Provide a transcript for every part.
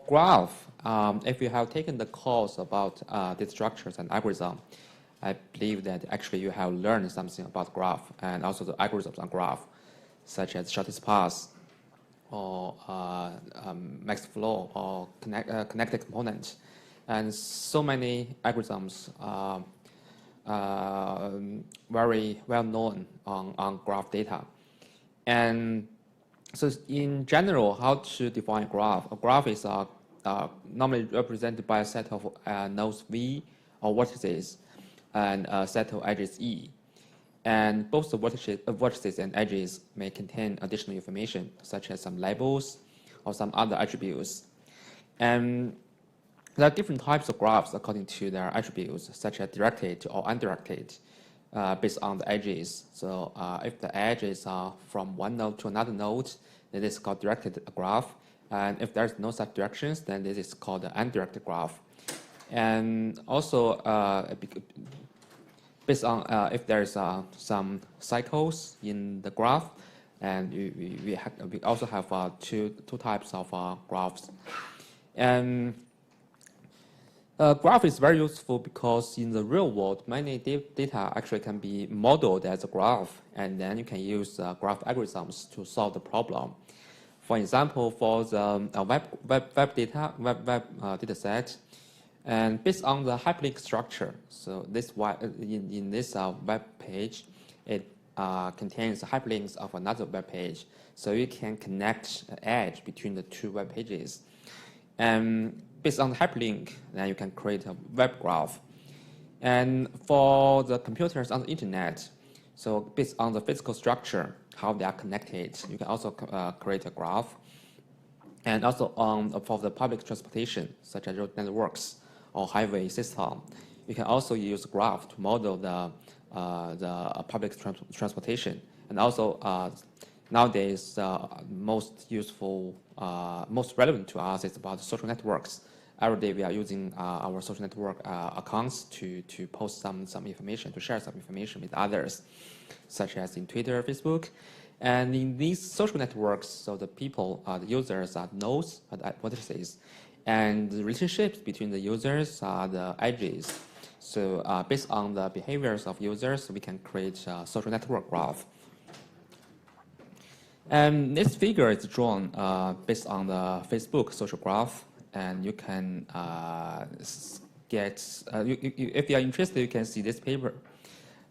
graph, if you have taken the course about data structures and algorithm, I believe that actually you have learned something about graph and also the algorithms on graph, such as shortest path or max flow or connected component. And so many algorithms are very well known on graph data. And so in general, how to define a graph? A graph is normally represented by a set of nodes V or vertices and a set of edges E. And both the vertices and edges may contain additional information, such as some labels or some other attributes. And there are different types of graphs according to their attributes, such as directed or undirected, based on the edges. So if the edges are from one node to another node, then this is called directed graph. And if there's no such directions, then this is called an undirected graph. And also, based on if there's some cycles in the graph, and we also have two types of graphs. And graph is very useful because in the real world, many data actually can be modeled as a graph, and then you can use graph algorithms to solve the problem. For example, for the web data set, and based on the hyperlink structure, so this in this web page, it contains hyperlinks of another web page, so you can connect an edge between the two web pages. And based on the hyperlink, then you can create a web graph. And for the computers on the internet, so based on the physical structure, how they are connected, you can also create a graph. And also for the public transportation, such as road networks or highway system, you can also use graph to model the public transportation. And also nowadays, most useful, most relevant to us is about social networks. Every day we are using our social network accounts to post some information, to share some information with others, such as in Twitter, Facebook. And in these social networks, so the people, the users are nodes, vertices, and the relationships between the users are the edges. So based on the behaviors of users, we can create a social network graph. And this figure is drawn based on the Facebook social graph. And you can if you are interested, you can see this paper.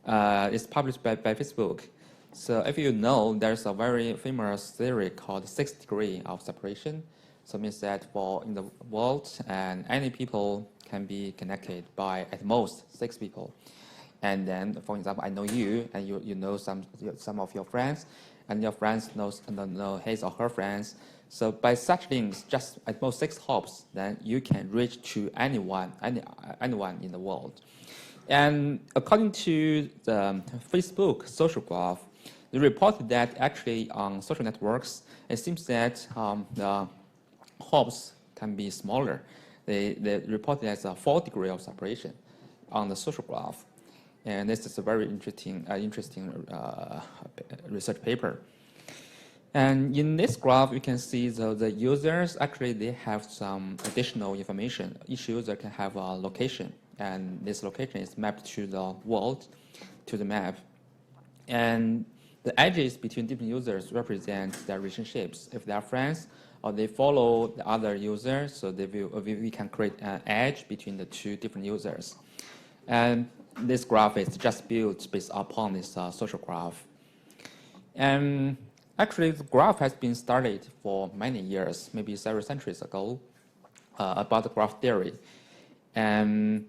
It's published by Facebook. So if you know, there's a very famous theory called 6 degrees of separation. So it means that in the world, and any people can be connected by at most 6 people. And then, for example, I know you, and you know some of your friends, and your friends know his or her friends. So by such links, just at most 6 hops, then you can reach to anyone in the world. And according to the Facebook social graph, they reported that actually on social networks, it seems that the hops can be smaller. They reported as a 4 degrees of separation on the social graph. And this is a very interesting research paper. And in this graph, you can see the users, actually, they have some additional information. Each user can have a location, and this location is mapped to the world, to the map. And the edges between different users represent their relationships. If they are friends or they follow the other users, so we can create an edge between the two different users. And this graph is just built based upon this social graph. And actually, the graph has been studied for many years, maybe several centuries ago, about the graph theory. And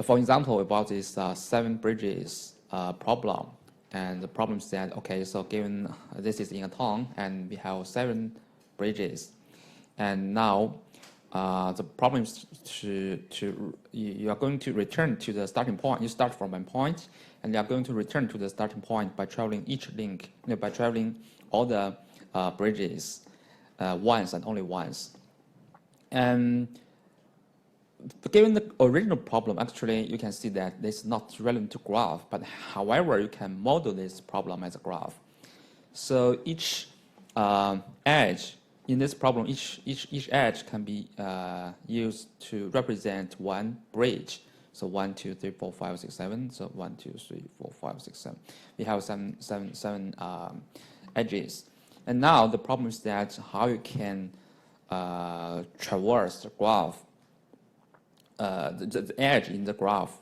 for example, about this 7 bridges problem. And the problem said, okay, so given this is in a town, and we have 7 bridges, and now the problem is you are going to return to the starting point. You start from one point, and you are going to return to the starting point by traveling each link, by traveling all the bridges once and only once. And given the original problem, actually, you can see that this is not relevant to graph, but however, you can model this problem as a graph. So each edge in this problem, each edge can be used to represent one bridge. So 1, 2, 3, 4, 5, 6, 7. So 1, 2, 3, 4, 5, 6, 7. We have seven edges. And now the problem is that how you can traverse the graph, the edge in the graph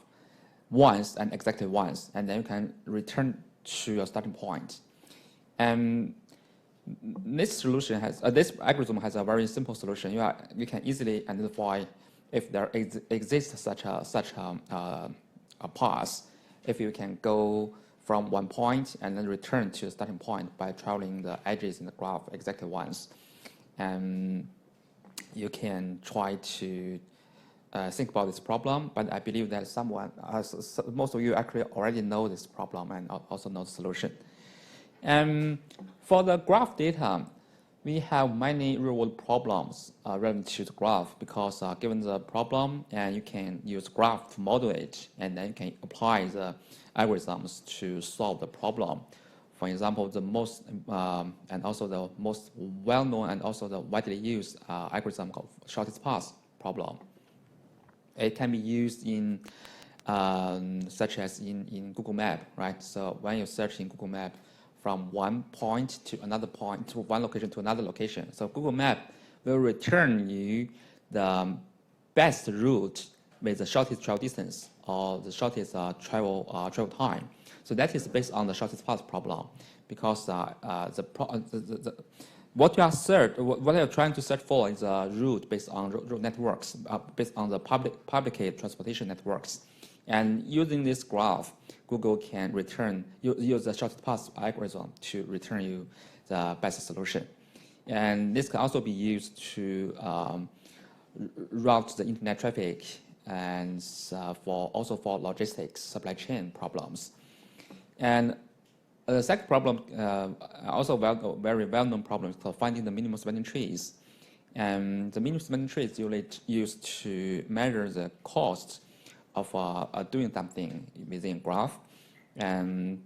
once and exactly once, and then you can return to your starting point. And this solution has this algorithm has a very simple solution. You can easily identify if there exists such a path. If you can go from one point and then return to the starting point by traveling the edges in the graph exactly once, and you can try to think about this problem. But I believe that most of you actually already know this problem and also know the solution. And for the graph data, we have many real-world problems relevant to the graph because given the problem, and you can use graph to model it, and then you can apply the algorithms to solve the problem. For example, the most and also the most well-known and also the widely used algorithm called shortest path problem. It can be used in such as in Google Map, right? So when you search in Google Map, from one point to another point, to one location to another location. So Google Map will return you the best route with the shortest travel distance or the shortest travel time. So that is based on the shortest path problem, because what you're trying to search for is a route based on road networks, based on the public transportation networks. And using this graph, Google can use the shortest path algorithm to return you the best solution. And this can also be used to route the internet traffic and also for logistics, supply chain problems. And the second problem, also very well-known problem, is called finding the minimum spanning trees. And the minimum spanning tree is usually used to measure the cost of doing something within a graph. And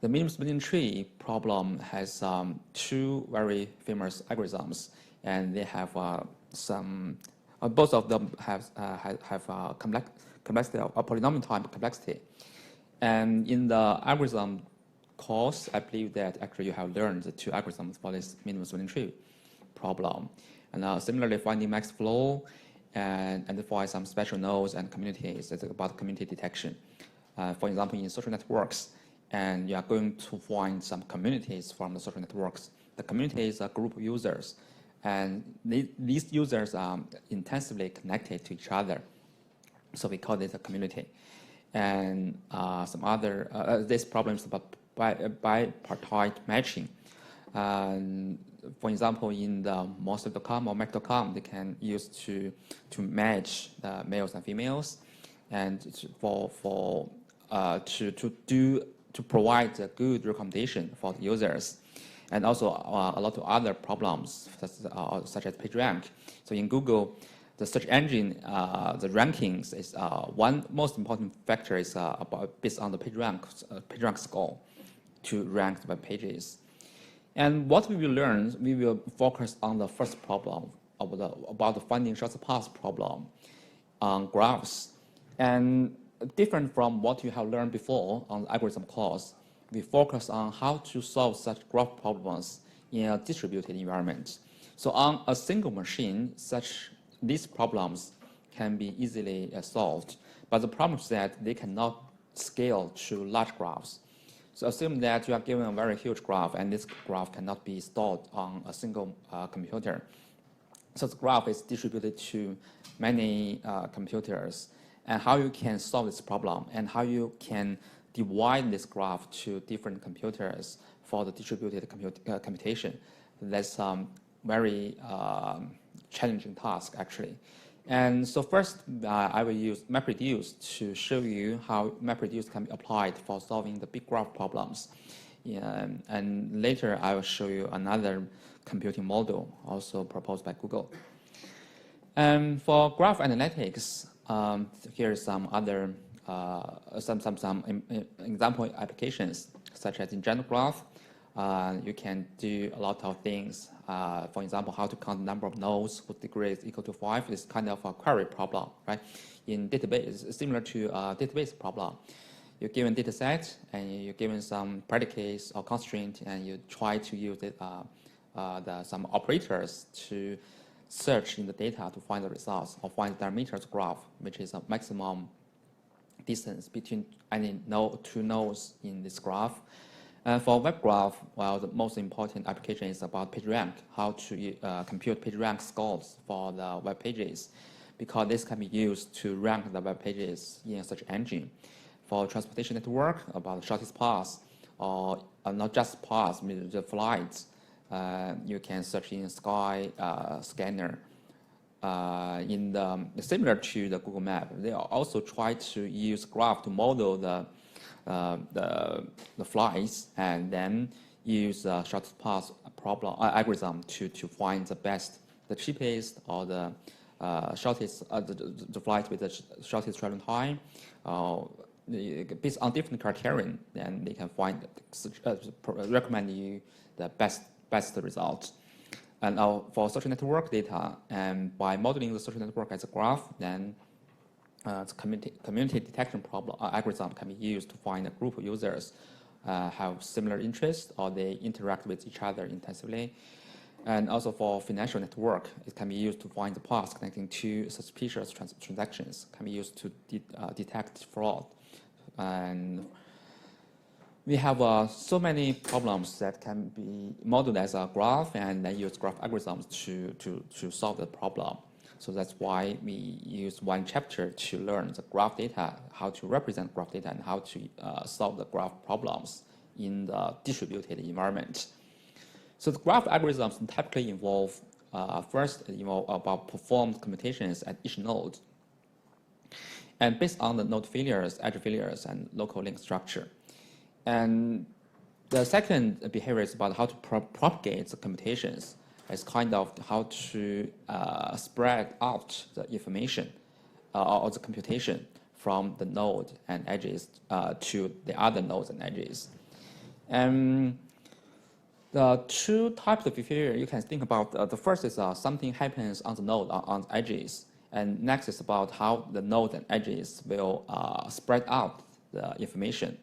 the minimum spanning tree problem has two very famous algorithms, and they have both of them have complexity of polynomial time complexity. And in the algorithm course, I believe that actually you have learned the two algorithms for this minimum spanning tree problem. And similarly, finding max flow and identify some special nodes and communities. It's about community detection. For example, in social networks, and you are going to find some communities from the social networks. The community is a group of users, and these users are intensively connected to each other. So we call this a community. And some other, this problem is about bipartite matching. For example, in the Monster.com or Mac.com, they can use to match the males and females, and to provide a good recommendation for the users, and also a lot of other problems such as PageRank. So in Google, the search engine, the rankings is one most important factor is based on the PageRank score to rank the web pages. And what we will learn, we will focus on the first problem about the finding shortest path problem on graphs. And different from what you have learned before on the algorithm course, we focus on how to solve such graph problems in a distributed environment. So on a single machine, these problems can be easily solved. But the problem is that they cannot scale to large graphs. So assume that you are given a very huge graph, and this graph cannot be stored on a single computer. So the graph is distributed to many computers. And how you can solve this problem, and how you can divide this graph to different computers for the distributed computation, that's very challenging task, actually. And so first, I will use MapReduce to show you how MapReduce can be applied for solving the big graph problems. And later, I will show you another computing model also proposed by Google. And for graph analytics, here are some other some example applications, such as in general graph. you can do a lot of things. For example, how to count the number of nodes whose degree is equal to 5 is kind of a query problem, right? In database, it's similar to a database problem. You're given data set and you're given some predicates or constraint, and you try to use it, some operators to search in the data to find the results or find the diameters graph, which is a maximum distance between any two nodes in this graph. And for web graph, well, the most important application is about PageRank, how to compute PageRank scores for the web pages, because this can be used to rank the web pages in a search engine. For transportation network, about shortest path, or not just path, the flights, you can search in Sky Scanner. Similar to the Google Map, they also try to use graph to model the flights, and then use shortest path problem algorithm to find the cheapest, or the shortest the flight with the shortest travel time. Based on different criterion, then they can recommend you the best result. And now for social network data, and by modeling the social network as a graph, then the community detection problem algorithm can be used to find a group of users have similar interests, or they interact with each other intensively. And also for financial network, it can be used to find the paths connecting two suspicious transactions, can be used to detect fraud. And we have so many problems that can be modeled as a graph, and then use graph algorithms to solve the problem. So that's why we use one chapter to learn the graph data, how to represent graph data, and how to solve the graph problems in the distributed environment. So the graph algorithms typically involve, first, about performed computations at each node, and based on the node failures, edge failures, and local link structure. And the second behavior is about how to propagate the computations. It's kind of how to spread out the information or the computation from the node and edges to the other nodes and edges. And the two types of behavior you can think about, the first is something happens on the node, on the edges. And next is about how the node and edges will spread out the information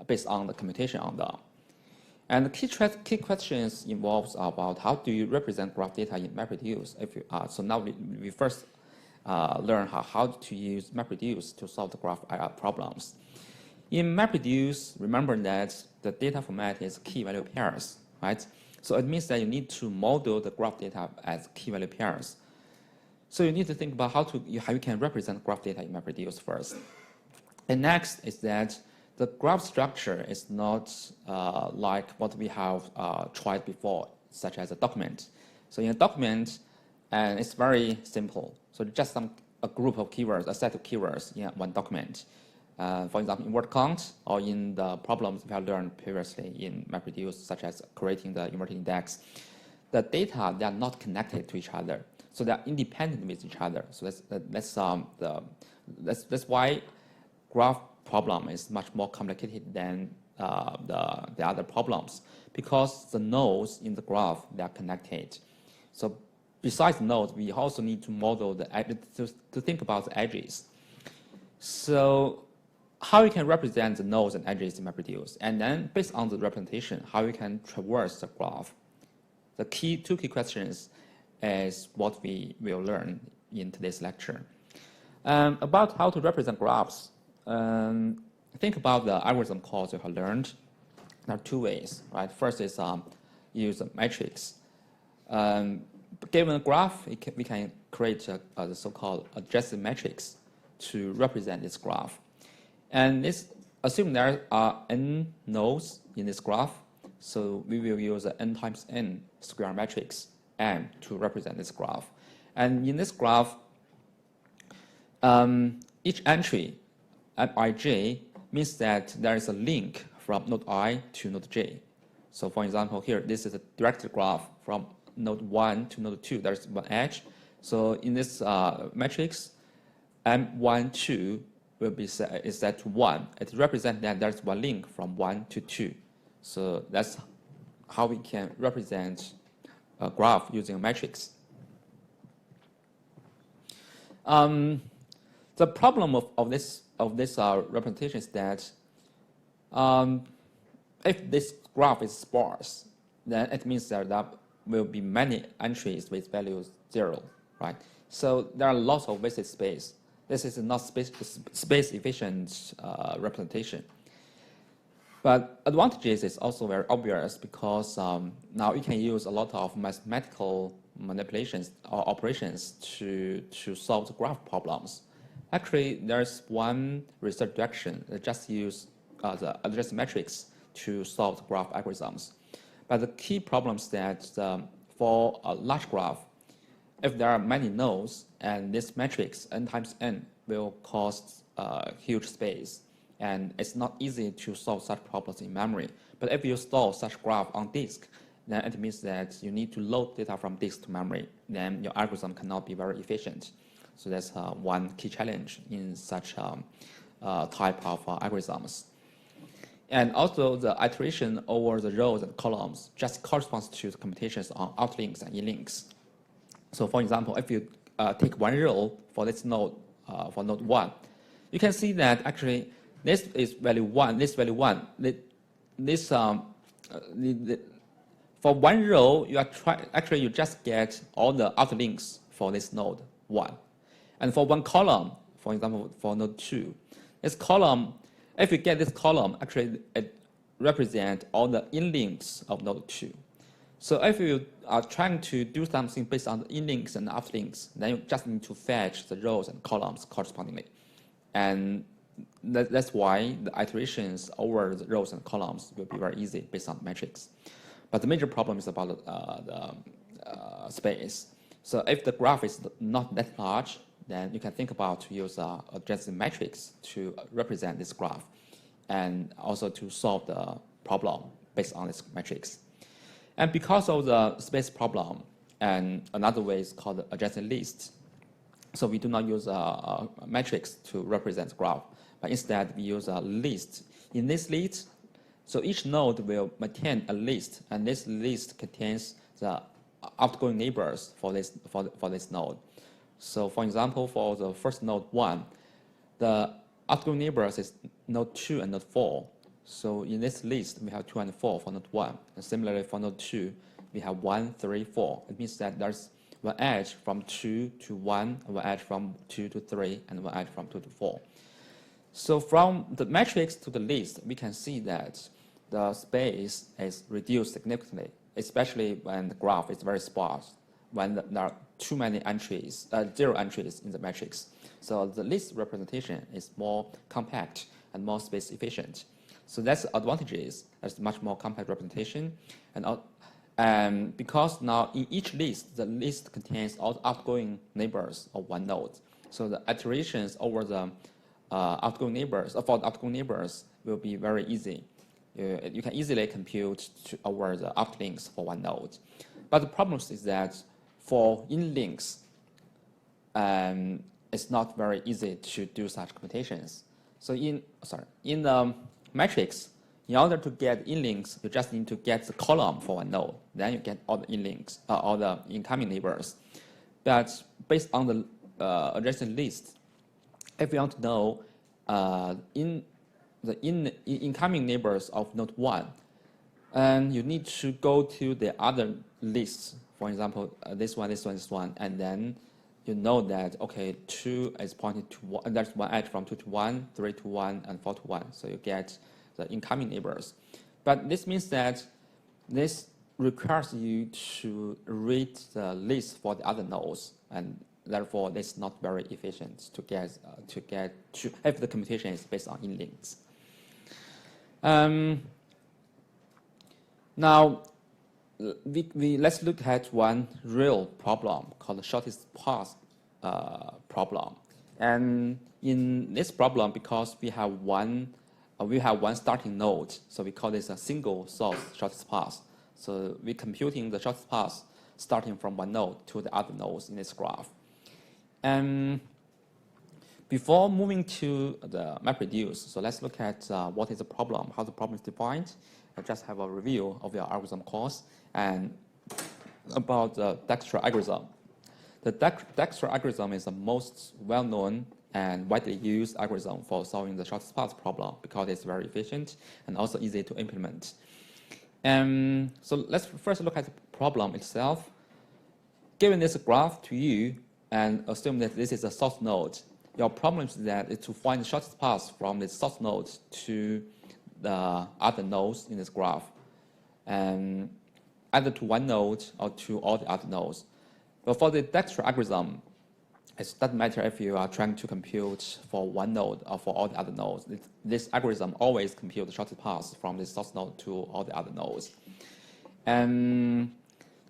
based on the computation on them. And the key questions involves about how do you represent graph data in MapReduce. So now we first learn how to use MapReduce to solve the graph problems. In MapReduce, remember that the data format is key value pairs, right? So it means that you need to model the graph data as key value pairs. So you need to think about how you can represent graph data in MapReduce first. And next is that the graph structure is not like what we have tried before, such as a document. So in a document, and it's very simple. So just a group of keywords, a set of keywords in one document. For example, in word count, or in the problems we have learned previously in MapReduce, such as creating the inverted index, the data, they are not connected to each other. So they are independent with each other. So that's why graph problem is much more complicated than the other problems, because the nodes in the graph, they are connected. So besides nodes, we also need to model to think about the edges. So how you can represent the nodes and edges in MapReduce, and then based on the representation, how you can traverse the graph. The two key questions is what we will learn in today's lecture. About how to represent graphs, think about the algorithm calls you have learned. There are two ways, right? First is use a matrix. Given a graph, we can create the so-called adjacent matrix to represent this graph. And assume there are n nodes in this graph, so we will use an n times n square matrix M to represent this graph. And in this graph, each entry Mij means that there is a link from node I to node J. So for example, here, this is a directed graph from node 1 to node 2. There's one edge. So in this matrix, M1, 2 will be set to 1. It represents that there's one link from 1 to 2. So that's how we can represent a graph using a matrix. The problem of this representation is that if this graph is sparse, then it means that there will be many entries with values 0, right? So there are lots of wasted space. This is not space efficient representation. But advantages is also very obvious because now you can use a lot of mathematical manipulations or operations to solve the graph problems. Actually, there's one research direction that just use the adjacent matrix to solve the graph algorithms. But the key problem is that for a large graph, if there are many nodes and this matrix n times n will cost huge space, and it's not easy to solve such problems in memory. But if you store such graph on disk, then it means that you need to load data from disk to memory. Then your algorithm cannot be very efficient. So that's one key challenge in such type of algorithms. And also the iteration over the rows and columns just corresponds to the computations on outlinks and inlinks. So for example, if you take one row for this node, for node 1, you can see that actually this is value 1, this value 1. For one row, you just get all the outlinks for this node 1. And for one column, for example, for node 2, this column, if you get this column, actually it represents all the inlinks of node 2. So if you are trying to do something based on the inlinks and outlinks, then you just need to fetch the rows and columns correspondingly. And that's why the iterations over the rows and columns will be very easy based on the matrix. But the major problem is about the space. So if the graph is not that large, then you can think about to use a adjacent matrix to represent this graph and also to solve the problem based on this matrix. And because of the space problem, and another way is called adjacent list. So we do not use a matrix to represent the graph, but instead we use a list. In this list, so each node will maintain a list, and this list contains the outgoing neighbors for this node. So for example, for the first node 1, the outgoing neighbors is node 2 and node 4. So in this list, we have 2 and 4 for node 1. And similarly, for node 2, we have 1, 3, 4. It means that there's one edge from 2 to 1, one edge from 2 to 3, and one edge from 2 to 4. So from the matrix to the list, we can see that the space is reduced significantly, especially when the graph is very sparse, when there are too many entries, 0 entries in the matrix. So the list representation is more compact and more space efficient. So that's the advantages. There's much more compact representation. And because now in each list, the list contains all the outgoing neighbors of one node. So the iterations over the outgoing neighbors, for the outgoing neighbors will be very easy. You can easily compute over the outlinks for one node. But the problem is that for inlinks, it's not very easy to do such computations. So in the matrix, in order to get inlinks, you just need to get the column for one node. Then you get all the inlinks, all the incoming neighbors. But based on the adjacent list, if you want to know incoming neighbors of node 1, and you need to go to the other lists. For example, this one, this one, this one, and then you know that, okay, 2 is pointing to 1, and there's one edge from 2 to 1, 3 to 1, and 4 to 1. So you get the incoming neighbors. But this means that this requires you to read the list for the other nodes, and therefore it's not very efficient to get if the computation is based on inlinks. Now, let's look at one real problem called the shortest path problem. And in this problem, because we have one starting node, so we call this a single source shortest path. So we're computing the shortest path starting from one node to the other nodes in this graph. And before moving to the MapReduce, so let's look at what is the problem, how the problem is defined, just have a review of your algorithm course and about the Dijkstra algorithm. The Dijkstra algorithm is the most well-known and widely used algorithm for solving the shortest path problem because it's very efficient and also easy to implement. So let's first look at the problem itself. Given this graph to you and assume that this is a source node, your problem is that it's to find the shortest path from the source node to the other nodes in this graph, and either to one node or to all the other nodes. But for the Dijkstra algorithm, it doesn't matter if you are trying to compute for one node or for all the other nodes. This algorithm always computes the shortest path from the source node to all the other nodes. And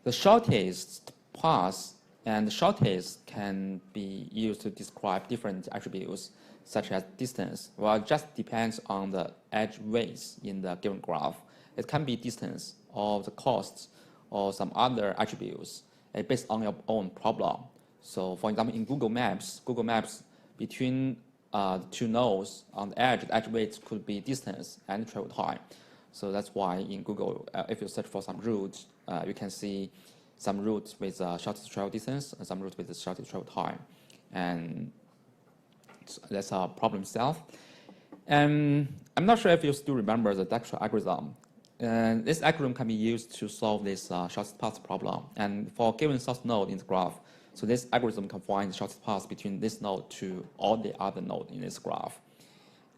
the shortest path and the shortest can be used to describe different attributes, such as distance. Well, it just depends on the edge weights in the given graph. It can be distance or the cost or some other attributes based on your own problem. So for example, in Google Maps between the two nodes on the edge weights could be distance and travel time. So that's why in Google, if you search for some routes, you can see some routes with shortest travel distance and some routes with the shortest travel time. And so that's a problem itself. And I'm not sure if you still remember the Dijkstra algorithm. And this algorithm can be used to solve this shortest path problem. And for a given source node in the graph, so this algorithm can find the shortest path between this node to all the other nodes in this graph.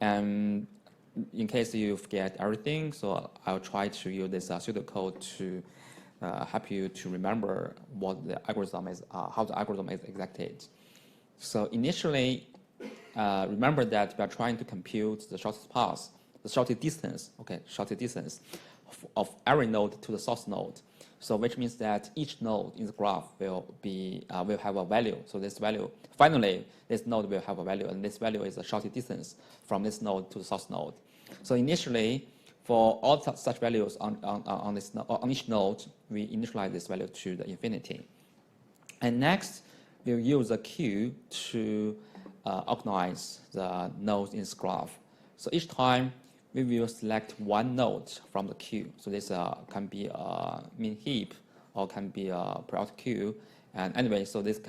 And in case you forget everything, so I'll try to use this pseudocode to help you to remember what the algorithm is, how the algorithm is executed. So initially, remember that we are trying to compute the shortest path, the shortest distance of every node to the source node. So which means that each node in the graph will have a value. So this value, finally, this node will have a value, and this value is the shortest distance from this node to the source node. So initially, for all such values on each node, we initialize this value to the infinity. And next, we'll use a queue to organize the nodes in this graph. So each time, we will select one node from the queue. So this can be a min heap or can be a priority queue. And anyway, so this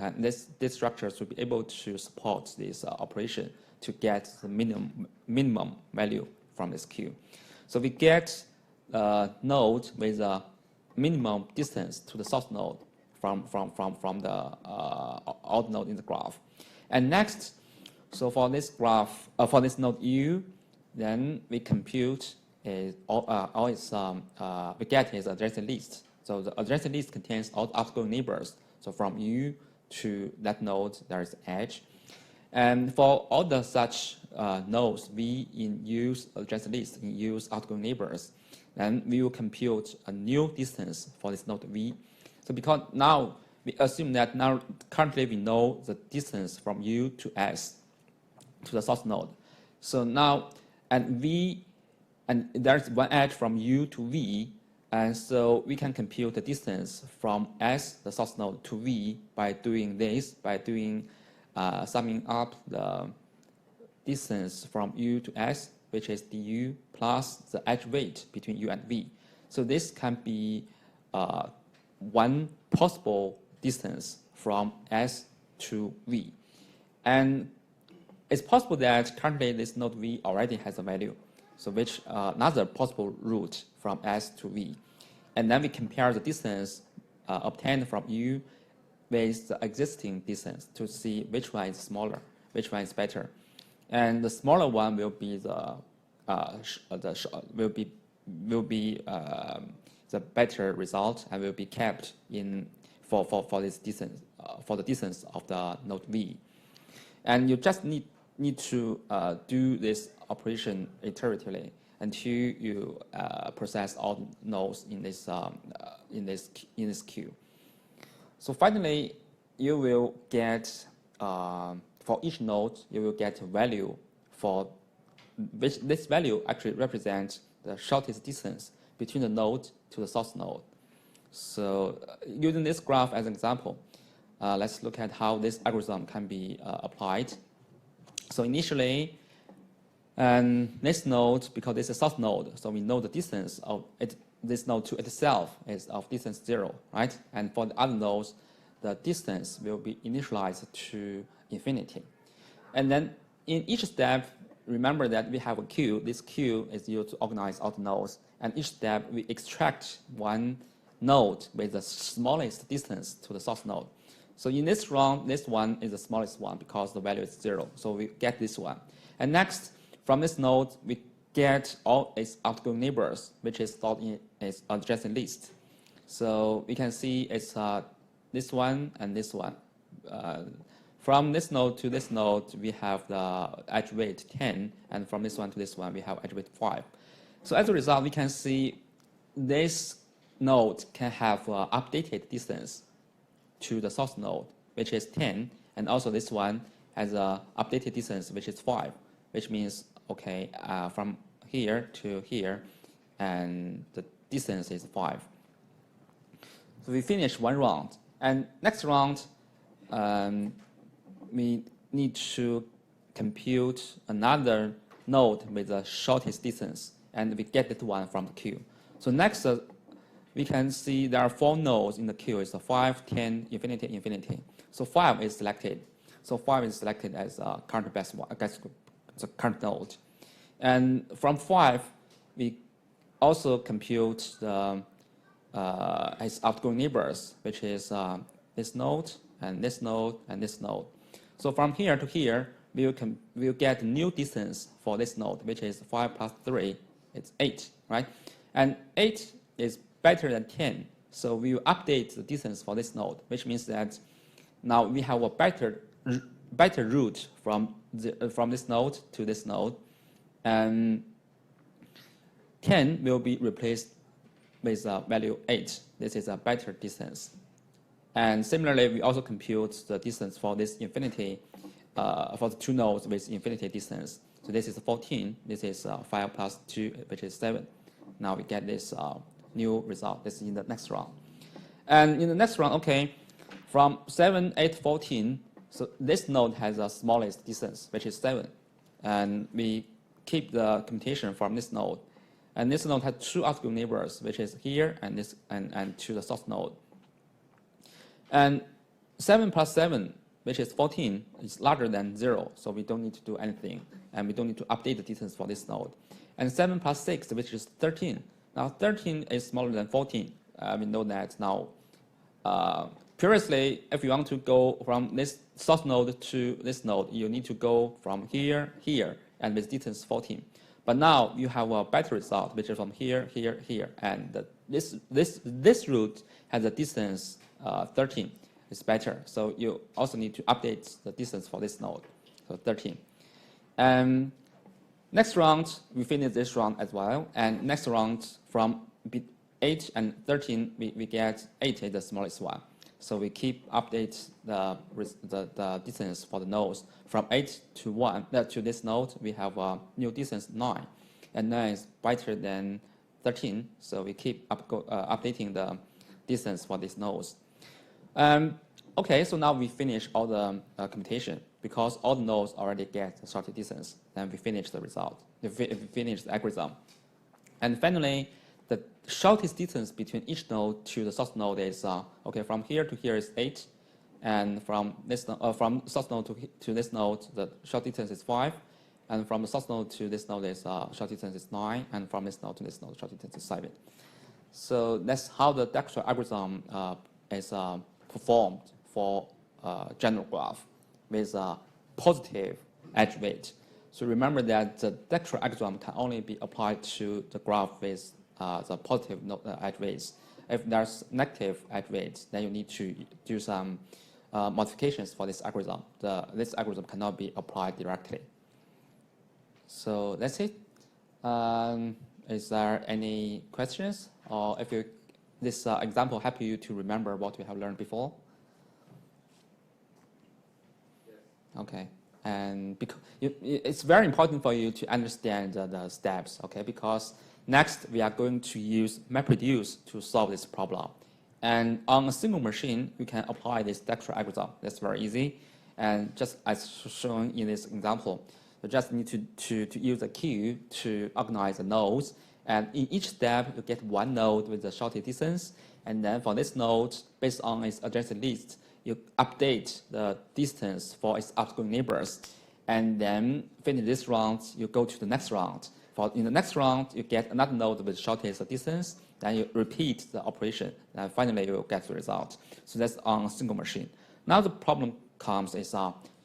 structure should be able to support this operation to get the minimum value from this queue. So we get a node with a minimum distance to the source node from the odd node in the graph. And next, so for this graph, for this node U, then we compute we get is adjacent list. So the adjacent list contains all outgoing neighbors. So from U to that node, there is edge. And for all the such nodes, we use adjacent list, use outgoing neighbors. Then we will compute a new distance for this node V. So because now we assume that now currently we know the distance from U to S to the source node. So now and there's one edge from U to V, and so we can compute the distance from S, the source node, to V by doing this, summing up the distance from U to S, which is du plus the edge weight between U and V. So this can be one possible distance from S to V. And it's possible that currently this node V already has a value, so which another possible route from S to V. And then we compare the distance obtained from U with the existing distance to see which one is smaller, which one is better. And the smaller one will be the better result and will be kept in for this distance for the distance of the node V. And you just need to do this operation iteratively until you process all nodes in this queue. So finally, you will get for each node you will get a value for which this value actually represents the shortest distance between the node to the source node. So using this graph as an example, let's look at how this algorithm can be applied. So initially, And this node, because this is a source node, so we know the distance of it, this node to itself is of distance 0, right? And for the other nodes, the distance will be initialized to infinity. And then in each step, remember that we have a queue. This queue is used to organize all the nodes. And each step, we extract one node with the smallest distance to the source node. So in this round, this one is the smallest one because the value is 0. So we get this one. And next, from this node, we get all its outgoing neighbors, which is stored in its adjacent list. So we can see it's this one and this one. From this node to this node, we have the edge weight 10, and from this one to this one, we have edge weight 5. So as a result, we can see this node can have updated distance to the source node, which is 10, and also this one has a updated distance, which is 5, which means, okay, from here to here, and the distance is 5. So we finish one round, and next round, we need to compute another node with the shortest distance, and we get that one from the queue. So next, we can see there are 4 nodes in the queue. It's 5, 10, infinity, infinity. So 5 is selected. So 5 is selected as a current best one, the current node. And from 5, we also compute the its outgoing neighbors, which is this node and this node and this node. So from here to here, we'll get new distance for this node, which is 5 plus 3, it's 8, right? And 8 is better than 10, so we will update the distance for this node, which means that now we have a better route from this node to this node, and 10 will be replaced with value 8. This is a better distance. And similarly, we also compute the distance for this infinity, for the 2 nodes with infinity distance. So this is 14, this is 5 plus 2, which is 7. Now we get this new result. This is in the next round. And in the next round, okay, from 7, 8, 14, so this node has the smallest distance, which is 7. And we keep the computation from this node. And this node has 2 outgoing neighbors, which is here and this and to the source node. And 7 plus 7, which is 14, is larger than 0, so we don't need to do anything. And we don't need to update the distance for this node. And 7 plus 6, which is 13. Now 13 is smaller than 14. We know that now. Previously, if you want to go from this source node to this node, you need to go from here, here, and with distance 14. But now you have a better result, which is from here, here, here, and this route has a distance 13. It's better. So you also need to update the distance for this node, so 13. And next round, we finish this round as well. And next round, from 8 and 13, we get 8 is the smallest one. So we keep update the distance for the nodes. From 8 to 1, to this node, we have a new distance 9. And 9 is better than 13, so we keep updating the distance for these nodes. Okay, so now we finish all the computation. Because all the nodes already get the shortest distance, then we finish the result. We finish the algorithm. And finally, the shortest distance between each node to the source node is, okay, from here to here is 8. And from this from source node to this node, the short distance is 5. And from the source node to this node is short distance is 9. And from this node to this node, short distance is 7. So that's how the Dijkstra algorithm is performed for general graph with a positive edge weight. So remember that the Dijkstra algorithm can only be applied to the graph with the positive edge weights. If there's negative edge weights, then you need to do some modifications for this algorithm. This algorithm cannot be applied directly. So that's it. Is there any questions? Or if this example help you to remember what we have learned before? Okay, and because it's very important for you to understand the steps, okay? Because next we are going to use MapReduce to solve this problem. And on a single machine, you can apply this Dijkstra algorithm. That's very easy. And just as shown in this example, You just need to use a queue to organize the nodes. And in each step, you get one node with the shortest distance. And then for this node, based on its adjacent list, you update the distance for its outgoing neighbors. And then finish this round, you go to the next round. In the next round, you get another node with shortest distance. Then you repeat the operation. And finally, you will get the result. So that's on a single machine. Now the problem comes is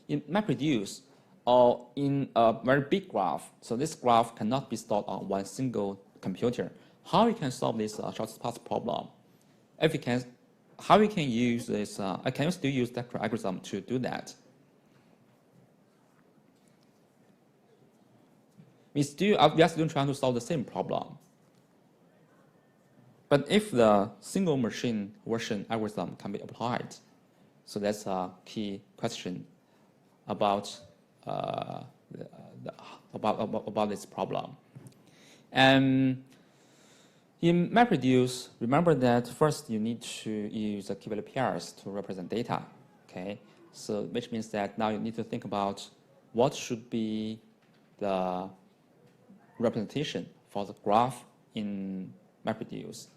in MapReduce or in a very big graph. So this graph cannot be stored on one single computer. How we can solve this shortest path problem? If we can, how we can use this? Can we still use vector algorithm to do that? We are still trying to solve the same problem. But if the single machine version algorithm can be applied, so that's a key question about about this problem. And in MapReduce, remember that first you need to use the key value pairs to represent data. Okay, so which means that now you need to think about what should be the representation for the graph in MapReduce.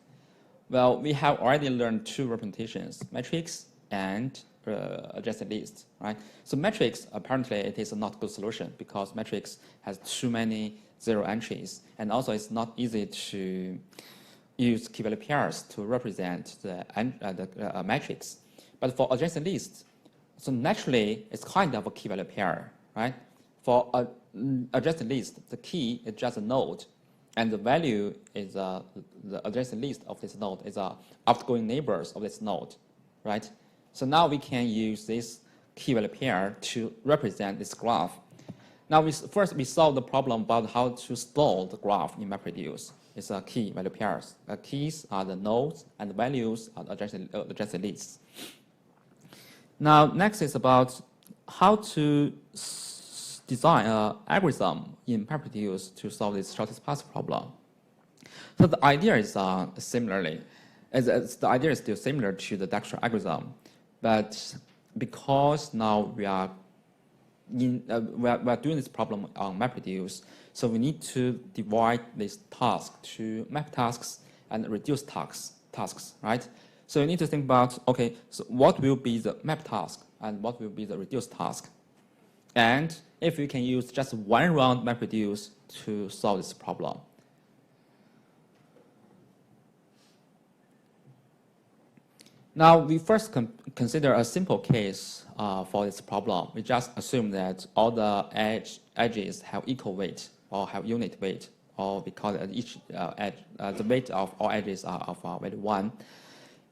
Well, we have already learned two representations, matrix and adjacent list, right? So matrix, apparently it is a not good solution because matrix has too many zero entries, and also it's not easy to use key value pairs to represent the matrix. But for adjacent list, so naturally it's kind of a key value pair, right? For adjacent list, the key is just a node, and the value is the adjacent list of this node is outgoing neighbors of this node, right? So now we can use this key value pair to represent this graph. Now first we solve the problem about how to store the graph in MapReduce. It's a key value pairs. The keys are the nodes and the values are the adjacent lists. Now next is about how to design an algorithm in MapReduce to solve this shortest path problem. So the idea is the idea is still similar to the Dijkstra algorithm, but because now we are doing this problem on MapReduce, so we need to divide this task to map tasks and reduce tasks, right? So you need to think about, okay, so what will be the map task and what will be the reduced task? And if we can use just one round MapReduce to solve this problem. Now, we first consider a simple case for this problem. We just assume that all the edges have equal weight or have unit weight, or because each edge, the weight of all edges are of value 1.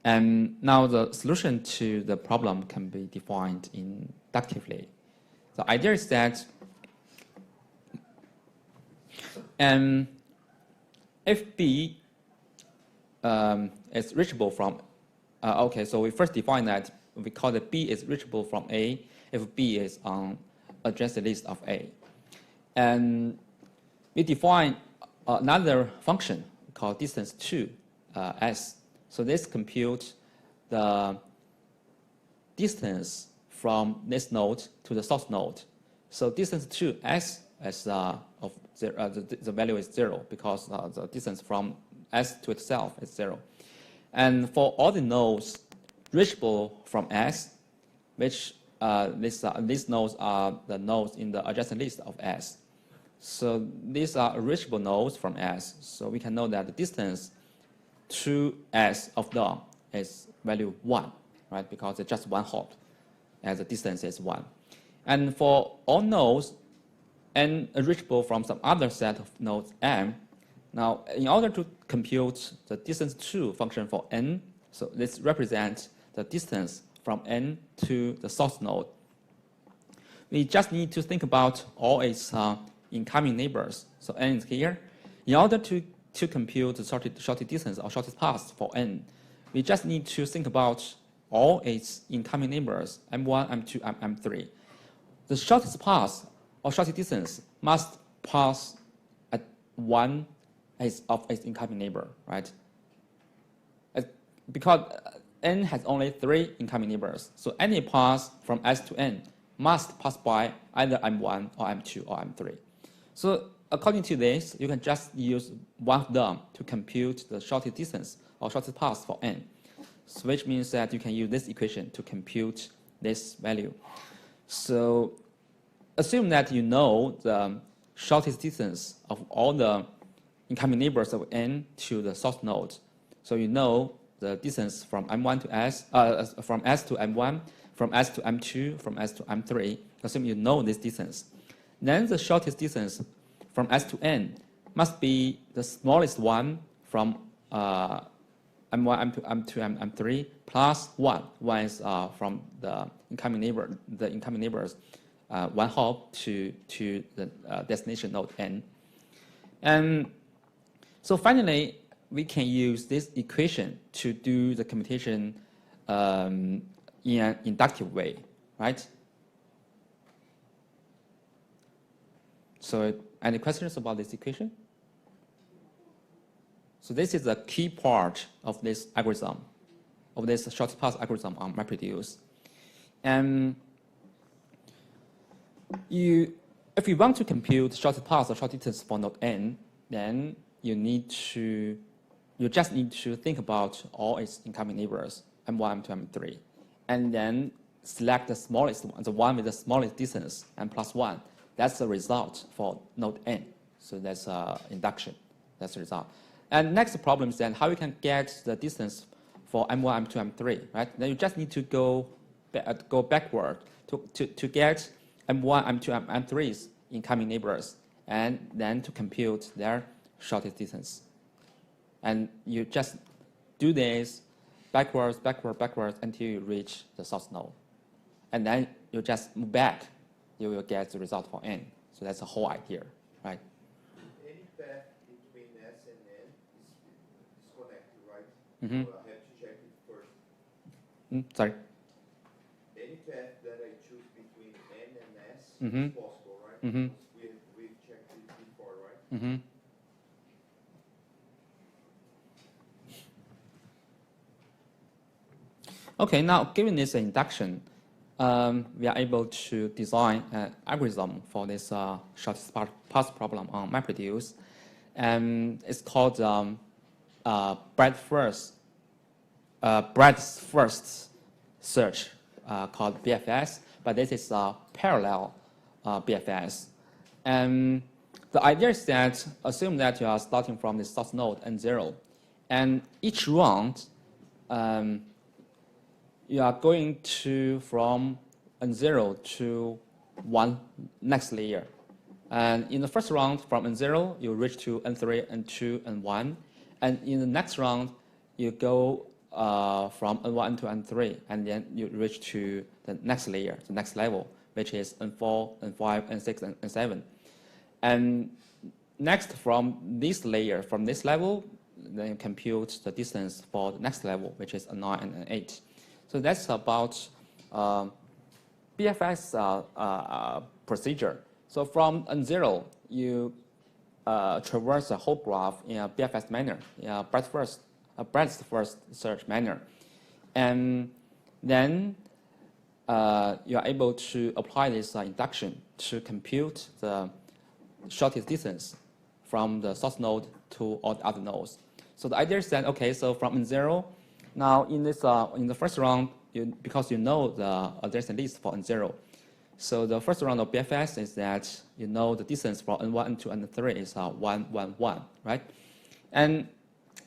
And now the solution to the problem can be defined inductively. The idea is that if B is reachable from, okay, so we first define that we call that B is reachable from A if B is on adjacent list of A. And we define another function called distance to S. So this computes the distance from this node to the source node. So distance to S is the value is 0 because the distance from S to itself is 0. And for all the nodes reachable from S, which these nodes are the nodes in the adjacent list of S. So these are reachable nodes from S. So we can know that the distance to S of them is value 1, right? Because it's just one hop, and the distance is 1. And for all nodes N reachable from some other set of nodes M, now in order to compute the distance to function for N, so this represents the distance from N to the source node. We just need to think about all its incoming neighbors. So N is here. In order to compute the shortest distance or shortest path for N, we just need to think about all its incoming neighbors, M1, M2, M3. The shortest path or shortest distance must pass at one of its incoming neighbor, right? Because N has only 3 incoming neighbors, so any path from S to N must pass by either M1 or M2 or M3. So according to this, you can just use one of them to compute the shortest distance or shortest path for n. So which means that you can use this equation to compute this value. So assume that you know the shortest distance of all the incoming neighbors of n to the source node. So you know the distance from M1 to S, from S to M1, from S to M2, from S to M3. Assume you know this distance. Then the shortest distance from S to N must be the smallest one from M1, M2, M2, M3 plus 1. 1 is from the incoming neighbors, one hop to the destination node N. And so finally, we can use this equation to do the computation in an inductive way, right? So any questions about this equation? So this is the key part of this algorithm, of this shortest path algorithm on MapReduce. And if you want to compute shortest path or shortest distance for node n, then you just need to think about all its incoming neighbors, M1, M2, M3, and then select the smallest one, the one with the smallest distance, and plus 1. That's the result for node n. So that's induction. That's the result. And next problem is then how you can get the distance for M1, M2, M3, right? Then you just need to go backward to get M1, M2, M3's incoming neighbors, and then to compute their shortest distance. And you just do this backwards until you reach the source node. And then you just move back, you will get the result for n. So that's the whole idea, right? Any path between S and N is connected, right? Mm-hmm. So I have to check it first. Sorry? Any path that I choose between N and S Mm-hmm. is possible, right? Mm-hmm. We've checked it before, right? Mm-hmm. Okay, now given this induction, we are able to design an algorithm for this shortest path problem on MapReduce. And it's called breadth first search called BFS, but this is a parallel BFS. And the idea is that assume that you are starting from the source node N0, and each round you are going to from N0 to one next layer. And in the first round, from N0, you reach to N3, N2, N1. And in the next round, you go from N1 to N3, and then you reach to the next layer, the next level, which is N4, N5, N6, and N7. And next from this layer, from this level, then you compute the distance for the next level, which is N9 and N8. So that's about BFS procedure. So from N0, you traverse the whole graph in a BFS manner, in a breadth first search manner. And then you are able to apply this induction to compute the shortest distance from the source node to all the other nodes. So the idea is that, okay, so from N0, now in this in the first round, because you know the adjacent list for N0, so the first round of BFS is that you know the distance for N1, N2, N3 is 1, 1, 1, right? And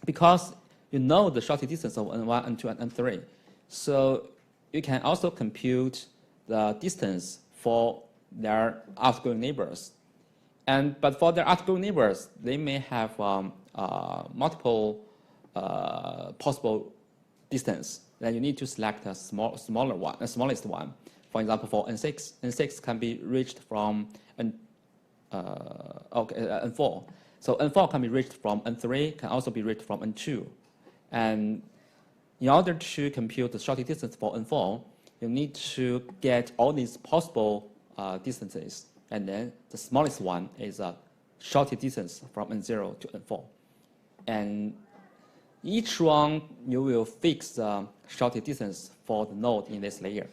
because you know the shortest distance of N1, N2, and N3, so you can also compute the distance for their outgoing neighbors. But for their outgoing neighbors, they may have multiple possible distance. Then you need to select a smaller one, the smallest one. For example, for N6, N6 can be reached from N4. So N4 can be reached from N3, can also be reached from N2. And in order to compute the shortest distance for N4, you need to get all these possible distances. And then the smallest one is a shortest distance from N0 to N4. And each round, you will fix the shortest distance for the node in this layer.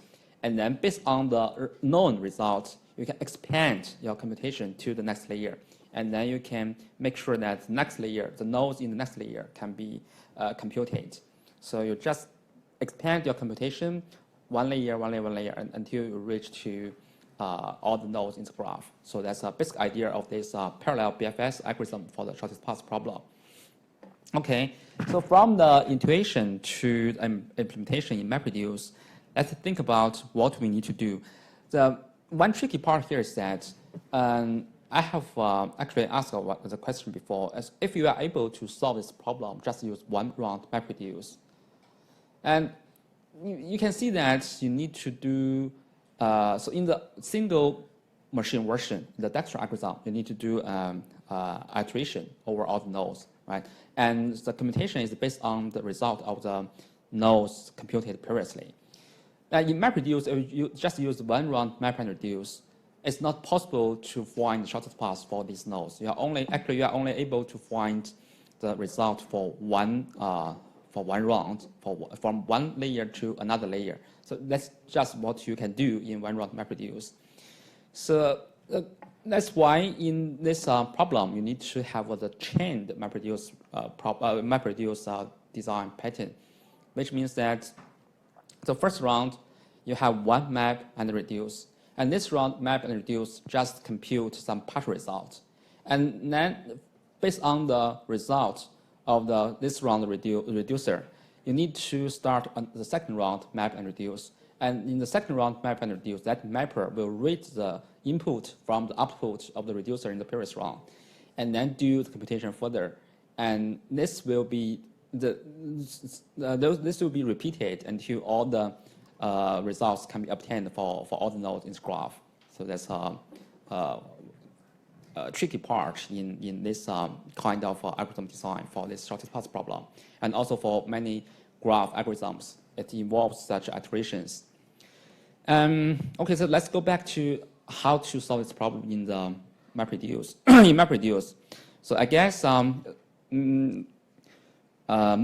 And then based on the known result, you can expand your computation to the next layer. And then you can make sure that the next layer, the nodes in the next layer can be computed. So you just expand your computation one layer, until you reach to all the nodes in the graph. So that's a basic idea of this parallel BFS algorithm for the shortest path problem. Okay, so from the intuition to implementation in MapReduce, let's think about what we need to do. The one tricky part here is that I have actually asked the question before, as if you are able to solve this problem, just use one round MapReduce. And you can see that you need to do, so in the single machine version, the Dexter algorithm, you need to do iteration over all the nodes, right? And the computation is based on the result of the nodes computed previously. In MapReduce, if you just use one round MapReduce, it's not possible to find the shortest path for these nodes. You are only able to find the result for one round, from one layer to another layer. So that's just what you can do in one round MapReduce. So that's why in this problem, you need to have the chained MapReduce design pattern, which means that the first round, you have one map and reduce. And this round, map and reduce just compute some partial result. And then based on the result of this round reducer, you need to start on the second round, map and reduce. And in the second round, map and reduce, that mapper will read the input from the output of the reducer in the previous round, and then do the computation further. And this will be this will be repeated until all the results can be obtained for all the nodes in the graph. So that's a tricky part in this kind of algorithm design for this shortest path problem. And also for many graph algorithms, it involves such iterations. Okay, so let's go back to how to solve this problem in the MapReduce. In MapReduce, so I guess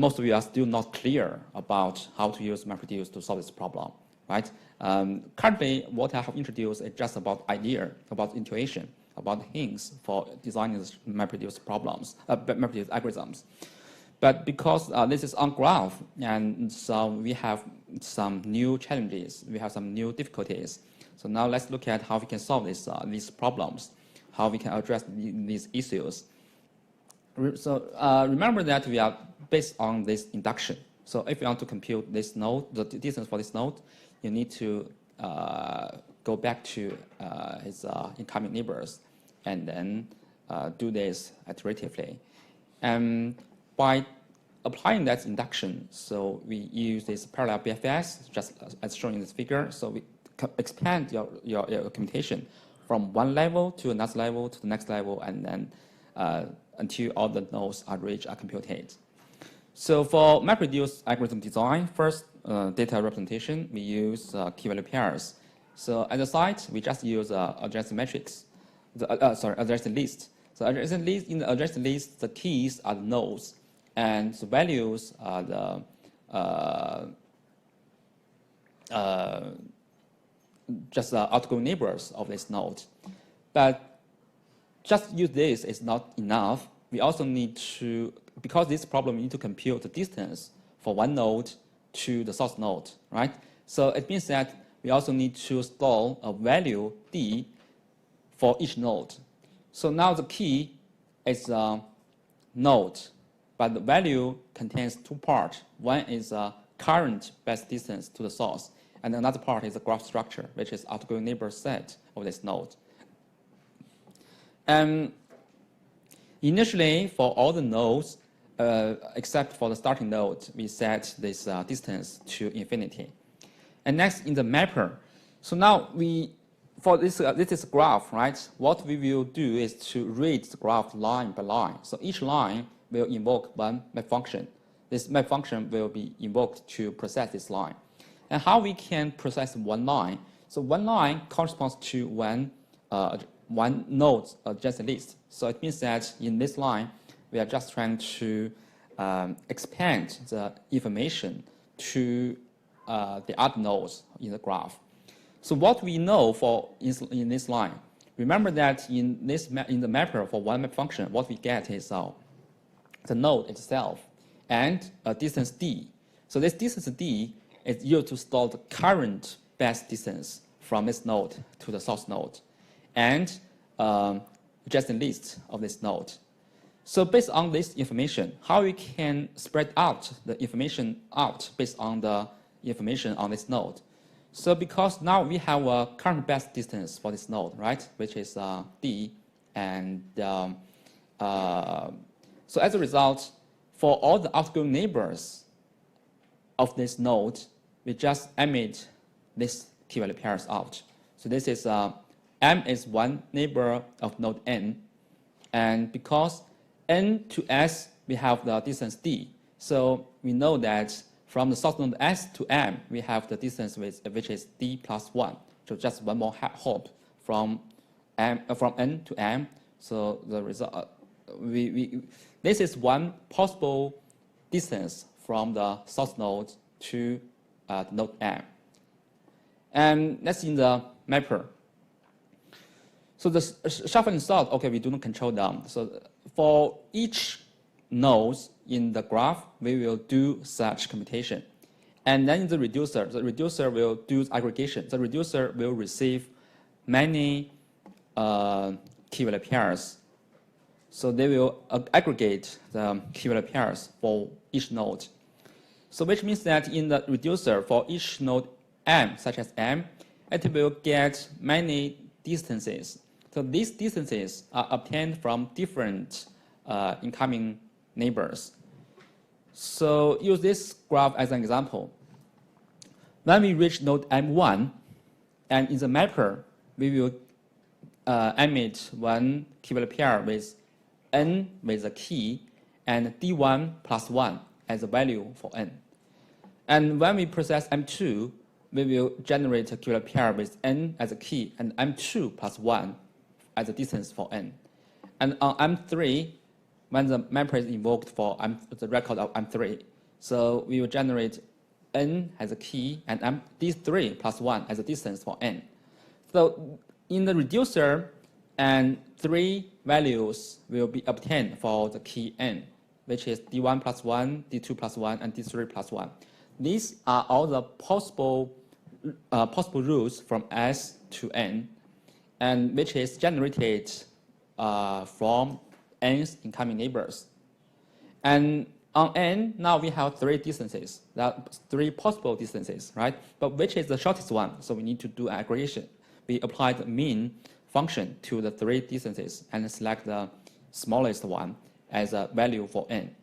most of you are still not clear about how to use MapReduce to solve this problem, right? Currently, what I have introduced is just about idea, about intuition, about hints for designing MapReduce problems, MapReduce algorithms. But because this is on graph, and so we have some new challenges, we have some new difficulties. So now let's look at how we can solve these problems, how we can address these issues. So remember that we are based on this induction. So if you want to compute this node, the distance for this node, you need to go back to his incoming neighbors and then do this iteratively. And by applying that induction, so we use this parallel BFS, just as shown in this figure. So we expand your computation from one level to another level to the next level, and then until all the nodes are computed. So for MapReduce algorithm design, first data representation, we use key-value pairs. So at the site, we just use address matrix, address list. So address list, in the address list, the keys are the nodes, and the values are the just outgoing neighbors of this node. But just use this is not enough. We also need to, because this problem, we need to compute the distance for one node to the source node, right? So it means that we also need to store a value d for each node. So now the key is a node, but the value contains two parts. One is a current best distance to the source, and another part is a graph structure, which is outgoing neighbor set of this node. Initially, for all the nodes, except for the starting node, we set this distance to infinity. And next, in the mapper, so now for this is a graph, right? What we will do is to read the graph line by line. So each line will invoke one map function. This map function will be invoked to process this line. And how we can process one line? So one line corresponds to one node adjacent list. So it means that in this line, we are just trying to expand the information to the other nodes in the graph. So what we know in this line, remember that in the mapper for one map function, what we get is the node itself and a distance d. So this distance d is used to store the current best distance from this node to the source node, and just a list of this node. So based on this information, how we can spread out the information out based on the information on this node. So because now we have a current best distance for this node, right, which is d, and so as a result, for all the outgoing neighbors of this node, we just emit this key-value pairs out. So this is m is one neighbor of node n, and because n to s we have the distance d, so we know that from the source node s to m we have the distance which is d plus 1. So just one more hop from n to m. So the result this is one possible distance from the source node to the node m. And that's in the mapper. So the shuffle and sort, okay, we do not control them. So for each node in the graph, we will do such computation. And then in the reducer will do aggregation. The reducer will receive many key-value pairs. So they will aggregate the key-value pairs for each node. So which means that in the reducer, for each node m, such as m, it will get many distances. So these distances are obtained from different incoming neighbors. So use this graph as an example. When we reach node m1, and in the mapper, we will emit one key-value pair with n with a key and d1 plus 1 as a value for n. And when we process m2, we will generate a key-value pair with n as a key and m2 plus 1 as a distance for n. And on m3, when the mapper is invoked for the record of m3, so we will generate n as a key and d3 plus 1 as a distance for n. So in the reducer, and 3 values will be obtained for the key n, which is d1 plus 1, d2 plus 1, and d3 plus 1. These are all the possible routes from S to N, and which is generated from N's incoming neighbors. And on N, now we have 3 distances, that 3 possible distances, right? But which is the shortest one? So we need to do aggregation. We apply the mean function to the 3 distances and select the smallest one as a value for N.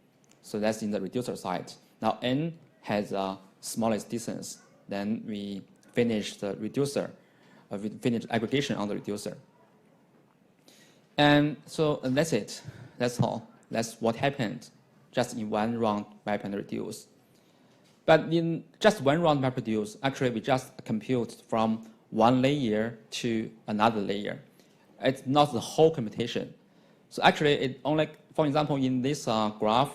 So that's in the reducer side. Now N has a smallest distance. Then we finish the reducer. We finish aggregation on the reducer. And so that's it. That's all. That's what happened just in one round map and reduce. But in just one round map reduce, actually we just compute from one layer to another layer. It's not the whole computation. So actually it only, for example, in this graph,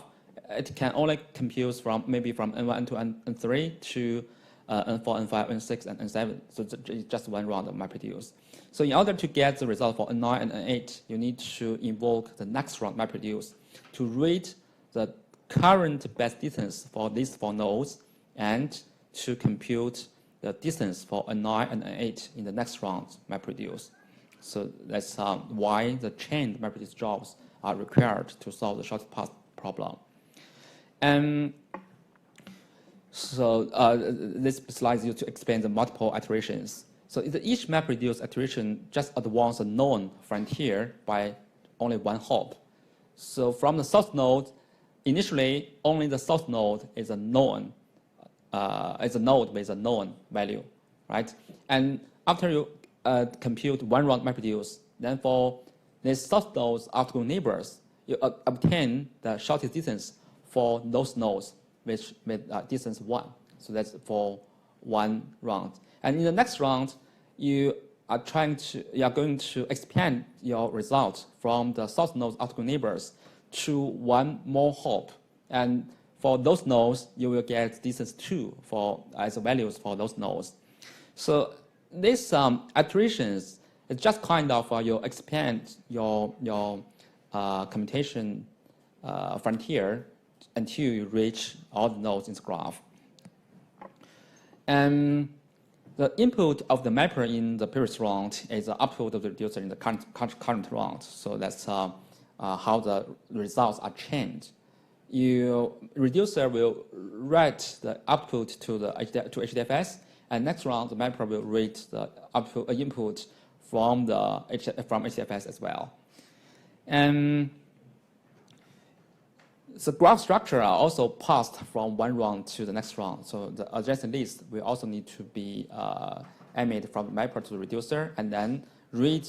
it can only compute from maybe from N1, N2, N3 to N4, N5, N6, and N7. So it's just one round of MapReduce. So in order to get the result for N9 and N8, you need to invoke the next round MapReduce to read the current best distance for these 4 nodes and to compute the distance for N9 and N8 in the next round MapReduce. So that's why the chained MapReduce jobs are required to solve the shortest path problem. And so this slide you to explain the multiple iterations. So each MapReduce iteration just advances a known frontier by only one hop. So from the source node, initially only the source node is a known, is a node with a known value, right? And after you compute one round MapReduce, then for these source nodes outgoing neighbors, you obtain the shortest distance for those nodes with distance 1. So that's for one round. And in the next round, you are going to expand your result from the source nodes outgoing neighbors to one more hop. And for those nodes, you will get distance 2 as values for those nodes. So these iterations, it's just kind of you expand your computation frontier until you reach all the nodes in the graph. And the input of the mapper in the previous round is the output of the reducer in the current round. So that's how the results are changed. Your reducer will write the output to HDFS, and next round the mapper will read the input from HDFS as well. And the graph structure are also passed from one round to the next round. So the adjacent list will also need to be emitted from the mapper to the reducer, and then read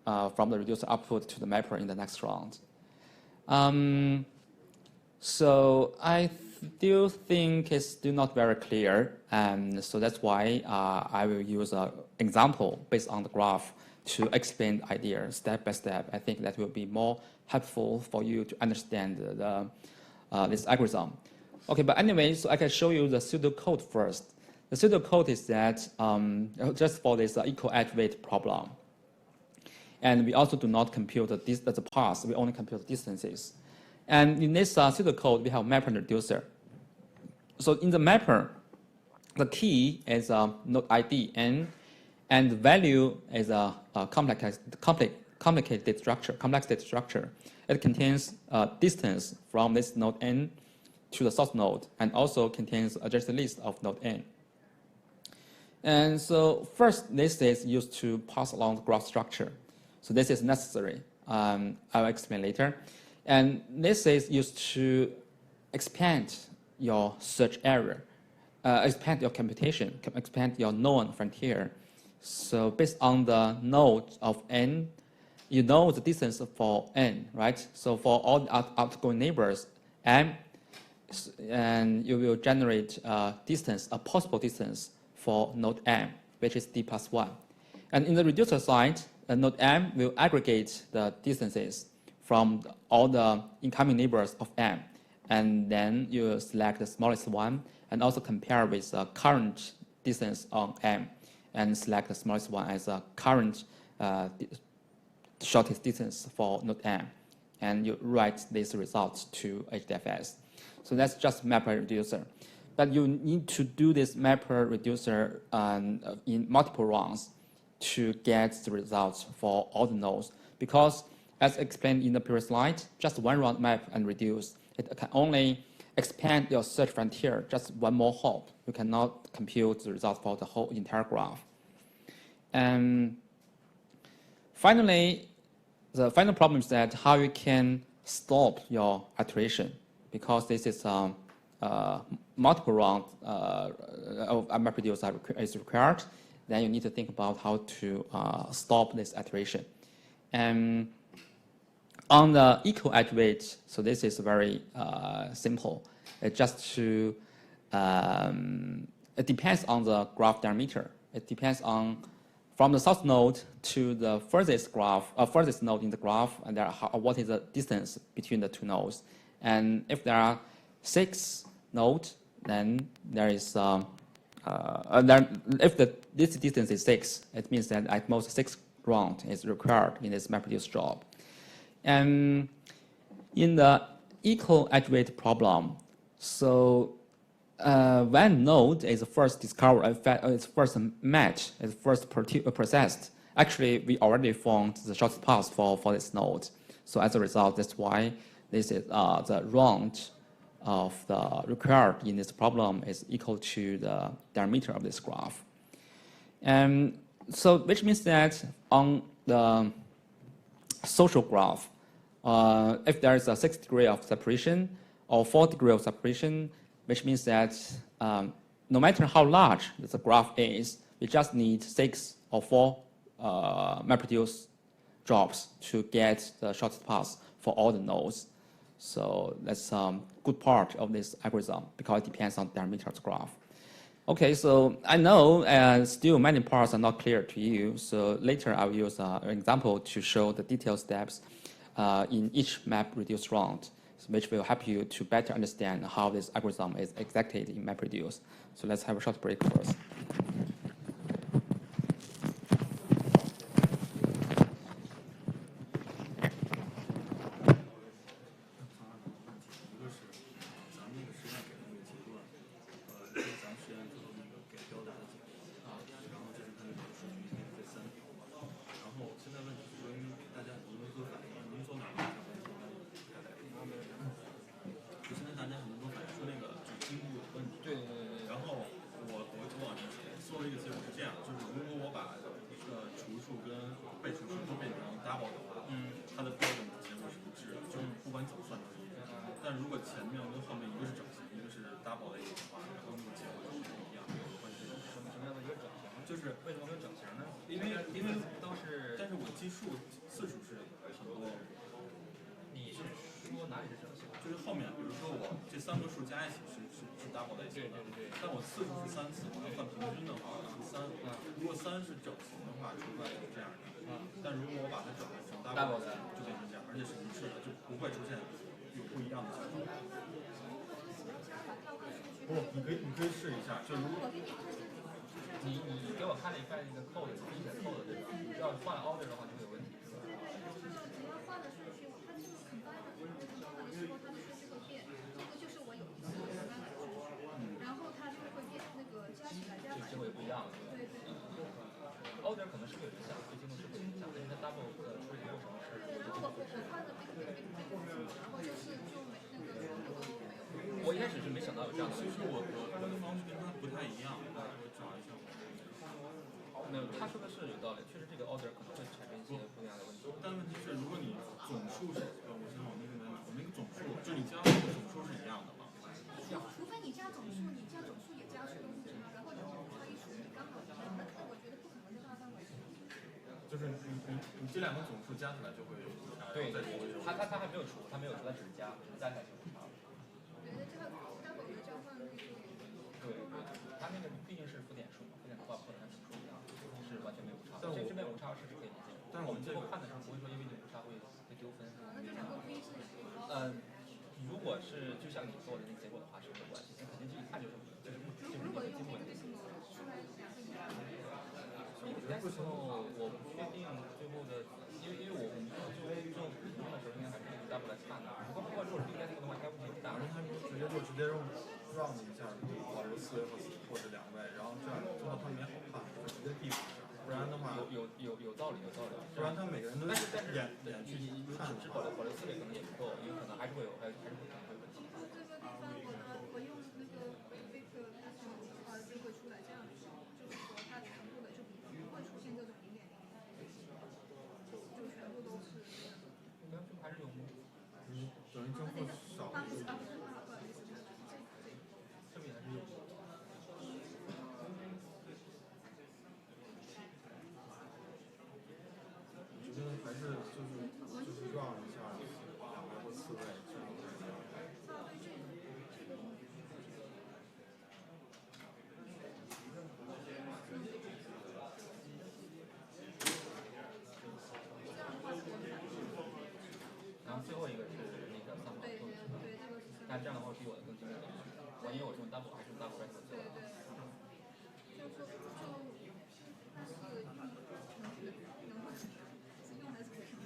from the reducer output to the mapper in the next round. So I still think it's still not very clear, and so that's why I will use an example based on the graph to explain the idea step by step. I think that will be more helpful for you to understand this algorithm. Okay, but anyway, so I can show you the pseudocode first. The pseudocode is that just for this equal edge weight problem. And we also do not compute the paths, we only compute the distances. And in this pseudocode, we have mapper and reducer. So in the mapper, the key is node ID n, and the value is a complex data structure. It contains distance from this node n to the source node, and also contains adjacent list of node n. And so first, this is used to pass along the graph structure. So this is necessary. I'll explain later. And this is used to expand your search area, expand your computation, expand your known frontier. So based on the node of n, you know the distance for n, right? So for all the outgoing neighbors, m, and you will generate a possible distance for node m, which is d plus 1. And in the reducer side, node m will aggregate the distances from all the incoming neighbors of m, and then you select the smallest one, and also compare with the current distance on m, and select the smallest one as a current shortest distance for node m, and you write these results to HDFS. So that's just mapper reducer. But you need to do this mapper reducer in multiple rounds to get the results for all the nodes, because as explained in the previous slide, just one round map and reduce. It can only expand your search frontier just one more hop. You cannot compute the result for the whole entire graph. And finally, the final problem is that how you can stop your iteration, because this is multiple round of map reduce is required. Then you need to think about how to stop this iteration. And on the equal edge weight, so this is very simple. It just to it depends on the graph diameter. It depends on from the source node to the furthest node in the graph, and what is the distance between the two nodes. And if there are 6 nodes, then there is if this distance is 6, it means that at most 6 round is required in this MapReduce job. And in the equal edge weight problem, so when node is first discovered, it's first matched, is first processed, actually we already found the shortest path for this node. So as a result, that's why this is the round of the required in this problem is equal to the diameter of this graph. And so which means that on the social graph, if there is a 6 degree of separation or 4 degree of separation, which means that no matter how large the graph is, we just need 6 or 4 MapReduce jobs to get the shortest path for all the nodes. So that's a good part of this algorithm because it depends on the diameter of the graph. Okay, so I know still many parts are not clear to you. So later I will use an example to show the detailed steps in each MapReduce round, which will help you to better understand how this algorithm is executed in MapReduce. So let's have a short break first. 期数次数是很多的。你是说哪里是整数？就是后面，比如说我这3个数加一起是 double 在一起的，对。但我次数是3次，我要换平均的话是3。如果3是整形的话，出来就是这样的。但如果我把它整成 double 的，就变成这样，而且是一致的，就不会出现有不一样的情况。不，你可以试一下，就如果你给我看了一块那个 code， 自己写 code 对吧？要换 order 的话就会有问题，是吧？只要换了顺序，它就是 combine 的时候，它的顺序会变。这个就是我有一次 combine 的顺序，然后它就会变那个加起来加结果也不一样，对吧？对。order 可能是会有影响，对进度是会有影响，因为它 double 处理的过程是。对，然后我换了 big， 然后就是就没那个顺序都没有。我一开始是没想到有这样的。其实我的方式跟它不太一样，我找一下。没有，他说的是有道理，确实这个 order 可能会产生一些不一样的问题。但问题是，如果你总数是，我想我那个总数，就你加的总数是一样的吗？除非你加总数，你加总数也加出东西嘛，然后你往它一除，你刚好一样，那我觉得不可能是大范围。就是你这2个总数加起来就会有差。对，他还没有除，他没有除，他只是加起来就有差。对，这个 double 的交换率就有。对，他那个毕竟是浮点数嘛，浮点的话不能跟整数一样，是完全没有误差。这边有误差是可以理解的，但是我们最后看的时候不会说因为你误差会丢分。那这2个可以是。如果是就像你说的那个结果的话是没有关系，肯定就一看就是如果用这个什么出来2个一样的。但是我不确定最后的，因为我们最后评论的时候应该还是用 double 来看的。不过如果是应该这个的话，应该问题不大。直接用 round 一下，保留4位或者2位，然后这样做到他们也好看，就直接递上。不然的话有道理。不然他每个人都但是演去看只保留4位可能也不够，因为可能还是会有问题。这个地方我用那个 big 就会出来这样，就是说它全部的就不会出现这种0.00，就全部都是。还是有。等于正负少。不好意思，这边还是有。我觉得还是就是 run 一下2位或4位，这种感觉。然后最后一个是那个3对，但这样的话比我的更精准。因为我是用 double 还是用 double rifle 做的。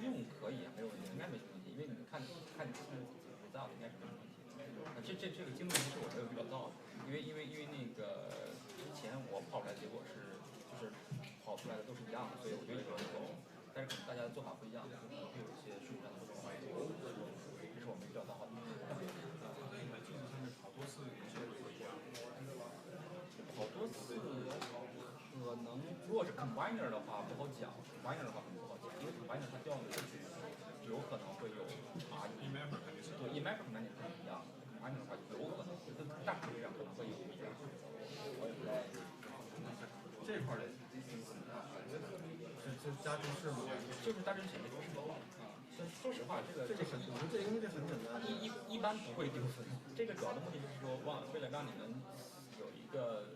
用可以啊，没有问题，应该没什么问题，因为你看你是result应该是没什么问题。这个精度是我没有遇到的，因为那个之前我跑出来的结果就是跑出来的都是一样的，所以我觉得也没有错误。但是可能大家的做法不一样，可能会有一些数据上的不同，这是我没遇到的。好多次可能如果是 combiner 的话不好讲 ，combiner 的话可能不好讲，因为 combiner 它调用的数据有可能会有，emapper 肯定是对 emapper 肯定是不一样的 ，combiner 的话有可能跟大数据上可能会有不一样。我也不太这块的是加程式吗？就是大致写的都是说实话，这个这很简单。一般不会丢分。这个主要的目的就是说，为了让你们有一个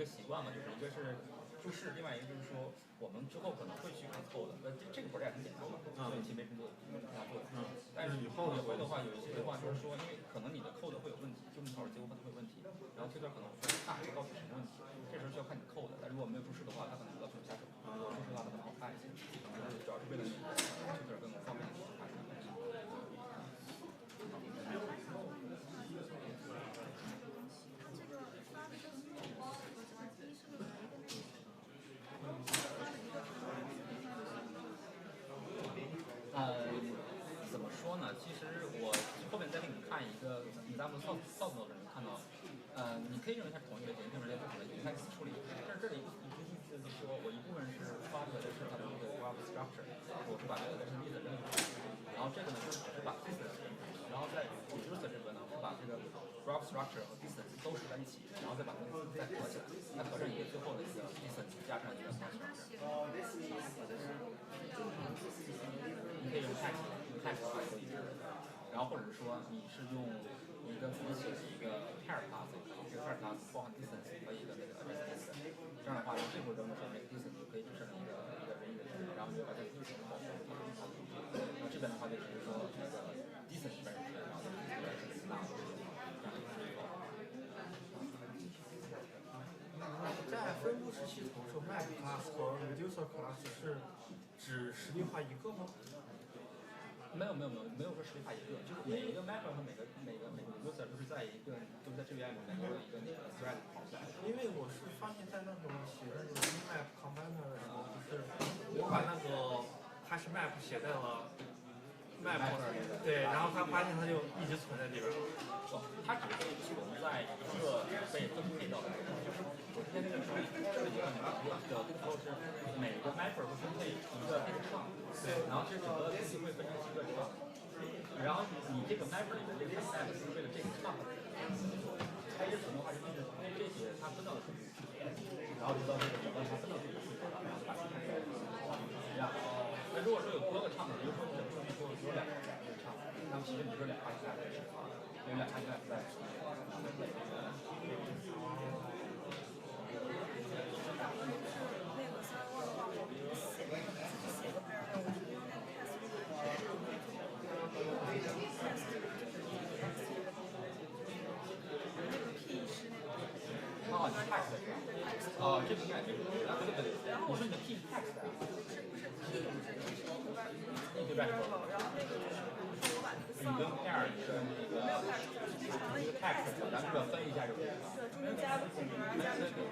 习惯嘛，就是一个是注释，另外一个就是说，我们之后可能会去看code的。这个 project 很简单嘛，所以其实没什么做。但是以后的话，有一些情况就是说，因为可能你的code会有问题，就是跑的结果可能会有问题，然后推特可能会大概告诉什么问题，这时候需要看你的code。但如果没有注释的话，它可能告诉你瞎手。注释的话可能好看一些，主要是为了你推特更方便去看。怎么说呢？其实我后面再给你们看一个，你咱们扫的人看到，你可以认为它是同一个类型，也可以认为它不同类型，看你怎么处理。这里一个意思就是说，我一部分是发出来的是它的这个 graph structure， 我是把这个是例子扔出来，然后这个呢就是只是把 distance 扔出来，然后在 reducer 这边呢是把这个 graph structure 和 distance 都合在一起，然后再把它们再合起来，再合成一个最后的一个 distance 加上一个 graph structure。hash 的话都一致。然后或者是说你是用一个自己写的一个 pair class 也可以，这个 pair class 包含 distance 和一个那个 address distance，这样的话你最后扔的时候，这个 distance 就可以生成一个任意的值，然后你就把这个 distance 保存它。然后这边的话就只是说那个 distance 这边是然后这边是大的，这样就是一个。在分布式系统中 map class 和 reducer class 是只实例化一个吗？没有说实例化一个，就是每一个 mapper 和每个 user 都是在一个都是在 JVM 里面有一个那个 thread 跑出来的。因为我是发现，在那种写那种 map combiner 的时候，就是我把那个 hash map 写在了 map 对，然后他发现它就一直存在这边。它只是存在一个被分配到的，就是我之前那个说这里面有这个 flow 是每个 mapper 会分配一个这个唱，对，然后这整个东西会分成几个唱，然后你这个 mapper 里面这个 map 是为了这个唱，它一直存的话就是这些它分到的数据，然后直到这个整个它分到这个数据上，然后把它看出来一样。那如果说有多个唱，比如说你的数据只有2个唱，那么其实你这2个是在有2个是在。那个3万的话，我写个 pair， 我就用那个 test 这个 test 就是那个 p 是那个哦，你 text 是吧？哦，这个应该没有。然后我说你的 p 是 text 啊？不是 p 是一个 variable， 然后那个就是比如说我把那个你跟 pair 是那个没有 pair，就是长了一个 text，咱们这分一下就可以了。对，中间加个空格，加个什么？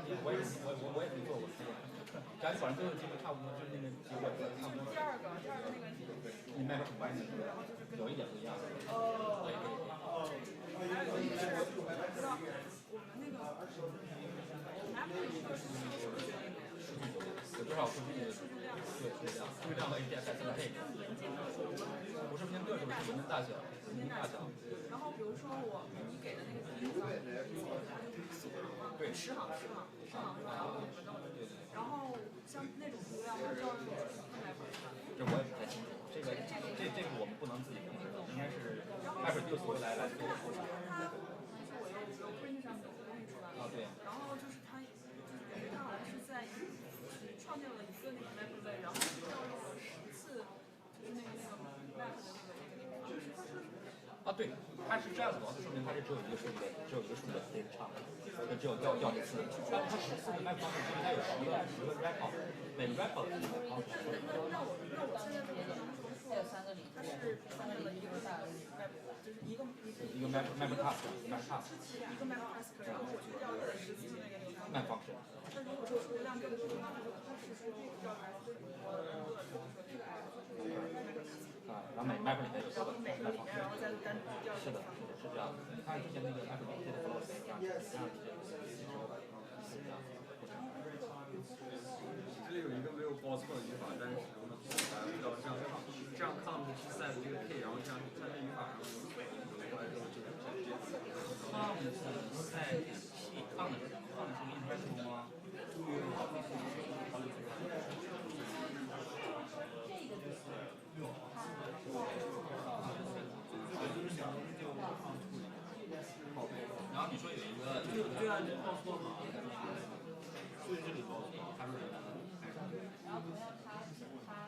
我也没做过实验，感觉反正最后结果差不多，就是那个结果差不多。第二个那个你卖挺关系，有一点不一样。还有一个是我不知道我们那个 app 的一个是数据里面有多少数据？对，数据量和 API 在配置。不是偏个数，是文件大小。然后比如说你给的那个第一行，它就是4行嘛，对，10行，然后然后像那种图量，它是要用这我也不太清楚，这个我们不能自己控制的，应该是 MapReduce 来做。它我又 print 上有东西出来了，对。然后就是它好像是在创建了一个那个 map array，然后调用了10次，就是那个 map 的那个啊，对，它是这样子的话，就说明它是只有一个数据的，只有一个数据的这个唱，就只有调1次。但它10次的 map 方式，因为它有10个 record， 每个 record 是1个 function。那我现在这个它有3个里，它是创建了一个 map， 就是一个 map task， 一个 map task， 然后我去调了10次那个 map function。那如果说数量更多，那就不是说这个调来最多的一个，就是说这个 app 就是啊，然后每 map 里面有4个 map function。然后再单独调一个。是的，是这样的。你看之前那个 map 里面的 flow 是这样，这样这样。这里有一个没有包错的语法，但是使用的不知道这样 count 去 set 这个 k， 然后这样它这语法上有过来之后就是这样。count 是 set p count 是什么 ？count 是 interval 吗？然后你说有一个，对啊，你报错嘛？数据这里报错，他说什么？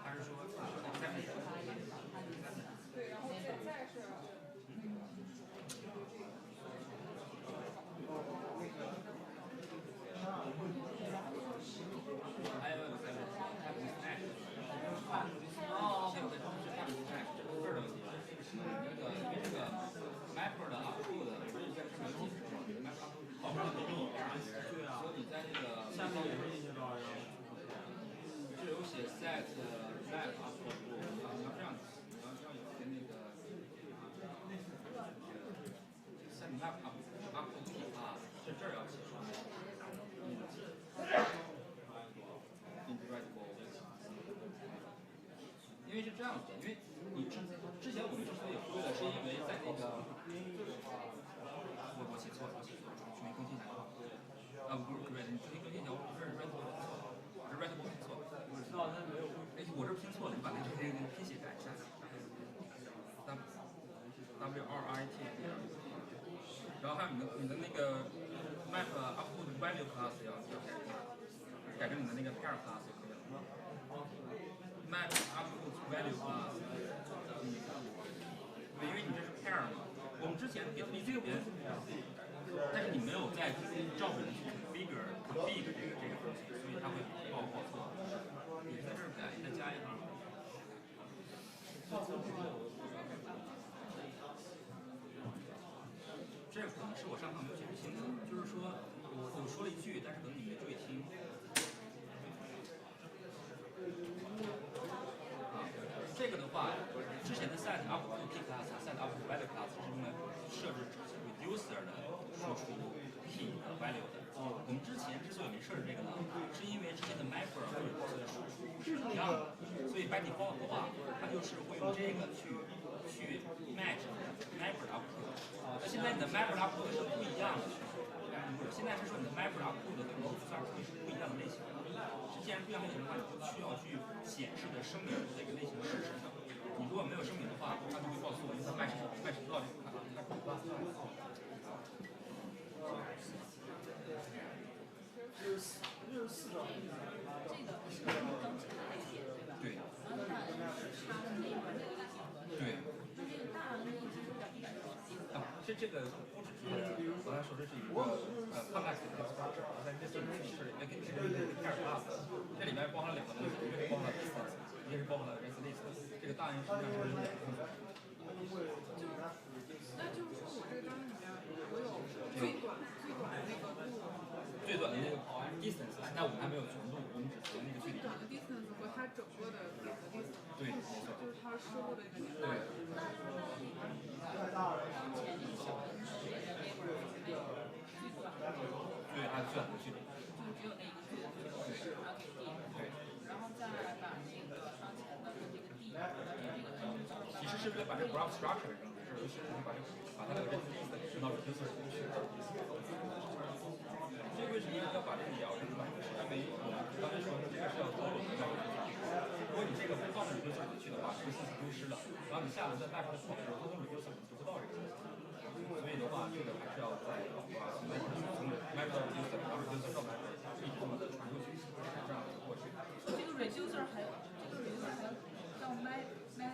他是说对，然后再是。还有一个在这现在是看不太这儿的问题。那个因为这个 mapper 的 output 的不是在上面记时候，你的 mapper output 跑不了那种。对啊。所以你在这个下面也是一些招呀。只有写 set map output 你要这样，你要有些那个 set map output 啊，这儿要写上。因为是这样子的，因为你之前我们之所以忽略了，是因为在那个我写错了，重新更新一下啊，不是 correct， 你重新更新一下，我这是 write 错了，我是 write 错了，我是拼错了，你把那个 value class 要改成你的那个 pair class 就可以了。map output value class，对，因为你这是 pair 嘛。我们之前给的例子里边，但是你没有在照本去 configure 这个东西，所以它会报错。你在这儿改，再加一行。这可能是我上课没有解释清楚，就是说我说了一句，但是可能你没注意听。这个的话，之前的 set up to key class、set up to value class 是用来设置 reducer 的输出 key 和 value 的。我们之前之所以没设置这个呢，是因为之前的 mapper 和 reducer 的输出是一样的，所以 by default 的话，它就是会用这个去 match mapper output。那现在你的 mapper output 是不一样的。现在是说你的 mapper output 的reducer会是不一样的类型的。既然不一样类型的话，你就需要去显示的声明这个类型是什么。你如果没有声明的话，它就会告诉我，因为它 match 不到这个卡，它不到。64张。这个是刚才那个点对吧？对。然后它是插的那一块那个类型和。对。那这个大的那一只有点一点是什么意思？这个不只是我来说，这是一个complex的 structure，在这里面是那个 pair class， 这里面包含了两个东西，一个是包含了 distance， 一个是包含了 resistance。这个大 N 实际上是两个东西。那就是说我这个章里面我有最短的那个路，最短的那个 distance， 但我们还没有全路，我们只从那个距离。最短的 distance 和它整个的点的 distance， 对，就是它收的那个点。对。当前那个小的这个 neighbor 还有最短的。对，还有最短的距离。就只有那一个最短的距离，然后给 D， 然后再把那个当前的跟这个 D， 这个 N 其实是为了把这个 graph structure 扔，是把它的 resistance 扔到 reducer 里面去。这个为什么要把这个也要扔出来？是因为我们刚才说这个是要多轮的。如果你这个不放到 reducer 里去的话，这个信息丢失了，然后你下轮再带出来跑的时候，都从 reducer 里读不到这个信息。所以的话，这个还是要在从 map 到 reducer， 然后 reducer 到 map， 一直这么的传出去，是这样的一个过程。这个 reducer 还有到 map 里面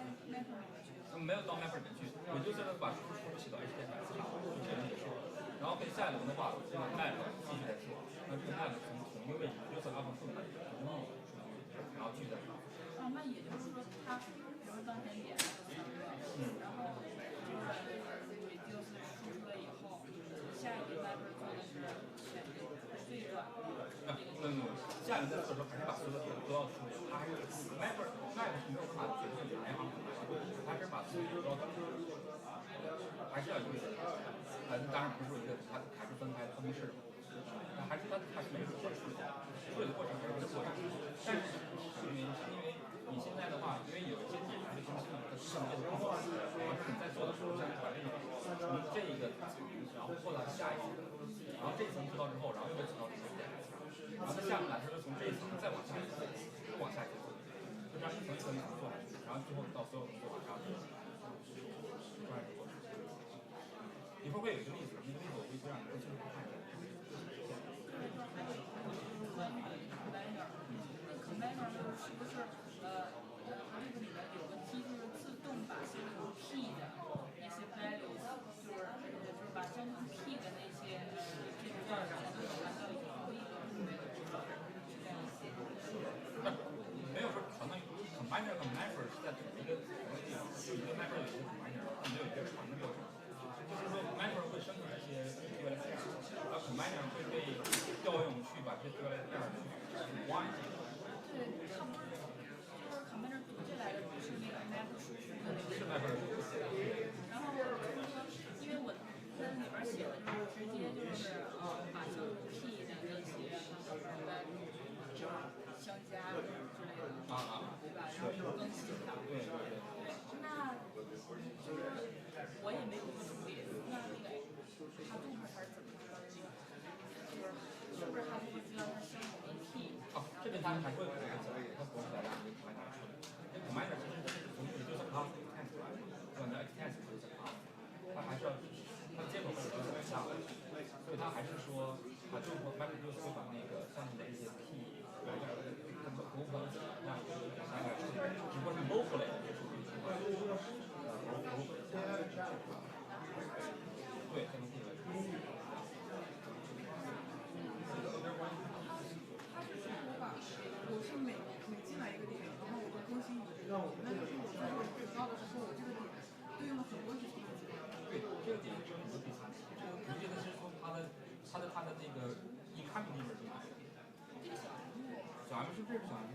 去。没有到 mapper 里面去 ，reducer 把输出写到 HTML 上，就这样结束了。然后可以下一轮的话，这个 map 继续在做，那这个 map 从同一个位置 reducer 到同一个位置，然后继续在做。那也就是说，它比如说当前点然后就是 reducer 输出了以后，下一个 mapper 做的是选择最短的。下一轮在做的时候，还是把所有的点都要处理，它还是 mapper 是没有办法决定哪一行它是把所有的都要处理，还是要一个人。当然不是说一个它还是分开的，分别是，还是没有处理的过程还是一个过程。但是因为你现在的话，因为有一些点它的中心它是上面的框，而是你在做的时候，像把这个从这一个层，然后扩到下一层，然后这一层做到之后，然后又再做到这层，然后在下面来说就从这一层再往下一层，又往下一层做，就这样一层一层一层做下去，然后最后到所有的做完，然后这样一个过程。一会儿会有一个例子，那个例子我会让你更清楚看一下。combiner 就是不是这个里面有个 T 就是自动把相同 P 的那些 values， 就是把相同 P 的那些这种段全都传到一个部位的是这样写的。没有说传到 combiner 和 mapper 是在同一个地方，一个 mapper 有一个 combiner， 它没有一个传的过程。就是说 mapper 会生成一些 PLS， 然后 combiner 会被调用去把这些 PLS 去挖一些。对，它不是，就是 combiner 读进来的不是那个 mapper 输出的那个。是 mapper 输出。然后就是说，因为我在里边写的就是直接就是把相同 P 的那些相加之类的，对吧？然后有更新它。对。那就是我也没有处理，那哈杜它是怎么处理？就是是不是哈杜会知道它相同的 P？ 这边它还会有一个结果，它不是在让你 combiner 处理。combiner 其实是从也就是 class extend 出来的，对吧？你要 extend 就是 class，它还是要它的接口是很像的，所以它还是说说，就是 MapReduce 会把那个项目的一些 key 来这儿不用关系，那大概只不过是 local 类的数据情况，对，这种 key 为主。我是每进来一个点，然后我会更新一个这个，那就是我在做广告的时候，我这个点对应了很多计算机。对，这个点是很多计算机。你觉得是从它的那个incoming neighbor 是哪一个？小 M 是这是小 M，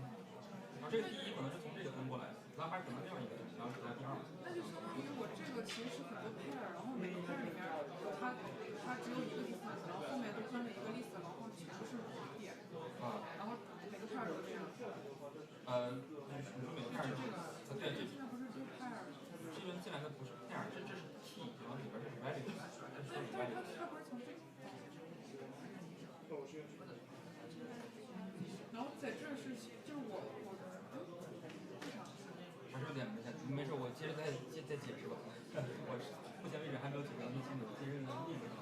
然后这个第一可能是从这个分过来，然后还可能这样一个，然后是它第二。那就相当于我这个其实是很多 pair，然后每个 pair 里面它只有一个 distance， 然后后面都分了一个 list， 然后全都是点，然后每个 pair 都这样。你说每个 pair 是这个，对，这现在不是就 pair， 这边进来的不是 pair，这是 key， 然后里边是 value， 这是 value。它不是从这个。然后在这是就是我还是有点没事，我接着再解释吧。我目前为止还没有解释清楚，其实呢例子上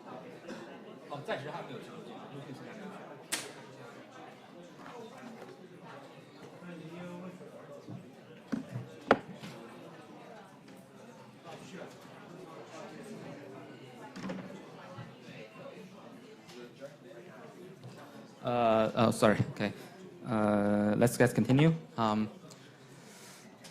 看，暂时还没有清楚，尤其是在Sorry. Okay. Let's continue.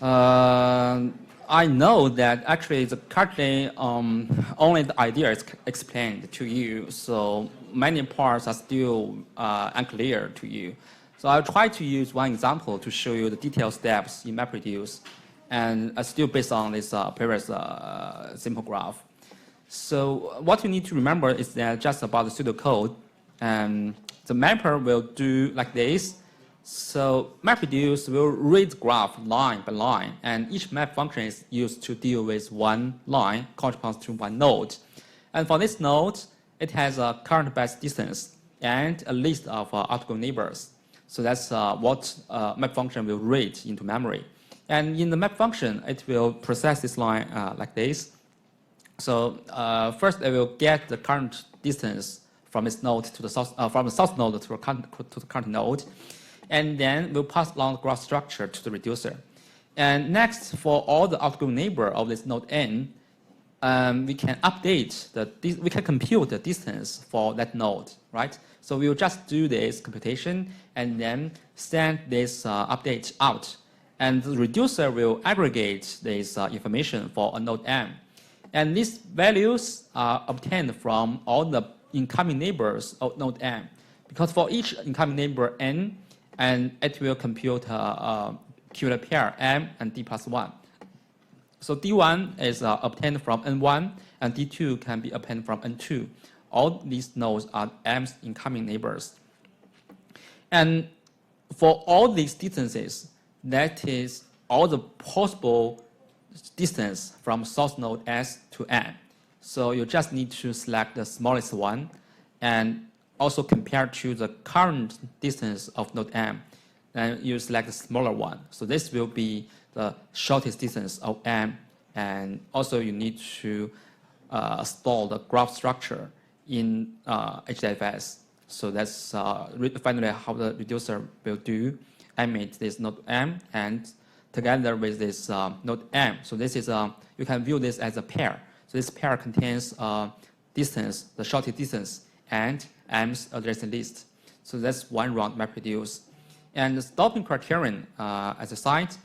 I know that actually currently only the idea is explained to you, so many parts are still unclear to you. So I'll try to use one example to show you the detailed steps in MapReduce, and still based on this previous simple graph. So what you need to remember is that just about the pseudocode, and the mapper will do like this. So MapReduce will read the graph line by line, and each map function is used to deal with one line corresponds to one node. And for this node, it has a current best distance and a list of outgoing neighbors. So that's what map function will read into memory. And in the map function, it will process this line like this. So first, it will get the current distance from its node to the source, from the source node to the current node, and then we'll pass along the graph structure to the reducer. And next, for all the outgoing neighbor of this node n, we can we can compute the distance for that node, right? So we'll just do this computation and then send this update out. And the reducer will aggregate this information for a node m. And these values are obtained from all the incoming neighbors of node m. Because for each incoming neighbor n, and it will compute a cumulative pair m and d plus 1. So d1 is obtained from n1, and d2 can be obtained from n2. All these nodes are m's incoming neighbors. And for all these distances, that is all the possible distance from source node S to n. So you just need to select the smallest one and also compare to the current distance of node m. Then you select the smaller one. So this will be the shortest distance of m. And also you need to store the graph structure in HDFS. So that's finally how the reducer will do emit this node m and together with this node m. So this is you can view this as a pair. So this pair contains distance, the shortest distance, and m's addressing list. So that's one round MapReduce. And the stopping criterion as a site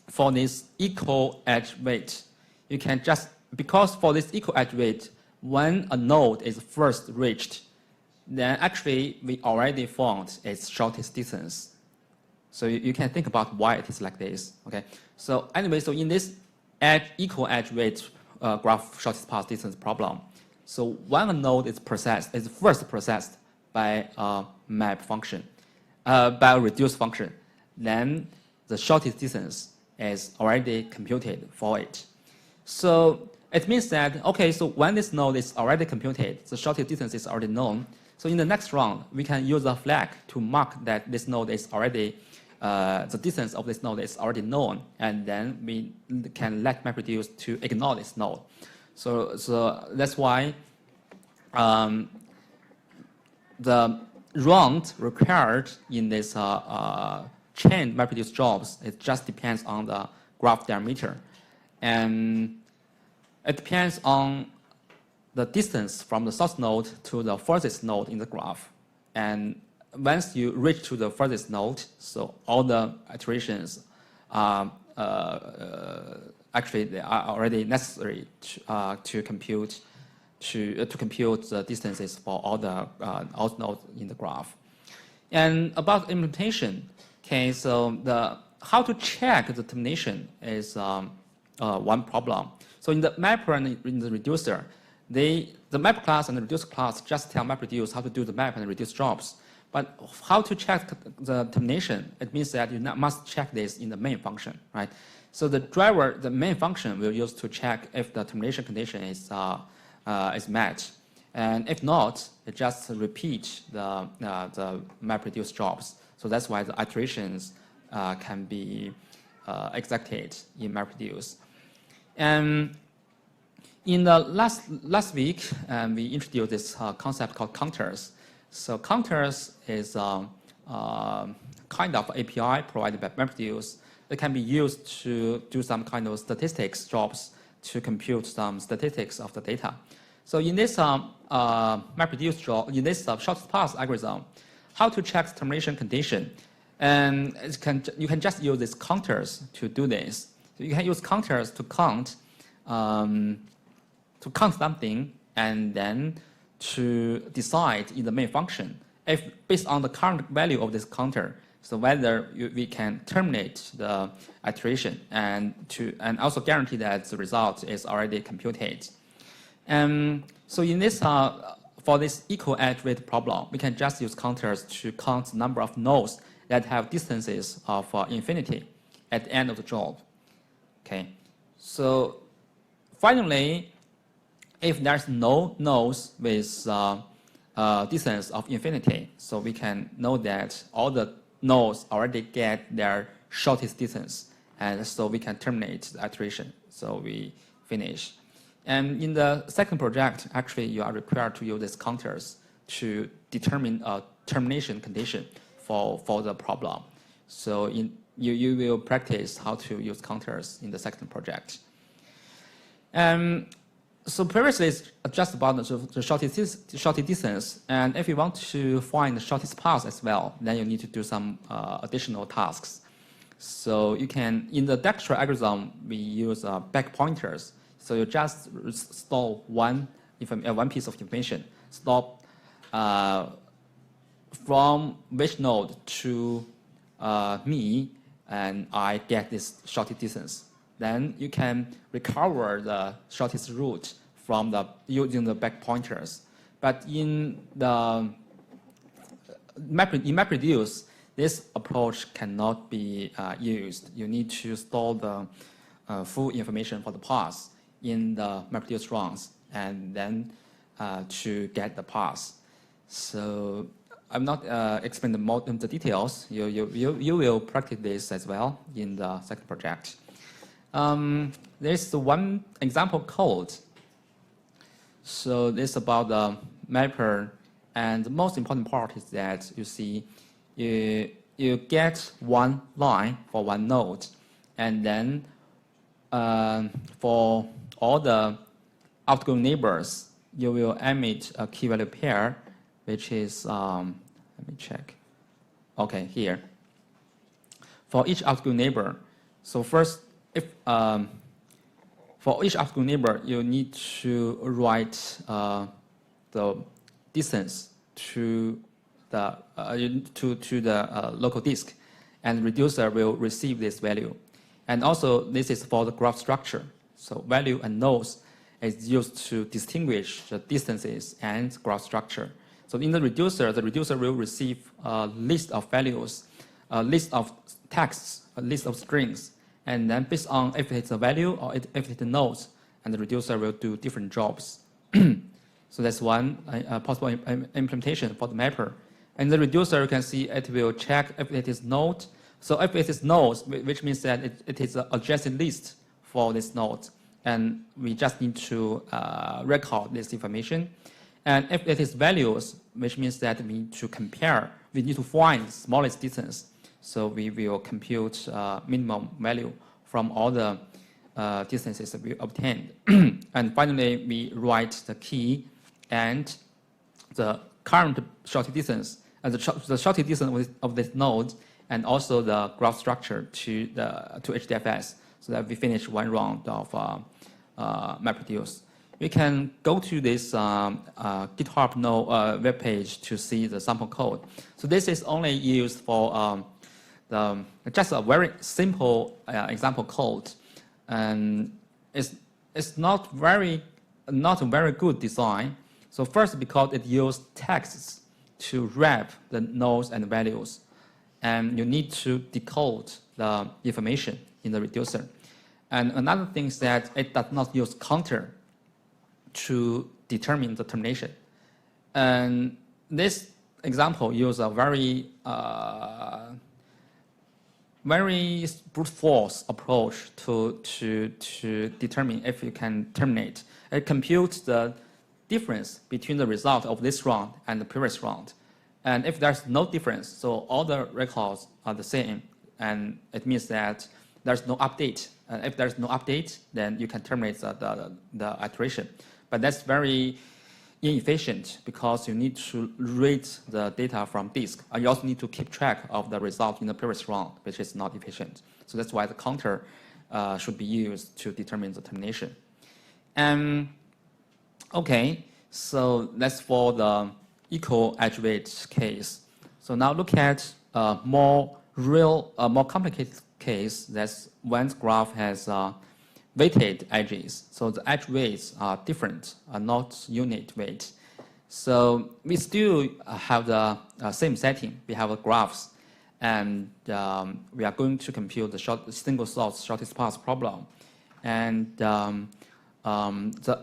for this equal edge weight, you can just, because for this equal edge weight, when a node is first reached, then actually we already found its shortest distance. So you can think about why it is like this. Okay. So anyway, so in this equal edge weight graph shortest path distance problem, so when a node is first processed by a map function, by a reduce function, then the shortest distance is already computed for it. So it means that, okay, so when this node is already computed, the shortest distance is already known. So in the next round, we can use a flag to mark that this node is already, the distance of this node is already known, and then we can let MapReduce to ignore this node. So that's why the round required in this chain MapReduce jobs, it just depends on the graph diameter. And it depends on the distance from the source node to the furthest node in the graph. And once you reach to the furthest node, so all the iterations are actually they are already necessary to compute the distances for all the out nodes in the graph. And about implementation, okay, so how to check the termination is one problem. So in the mapper and in the reducer, the map class and the reducer class just tell MapReduce how to do the map and reduce jobs. But how to check the termination? It means that you must check this in the main function, right? So the driver, the main function, will use to check if the termination condition is met, and if not, it just repeat the MapReduce jobs. So that's why the iterations can be executed in MapReduce. And in the last week, we introduced this concept called counters. So counters is kind of API provided by MapReduce. It can be used to do some kind of statistics jobs to compute some statistics of the data. So in this MapReduce job, in this shortest path algorithm, how to check termination condition, and you can just use these counters to do this. So you can use counters to count something, and then to decide in the main function if based on the current value of this counter, so whether we can terminate the iteration and also guarantee that the result is already computed. So in this for this equal edge weight problem, we can just use counters to count the number of nodes that have distances of infinity at the end of the job. Okay, so finally, if there's no nodes with distance of infinity, so we can know that all the nodes already get their shortest distance, and so we can terminate the iteration. So we finish. And in the second project, actually, you are required to use these counters to determine a termination condition for the problem. So you will practice how to use counters in the second project. So previously, it's just about the shortest distance. And if you want to find the shortest path as well, then you need to do some additional tasks. So you can, in the Dijkstra algorithm, we use back pointers. So you just store one piece of information. Stop from which node to me, and I get this shortest distance. Then you can recover the shortest route from using the back pointers. But in MapReduce, this approach cannot be used. You need to store the full information for the path in the MapReduce runs, and then to get the path. So I'm not explaining the details. You will practice this as well in the second project. There's one example code. So this is about the mapper, and the most important part is that you see you get one line for one node, and then for all the outgoing neighbors, you will emit a key value pair, which is let me check. Okay, here. For each outgoing neighbor, so first, if for each outgoing neighbor, you need to write the distance to the local disk, and reducer will receive this value. And also, this is for the graph structure. So value and nodes is used to distinguish the distances and graph structure. So in the reducer will receive a list of values, a list of texts, a list of strings, and then based on if it's a value or if it's a node, and the reducer will do different jobs. So that's one possible implementation for the mapper. And the reducer, you can see it will check if it is node. So if it is node, which means that it is an adjacent list for this node, and we just need to record this information. And if it is values, which means that we need to compare, we need to find the smallest distance. So we will compute minimum value from all the distances that we obtained. And finally, we write the key and the current shortest distance, the shortest distance of this node, and also the graph structure to HDFS, so that we finish one round of MapReduce. We can go to this GitHub node web page to see the sample code. So this is only used for just a very simple example code, and it's not a very good design. So first, because it uses texts to wrap the nodes and values, and you need to decode the information in the reducer. And another thing is that it does not use counter to determine the termination. And this example uses a very brute force approach to determine if you can terminate. It computes the difference between the result of this round and the previous round. And if there's no difference, so all the records are the same, and it means that there's no update. And if there's no update, then you can terminate the iteration. But that's very inefficient because you need to read the data from disk. And you also need to keep track of the result in the previous round, which is not efficient. So that's why the counter should be used to determine the termination. Okay, so that's for the equal edge weight case. So now look at a more complicated case. That's when the graph has weighted edges. So the edge weights are different, are not unit weight. So we still have the same setting. We have graphs, and we are going to compute the single source shortest path problem. And the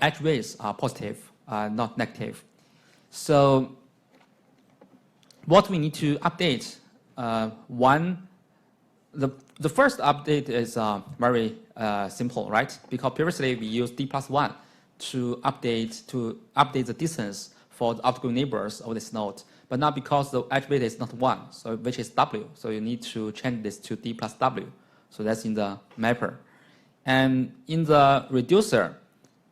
edge weights are positive, not negative. So what we need to update, the first update is very simple, right? Because previously we used d+1 to update the distance for the outgoing neighbors of this node. But now because the edge weight is not 1, so which is w, so you need to change this to d plus w. So that's in the mapper. And in the reducer,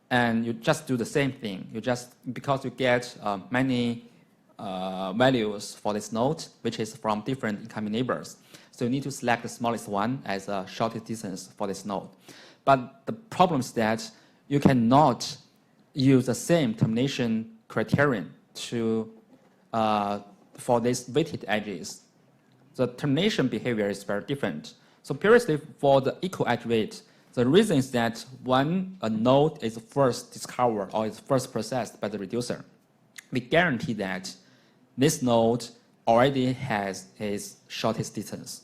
and you just do the same thing. Because you get many values for this node, which is from different incoming neighbors. So you need to select the smallest one as a shortest distance for this node. But the problem is that you cannot use the same termination criterion for these weighted edges. The termination behavior is very different. So previously for the equal edge weight, the reason is that when a node is first discovered or is first processed by the reducer, we guarantee that this node already has its shortest distance.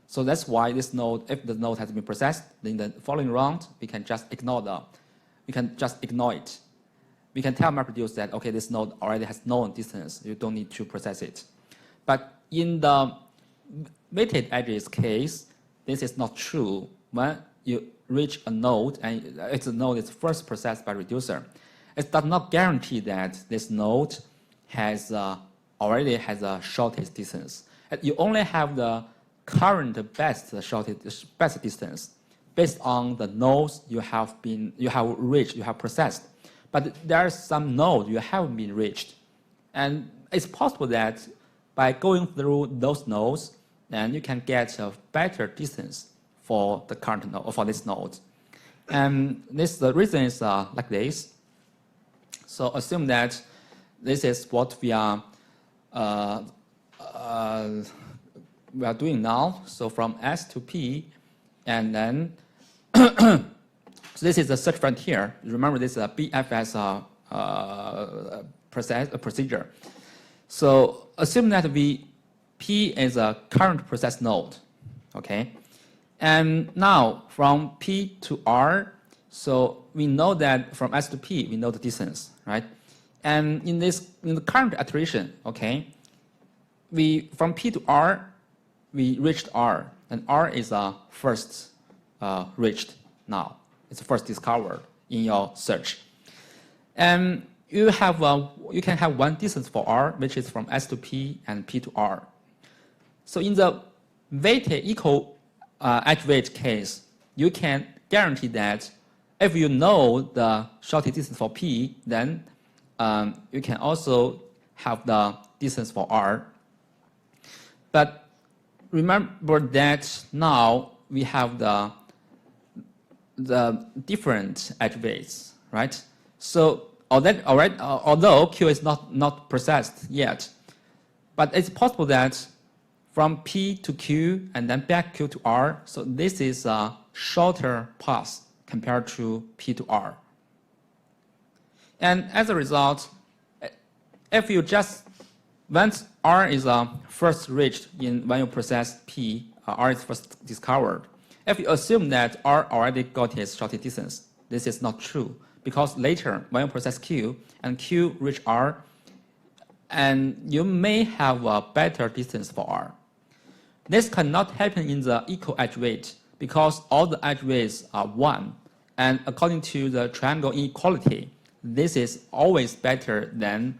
So that's why this node, if the node has been processed, in the following round, we can just ignore it. We can tell MapReduce that, okay, this node already has known distance. You don't need to process it. But in the weighted edges case, this is not true. When you reach a node and its node is first processed by reducer, it does not guarantee that this node already has a shortest distance. You only have the current best distance based on the nodes you have processed. But there are some nodes you haven't been reached. And it's possible that by going through those nodes, then you can get a better distance for the current node, or for this node. And the reason is like this. So assume that this is what we are doing now. So from S to P, and then so this is the search frontier. Remember, this is a BFS procedure. So assume that P is a current process node, okay? And now from P to R, so we know that from S to P, we know the distance, right? And in the current iteration, okay, from P to R, we reached R, and R is first reached now. It's first discovered in your search. And you can have one distance for R, which is from S to P and P to R. So in the weighted equal edge weight case, you can guarantee that if you know the shortest distance for P, then you can also have the distance for R. But remember that now we have the different edge weights, right? So although Q is not processed yet, but it's possible that from P to Q and then back Q to R, so this is a shorter path compared to P to R. And as a result, if you just, once R is first reached when you process P, R is first discovered. If you assume that R already got its shortest distance, this is not true, because later when you process Q and Q reach R, and you may have a better distance for R. This cannot happen in the equal edge weight because all the edge weights are 1. And according to the triangle inequality, this is always better than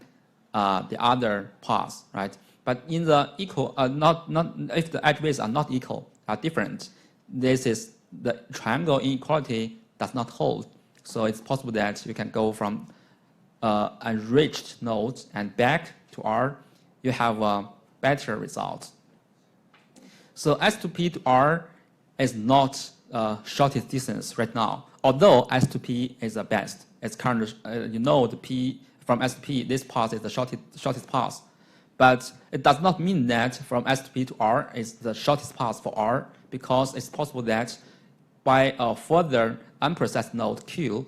the other paths, right? But in the equal, if the edge weights are not equal, are different, this is the triangle inequality does not hold. So it's possible that you can go from unreached nodes and back to R, you have a better result. So S to P to R is not shortest distance right now, although S to P is the best. It's currently, you know, the P from S to P, this path is the shortest path. But it does not mean that from S to P to R is the shortest path for R, because it's possible that by a further unprocessed node Q,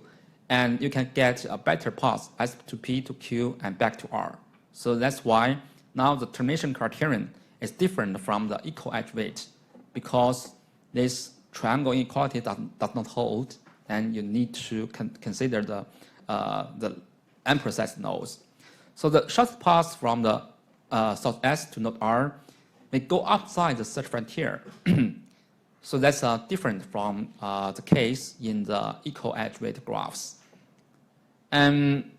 and you can get a better path S to P to Q and back to R. So that's why now the termination criterion is different from the equal edge weight, because this triangle inequality does not hold, and you need to consider the unprocessed nodes. So the shortest path from the source S to node R may go outside the search frontier. So that's different from the case in the equal edge weight graphs. And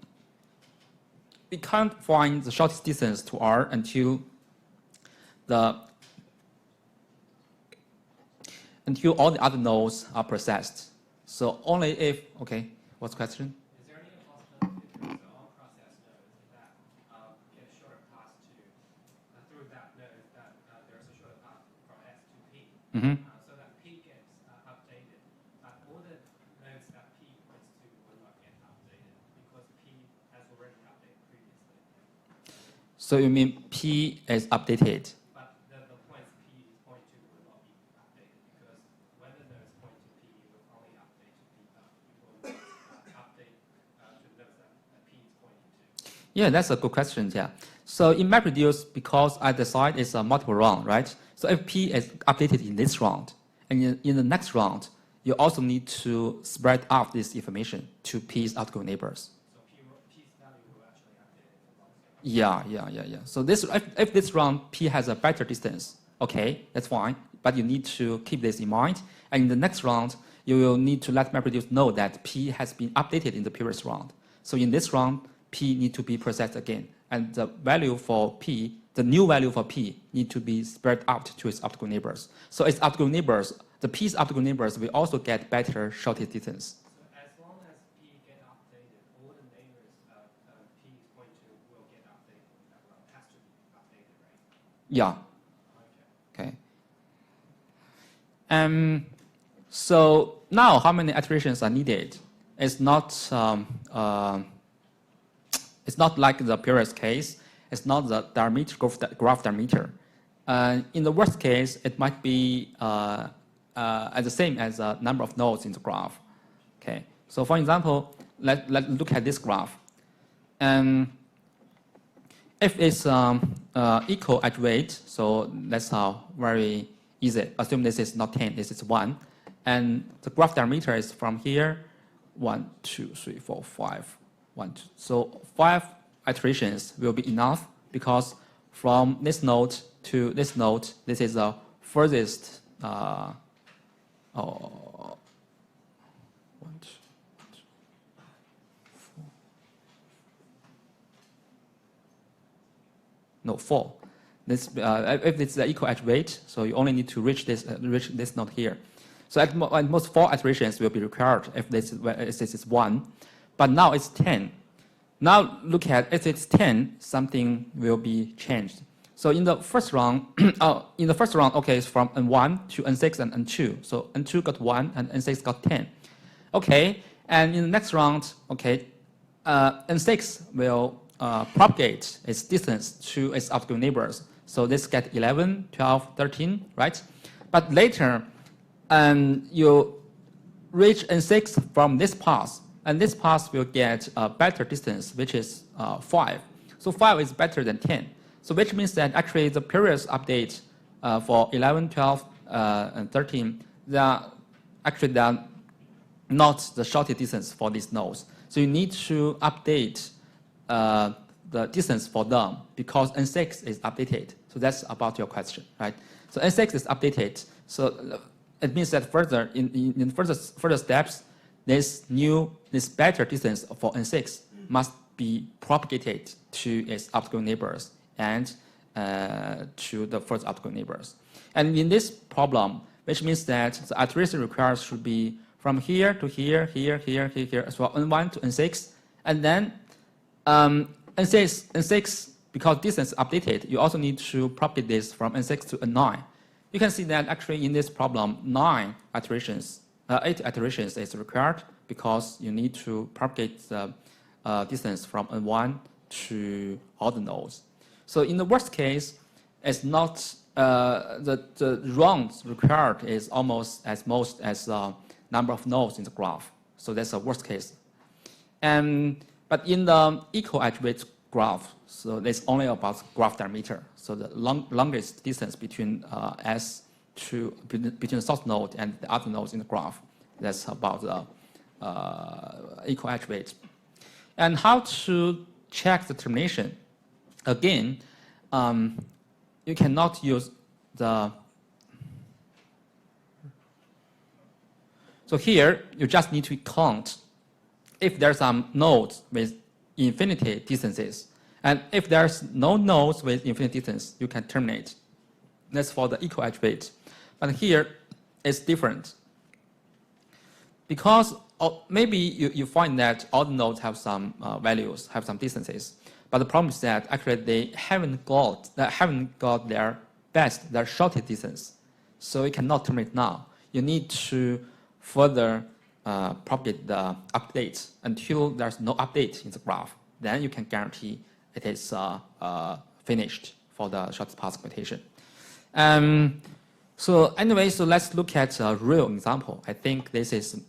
we can't find the shortest distance to R until all the other nodes are processed. So only if, okay, what's the question? Is there any possibility that the unprocessed nodes that get a shorter path to through that node that there's a shorter path from S to P, so that P gets updated, but all the nodes that P points to will not get updated because P has already updated previously. So you mean P is updated? But the points P is pointing to will not be updated because when the nodes point to P, it will only update to P, it will update to the nodes that P is pointing to. Yeah, that's a good question. Yeah. So in MapReduce, because at the side is a multiple round, right? So if P is updated in this round, and in the next round, you also need to spread out this information to P's outgoing neighbors. So P's value will actually update it. Yeah. So this, if this round P has a better distance, okay, that's fine. But you need to keep this in mind. And in the next round, you will need to let MapReduce know that P has been updated in the previous round. So in this round, P need to be processed again. And the value for P, the new value for P need to be spread out to its optical neighbors. So its optical neighbors, the P's optical neighbors will also get better shortest distance. So as long as P get updated, all the neighbors P is pointing to will get updated. That round has to be updated, right? Yeah. Okay. Okay. So now how many iterations are needed? It's not like the previous case. It's not the graph diameter. In the worst case, it might be as the same as the number of nodes in the graph. Okay. So for example, let's look at this graph. If it's equal edge weight, so that's very easy. Assume this is not 10, this is 1. And the graph diameter is from here, 1, 2, 3, 4, 5, 1, 2. So 5 iterations will be enough because from this node to this node, this is the furthest 1, 2, 3, 4, No, 4. This, if it's the equal edge weight, so you only need to reach this node here. So at most 4 iterations will be required if this is 1. But now it's 10. Now look at if it's 10, something will be changed. So in the first round, okay, it's from N1 to N6 and N2. So N2 got 1 and N6 got 10. Okay, and in the next round, okay, N6 will propagate its distance to its optical neighbors. So this get 11, 12, 13, right? But later, you reach N6 from this path, and this path will get a better distance, which is 5. So 5 is better than 10. So which means that actually the previous update for 11, 12, and 13, they are not the shortest distance for these nodes. So you need to update the distance for them because N6 is updated. So that's about your question, right? So N6 is updated. So it means that further in further steps, this better distance for N6 must be propagated to its optical neighbors and to the first optical neighbors. And in this problem, which means that the iteration required should be from here to here, here, here, here, here, as well, N1 to N6. And then N6, because distance is updated, you also need to propagate this from N6 to N9. You can see that actually in this problem, 8 iterations is required because you need to propagate the distance from N1 to all the nodes. So in the worst case, it's not the rounds required is almost as most as the number of nodes in the graph. So that's a worst case. But in the equal edge weight graph, so it's only about graph diameter. So the longest distance between between the source node and the other nodes in the graph, that's about the equal edge weight. And how to check the termination? Again, you cannot use the. So here, you just need to count if there's some nodes with infinity distances. And if there's no nodes with infinity distance, you can terminate. That's for the equal edge weight. But here, it's different. Because maybe you find that all the nodes have some values, have some distances. But the problem is that actually they haven't got their shortest distance. So you cannot terminate now. You need to further propagate the updates until there's no update in the graph. Then you can guarantee it is finished for the shortest path computation. So anyway, so let's look at a real example. I think this is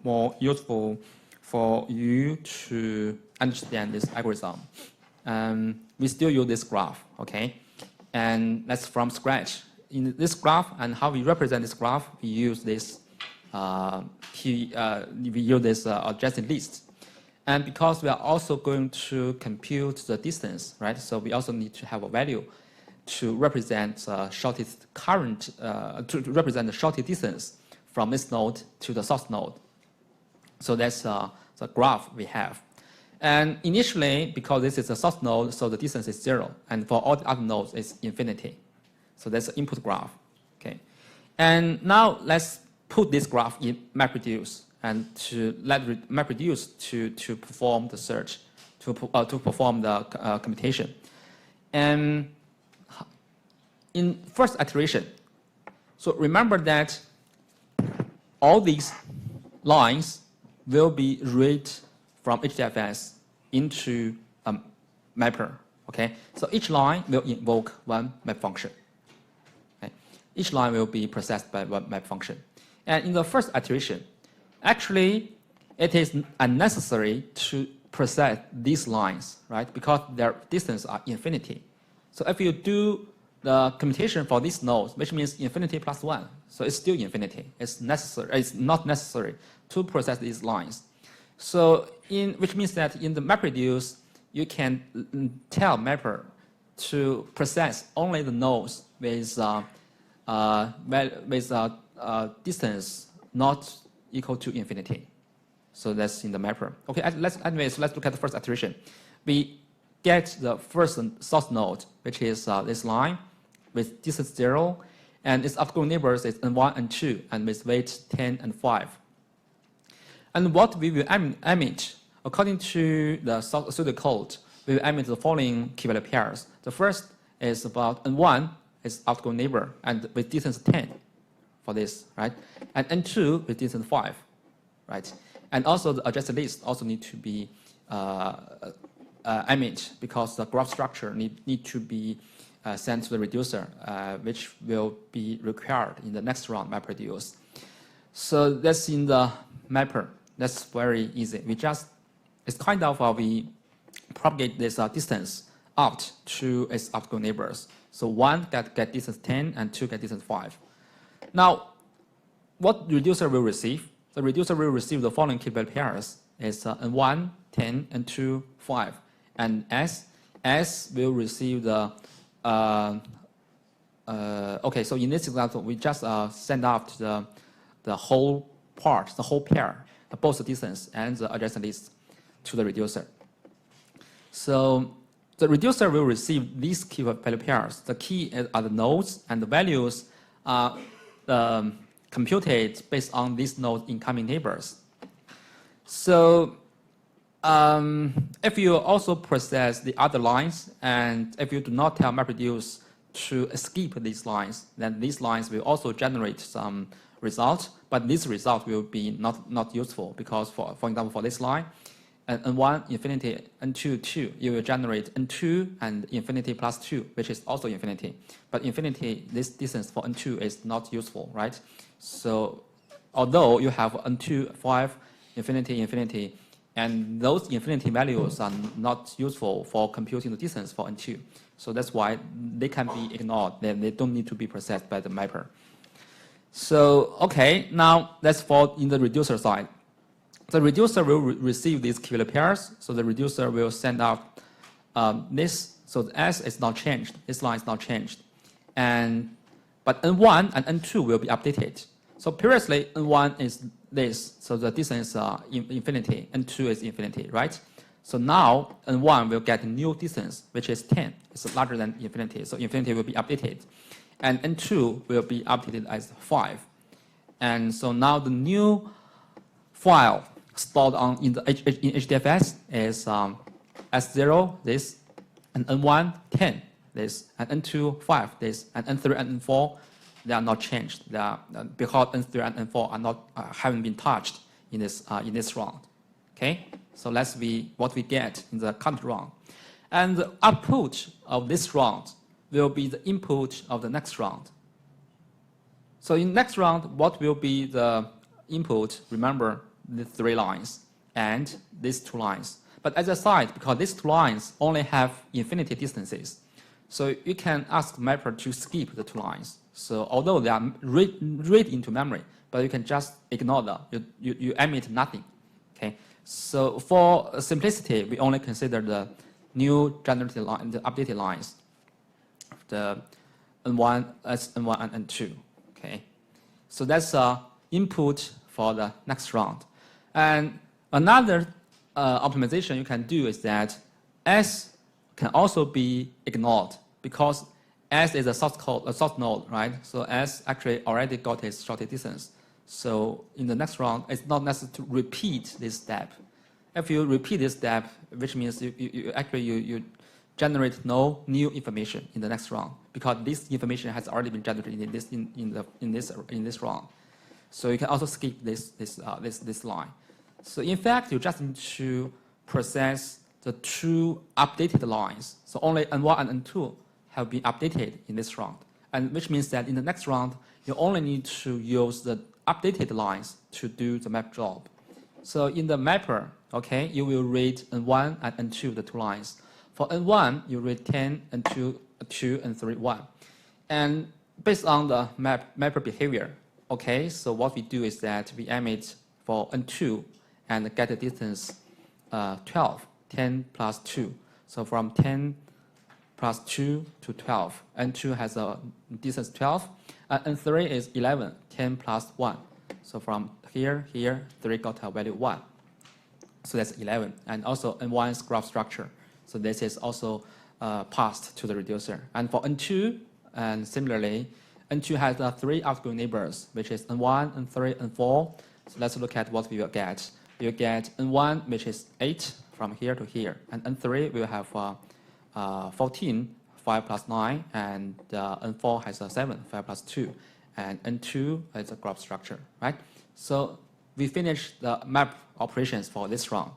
more useful for you to understand this algorithm. We still use this graph, okay? And that's from scratch. In this graph and how we represent this graph, we use this adjacent list. And because we are also going to compute the distance, right? So we also need to have a value to represent shortest current, to represent the shortest distance from this node to the source node. So that's the graph we have. And initially, because this is a source node, so the distance is 0. And for all the other nodes, it's infinity. So that's the input graph. Okay. And now let's put this graph in MapReduce and to let MapReduce to perform the search, to perform the computation. And in first iteration, so remember that all these lines will be read from HDFS into a mapper, okay? So each line will invoke one map function. Okay? Each line will be processed by one map function. And in the first iteration, actually, it is unnecessary to process these lines, right? Because their distance are infinity. So if you do the computation for these nodes, which means infinity plus 1, so it's still infinity. It's not necessary to process these lines. So which means that in the MapReduce, you can tell mapper to process only the nodes with distance not equal to infinity. So that's in the mapper. Okay, anyways, let's look at the first iteration. We get the first source node, which is this line with distance 0, and its outgoing neighbors is n1 and 2, and with weight 10 and 5. And what we will emit, according to the pseudocode, we will emit the following key value pairs. The first is about n1 is outgoing neighbor, and with distance 10 for this, right? And n2 with distance 5, right? And also the adjacent list also need to be emit, because the graph structure need to be sent to the reducer, which will be required in the next round MapReduce. So that's in the mapper. That's very easy. It's kind of we propagate this distance out to its outgoing neighbors. So 1 get distance 10 and 2 get distance 5. Now, what the reducer will receive? The reducer will receive the following key value pairs. It's n1, 10, and 2, 5. And S will receive the okay, so in this example, we just send out the whole part, the whole pair, both the distance and the adjacent list to the reducer. So the reducer will receive these key value pairs. The key are the nodes, and the values are computed based on these nodes' incoming neighbors. So if you also process the other lines, and if you do not tell MapReduce to skip these lines, then these lines will also generate some result, but this result will be not useful, because for example, for this line, n1 infinity, n2 2, you will generate n2 and infinity plus 2, which is also infinity. But infinity, this distance for n2 is not useful, right? So although you have n2, 5, infinity, infinity, and those infinity values are not useful for computing the distance for n2. So that's why they can be ignored. They don't need to be processed by the mapper. So, okay, now let's fall in the reducer side. The reducer will receive these key value pairs. So the reducer will send out this. So the S is not changed. This line is not changed. But N1 and N2 will be updated. So previously, N1 is this. So the distance is infinity. N2 is infinity, right? So now N1 will get a new distance, which is 10. It's larger than infinity. So infinity will be updated. And N2 will be updated as 5. And so now the new file stored in HDFS is S0, this, and N1, 10, this, and N2, 5, this, and N3 and N4, they are not changed. They are, because N3 and N4 are not haven't been touched in this round. Okay, so let's see what we get in the current round, and the output of this round will be the input of the next round. So in next round, what will be the input? Remember the 3 lines and these 2 lines. But as a side, because these 2 lines only have infinity distances, so you can ask the mapper to skip the 2 lines. So although they are read into memory, but you can just ignore them. You emit nothing. Okay. So for simplicity, we only consider the new generated line, the updated lines, the N1, N1 and N2. Okay. So that's input for the next round. And another optimization you can do is that S can also be ignored, because S is a source node, right? So S actually already got its shortest distance. So in the next round, it's not necessary to repeat this step. If you repeat this step, which means you generate no new information in the next round, because this information has already been generated in this round. So you can also skip this line. So in fact, you just need to process the 2 updated lines. So only N1 and N2 have been updated in this round, and which means that in the next round, you only need to use the updated lines to do the map job. So in the mapper, okay, you will read N1 and N2, the 2 lines. For N1, you read 10, N2, 2, and 3, 1. And based on the mapper behavior, okay, so what we do is that we emit for N2 and get the distance 12, 10 plus 2. So from 10 plus 2 to 12. N2 has a distance 12. N3 is 11, 10 plus 1. So from here, 3 got a value 1. So that's 11. And also N1's graph structure So this is also passed to the reducer. And for N2, and similarly, N2 has 3 outgoing neighbors, which is N1, N3, N4. So let's look at what we will get. We will get N1, which is 8 from here to here. And N3 will have 14, 5 plus 9, and N4 has 7, 5 plus 2. And N2 is a graph structure, right? So we finished the map operations for this round.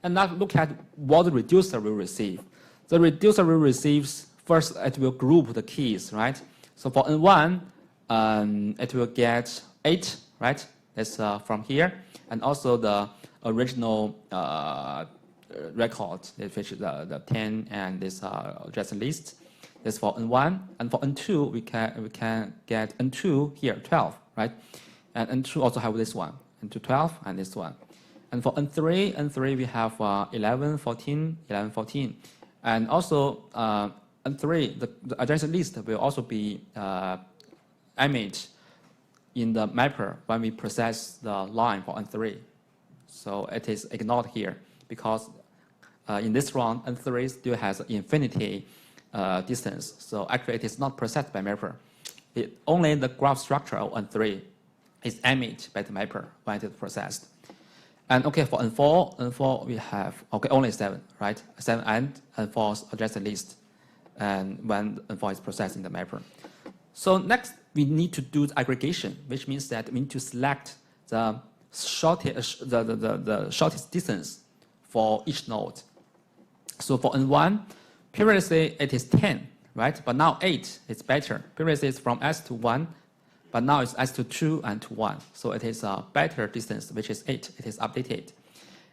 And now look at what the reducer will receive. The reducer will receive, first it will group the keys, right? So for N1, it will get 8, right? That's from here. And also the original record, which is the 10 and this address list. That's for N1. And for N2, we can get N2 here, 12, right? And N2 also have this one, N2 12 and this one. And for N3 we have 11, 14, 11, 14. And also N3, the address list will also be imaged in the mapper when we process the line for N3. So it is ignored here because in this round, N3 still has infinity distance. So actually it is not processed by mapper. Only the graph structure of N3 is imaged by the mapper when it is processed. And okay, for N4 we have, okay, only 7, right? 7 and N4's address list, and when N4 is processed in the mapper. So next, we need to do the aggregation, which means that we need to select the shortest, the shortest distance for each node. So for N1, previously it is 10, right? But now 8 is better. Previously it's from S to 1, but now it's S to 2 and to 1. So it is a better distance, which is 8. It is updated.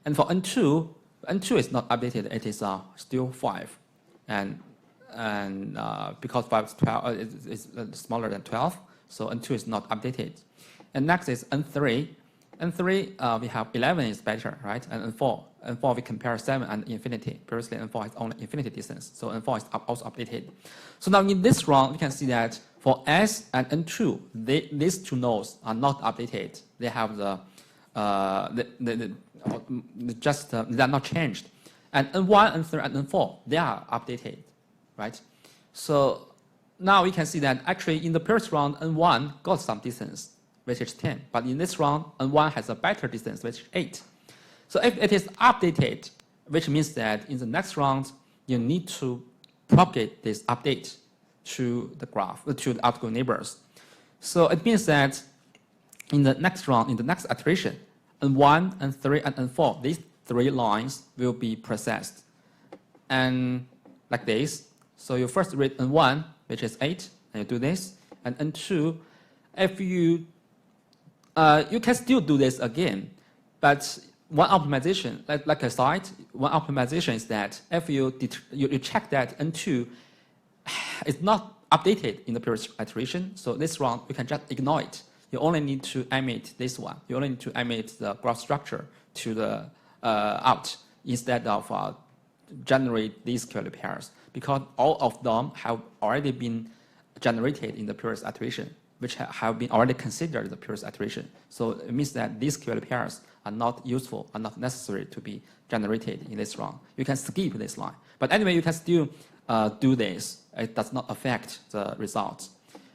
And for N2, N2 is not updated. It is still 5. And because 5 is 12, is smaller than 12, so N2 is not updated. And next is N3. N3, we have 11 is better, right? And N4. N4 we compare 7 and infinity. Previously N4 has only infinity distance, so N4 is also updated. So now in this round, we can see that for S and N2, these two nodes are not updated. They have they are not changed. And N1, N3, and N4, they are updated, right? So now we can see that actually in the previous round, N1 got some distance, which is 10. But in this round, N1 has a better distance, which is 8. So if it is updated, which means that in the next round, you need to propagate this update to the graph, to the outgoing neighbors. So it means that in the next round, in the next iteration, N1, N3, and N4, these 3 lines will be processed. And like this. So you first read N1, which is 8, and you do this. And N2, if you can still do this again, but one optimization, like a side, one optimization is that if you check that N2 is not updated in the previous iteration, so this round you can just ignore it. You only need to emit this one. You only need to emit the graph structure to the out instead of generate these QL pairs, because all of them have already been generated in the previous iteration, which have been already considered the previous iteration. So it means that these QL pairs are not useful, are not necessary to be generated in this round. You can skip this line. But anyway, you can still do this. It does not affect the results.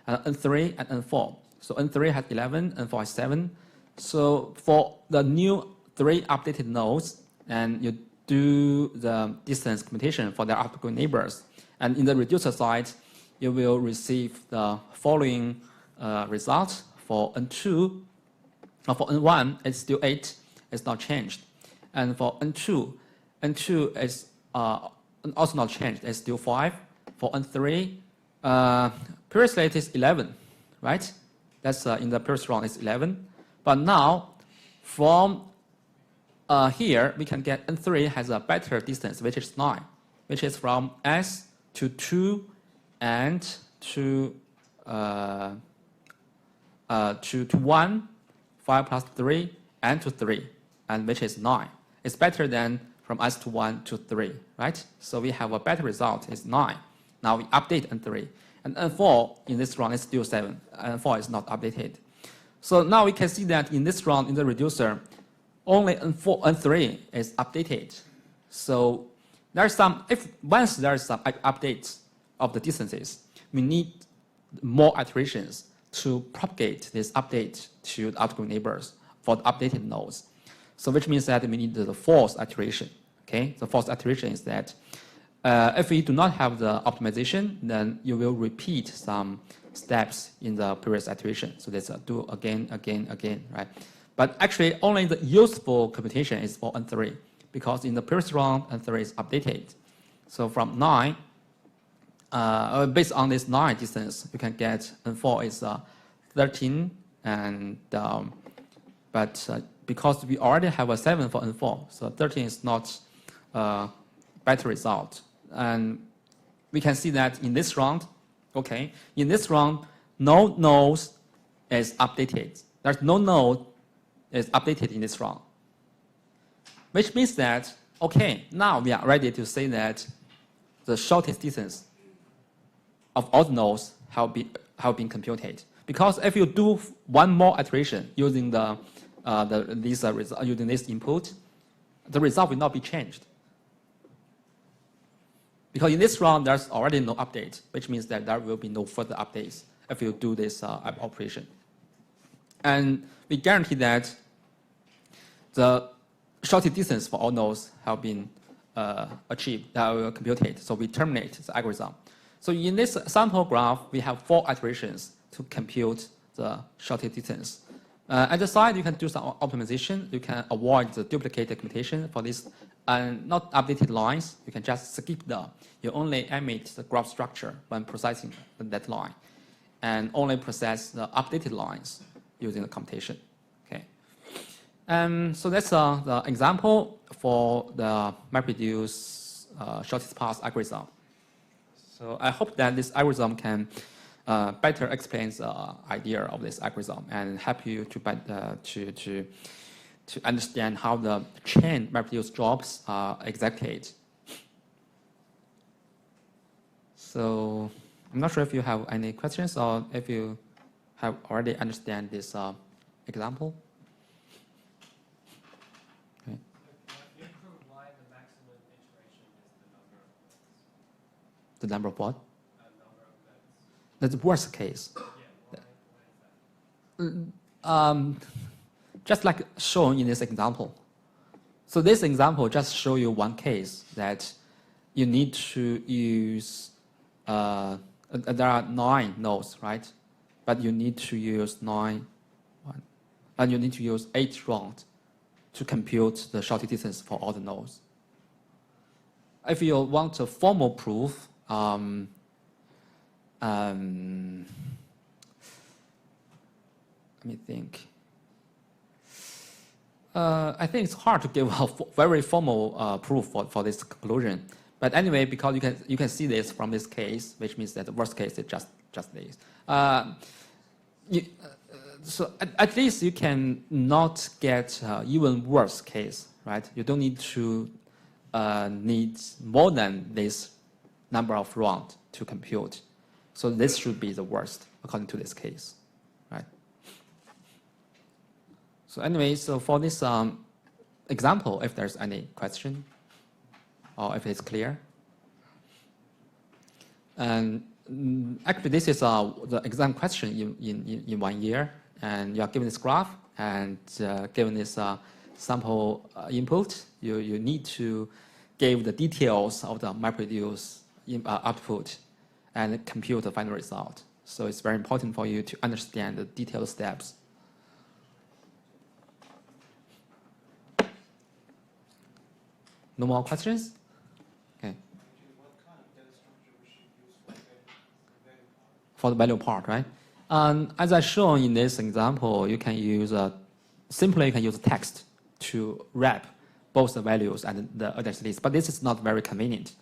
N3 and N4. So N3 has 11, N4 has 7. So for the new 3 updated nodes, and you do the distance computation for their outgoing neighbors. And in the reducer side, you will receive the following results for N2. For N1, it's still 8. It's not changed. And for N2 is also not changed. It's still 5. For N3, previously it is 11, right? That's in the previous round, it's 11. But now, from here, we can get N3 has a better distance, which is 9, which is from S to 2 and to 1, 5 plus 3, and to 3, and which is 9. It's better than from S to 1 to 3, right? So we have a better result, it's 9. Now we update N3. And N4 in this round is still 7. N4 is not updated. So now we can see that in this round, in the reducer, only N3 is updated. So once there is some updates of the distances, we need more iterations to propagate this update to the outgoing neighbors for the updated nodes. So which means that we need the fourth iteration. Okay, the fourth iteration is that if you do not have the optimization, then you will repeat some steps in the previous iteration. So let's do again, right? But actually, only the useful computation is for N3 because in the previous round, N3 is updated. So from 9, based on this 9 distance, you can get N4 is 13, and because we already have a 7 for N4, so 13 is not a better result. And we can see that in this round, okay, in this round, no nodes is updated. There's no node is updated in this round, which means that, okay, now we are ready to say that the shortest distance of all the nodes have been computed. Because if you do one more iteration using using this input, the result will not be changed. Because in this round, there's already no update, which means that there will be no further updates if you do this operation. And we guarantee that the shortest distance for all nodes have been achieved, computed. So we terminate the algorithm. So in this sample graph, we have 4 iterations to compute the shortest distance. At the side, you can do some optimization. You can avoid the duplicated computation for this not updated lines. You can just skip you only emit the graph structure when processing that line, and only process the updated lines using the computation. Okay. So that's the example for the MapReduce shortest path algorithm. So I hope that this algorithm can better explain the idea of this algorithm and help you to understand how the chain MapReduce jobs are executed. So I'm not sure if you have any questions or if you have already understand this example. Okay. You prove why the maximum iteration is The number of what? number of bits. That's the worst case. Yeah, why is that? Just like shown in this example. So this example just show you one case that you need to use, there are 9 nodes, right? But you need to use and you need to use 8 rounds to compute the shortest distance for all the nodes. If you want a formal proof, let me think. I think it's hard to give a very formal proof for this conclusion. But anyway, because you can see this from this case, which means that the worst case is just this. So at least you can not get even worse case, right? You don't need to need more than this number of rounds to compute. So this should be the worst according to this case, right? So anyway, so for this example, if there's any question or if it's clear. And actually, this is the exam question in 1 year. And you are given this graph and given this sample input, you need to give the details of the MapReduce output and compute the final result. So it's very important for you to understand the detailed steps. No more questions? Okay. What kind of data structure we should use For the value part, right? As I shown in this example, you can use simply you can use text to wrap both the values and the address list, but this is not very convenient.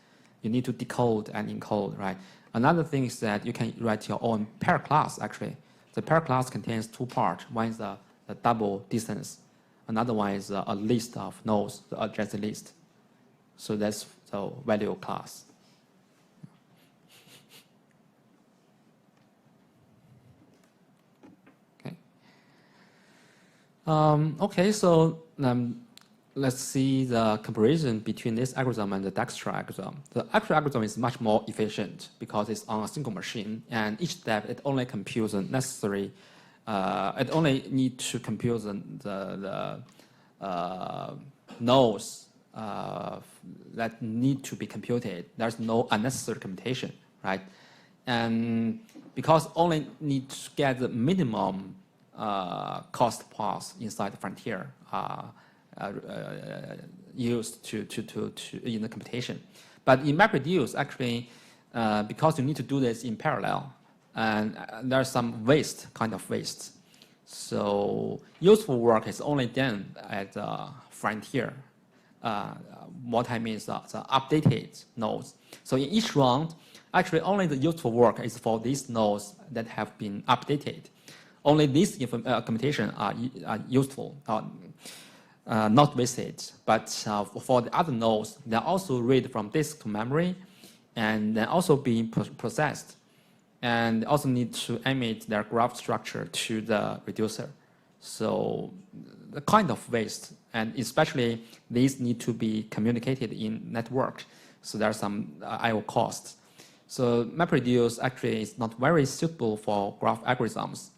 You need to decode and encode, right? Another thing is that you can write your own pair class, actually. The pair class contains 2 parts. One is the double distance. Another one is a list of nodes, the address list. So that's the value class. Okay, so let's see the comparison between this algorithm and the Dijkstra algorithm. The Dijkstra algorithm is much more efficient because it's on a single machine, and each step it only computes the necessary. It only needs to compute the nodes that need to be computed. There's no unnecessary computation, right? And because only need to get the minimum cost path inside the frontier used to in the computation. But in MapReduce, actually, because you need to do this in parallel, and there's some kind of waste. So useful work is only done at the frontier. What I mean is the updated nodes. So in each round, actually only the useful work is for these nodes that have been updated. Only these computation are useful, not wasted. But for the other nodes, they're also read from disk to memory, and then also being processed, and also need to emit their graph structure to the reducer. So the kind of waste, and especially these need to be communicated in network. So there's some I/O costs. So MapReduce actually is not very suitable for graph algorithms.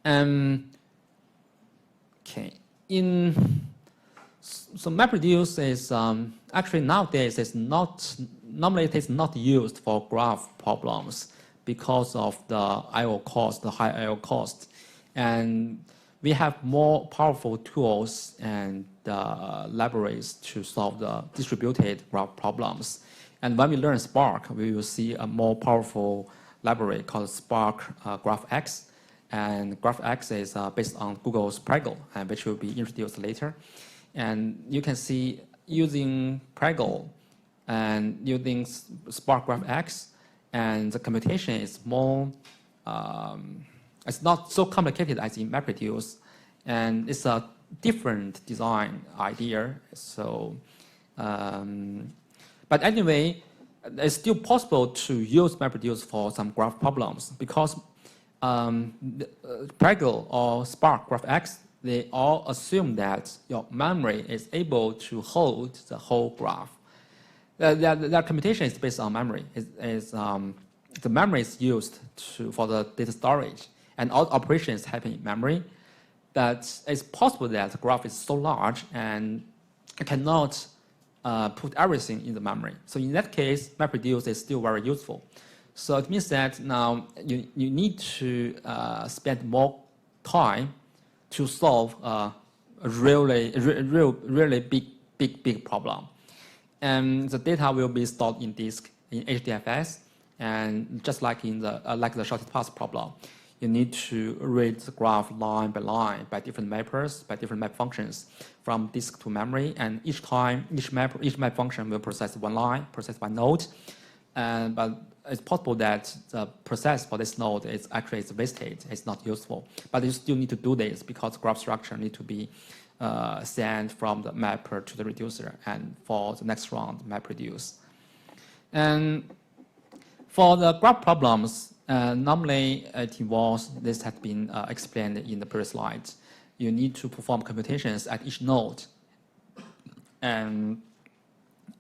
Okay, so MapReduce is actually nowadays is normally it is not used for graph problems because of the I/O cost, the high I/O cost, and we have more powerful tools and libraries to solve the distributed graph problems. And when we learn Spark, we will see a more powerful library called Spark GraphX. And GraphX is based on Google's Pregel, which will be introduced later. And you can see using Pregel and using Spark GraphX, and the computation is more, it's not so complicated as in MapReduce, and it's a different design idea. So, but anyway, it's still possible to use MapReduce for some graph problems because Pregel or Spark GraphX, they all assume that your memory is able to hold the whole graph. Their computation is based on memory. The memory is used for the data storage, and all operations happen in memory. But it's possible that the graph is so large and it cannot put everything in the memory. So in that case, MapReduce is still very useful. So it means that now you need to spend more time to solve a really big problem. And the data will be stored in disk in HDFS, and just like in the shortest path problem, you need to read the graph line by line by different mappers, by different map functions from disk to memory, and each time each map function will process one line, process one node, but it's possible that the process for this node is actually wasted, it's not useful. But you still need to do this because graph structure need to be sent from the mapper to the reducer, and for the next round, MapReduce. And for the graph problems, normally it involves, this has been explained in the previous slides. You need to perform computations at each node. And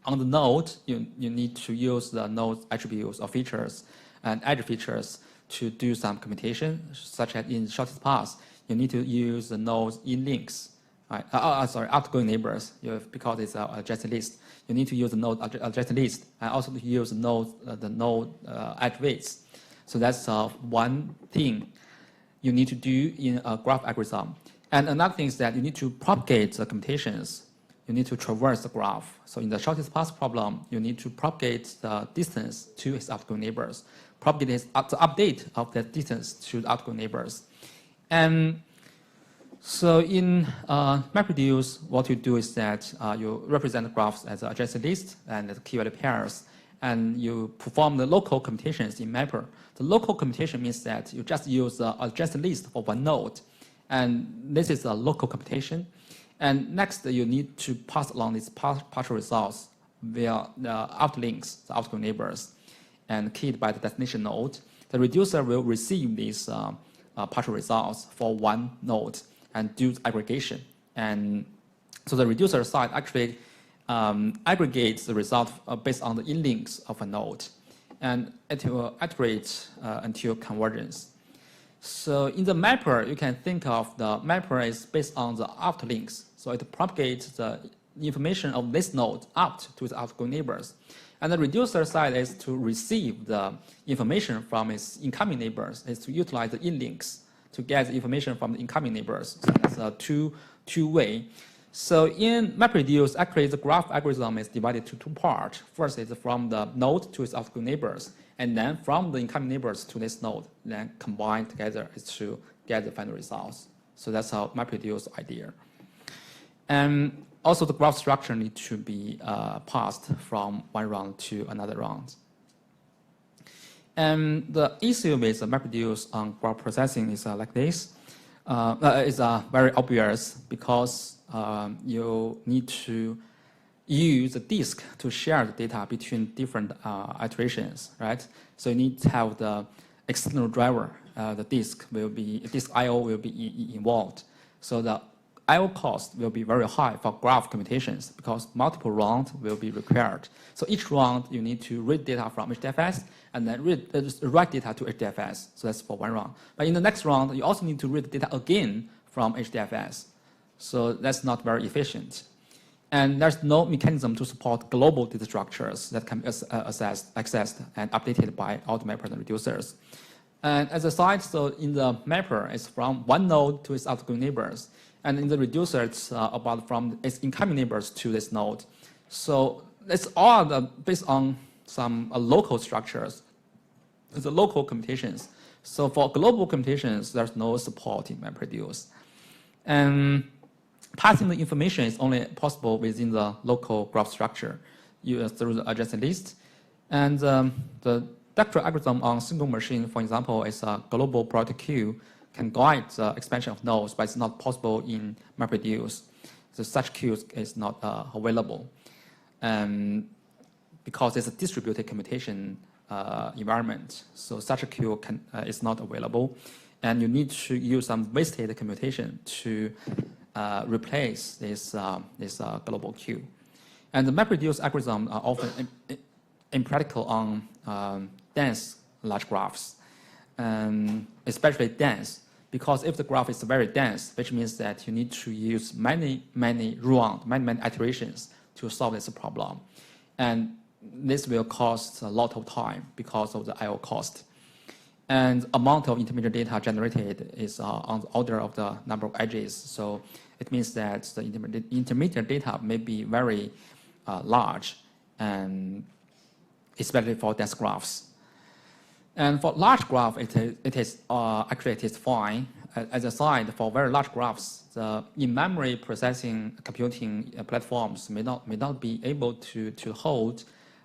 on the node, you need to use the node attributes or features and edge features to do some computation, such as in shortest path, you need to use the nodes in links. Outgoing neighbors, because it's a adjacent list. You need to use the node adjacent list, and also to use the node edge weights. So that's one thing you need to do in a graph algorithm. And another thing is that you need to propagate the computations. You need to traverse the graph. So in the shortest path problem, you need to propagate the distance to its outgoing neighbors, propagate the update of that distance to the outgoing neighbors. And so in MapReduce, what you do is that you represent the graphs as an adjacent list and the key value pairs, and you perform the local computations in Mapper. The local computation means that you just use the adjacent list for one node, and this is a local computation. And next, you need to pass along these partial results via the outlinks, the outgoing neighbors, and keyed by the destination node. The reducer will receive these partial results for one node and do aggregation and So the reducer side actually aggregates the result based on the in-links of a node, and it will iterate until convergence. So in the mapper, you can think of the mapper is based on the out links. So it propagates the information of this node out to the outgoing neighbors. And the reducer side is to receive the information from its incoming neighbors, is to utilize the in-links to get the information from the incoming neighbors. So that's a two-way. So in MapReduce, actually the graph algorithm is divided to two parts. First is from the node to its outgoing neighbors, and then from the incoming neighbors to this node, then combined together is to get the final results. So that's how MapReduce idea. And also the graph structure needs to be passed from one round to another round. And the issue with MapReduce on graph processing is like this. It's very obvious because you need to use the disk to share the data between different iterations, right? So you need to have the external driver. The disk I/O will be involved. So the I/O cost will be very high for graph computations because multiple rounds will be required. So each round you need to read data from HDFS and then write data to HDFS. So that's for one round. But in the next round, you also need to read data again from HDFS. So that's not very efficient. And there's no mechanism to support global data structures that can be accessed and updated by all the mappers and reducers. And as a side, so in the mapper, it's from one node to its outgoing neighbors. And in the reducer, it's about from its incoming neighbors to this node. So it's all based on some local structures. It's local computations. So for global computations, there's no support in MapReduce. And passing the information is only possible within the local graph structure through the adjacent list. And the vector algorithm on single machine, for example, is a global priority queue, can guide the expansion of nodes, but it's not possible in MapReduce. So such queues is not available because it's a distributed computation environment. So such a queue is not available. And you need to use some wasted computation to replace this global queue. And the MapReduce algorithms are often impractical on dense large graphs, especially dense, because if the graph is very dense, which means that you need to use many rounds, many iterations to solve this problem. And this will cost a lot of time because of the I/O cost. And amount of intermediate data generated is on the order of the number of edges. So it means that the intermediate data may be very large, and especially for dense graphs. And for large graph, it is fine. As a side, for very large graphs, the in-memory processing computing platforms may not be able to hold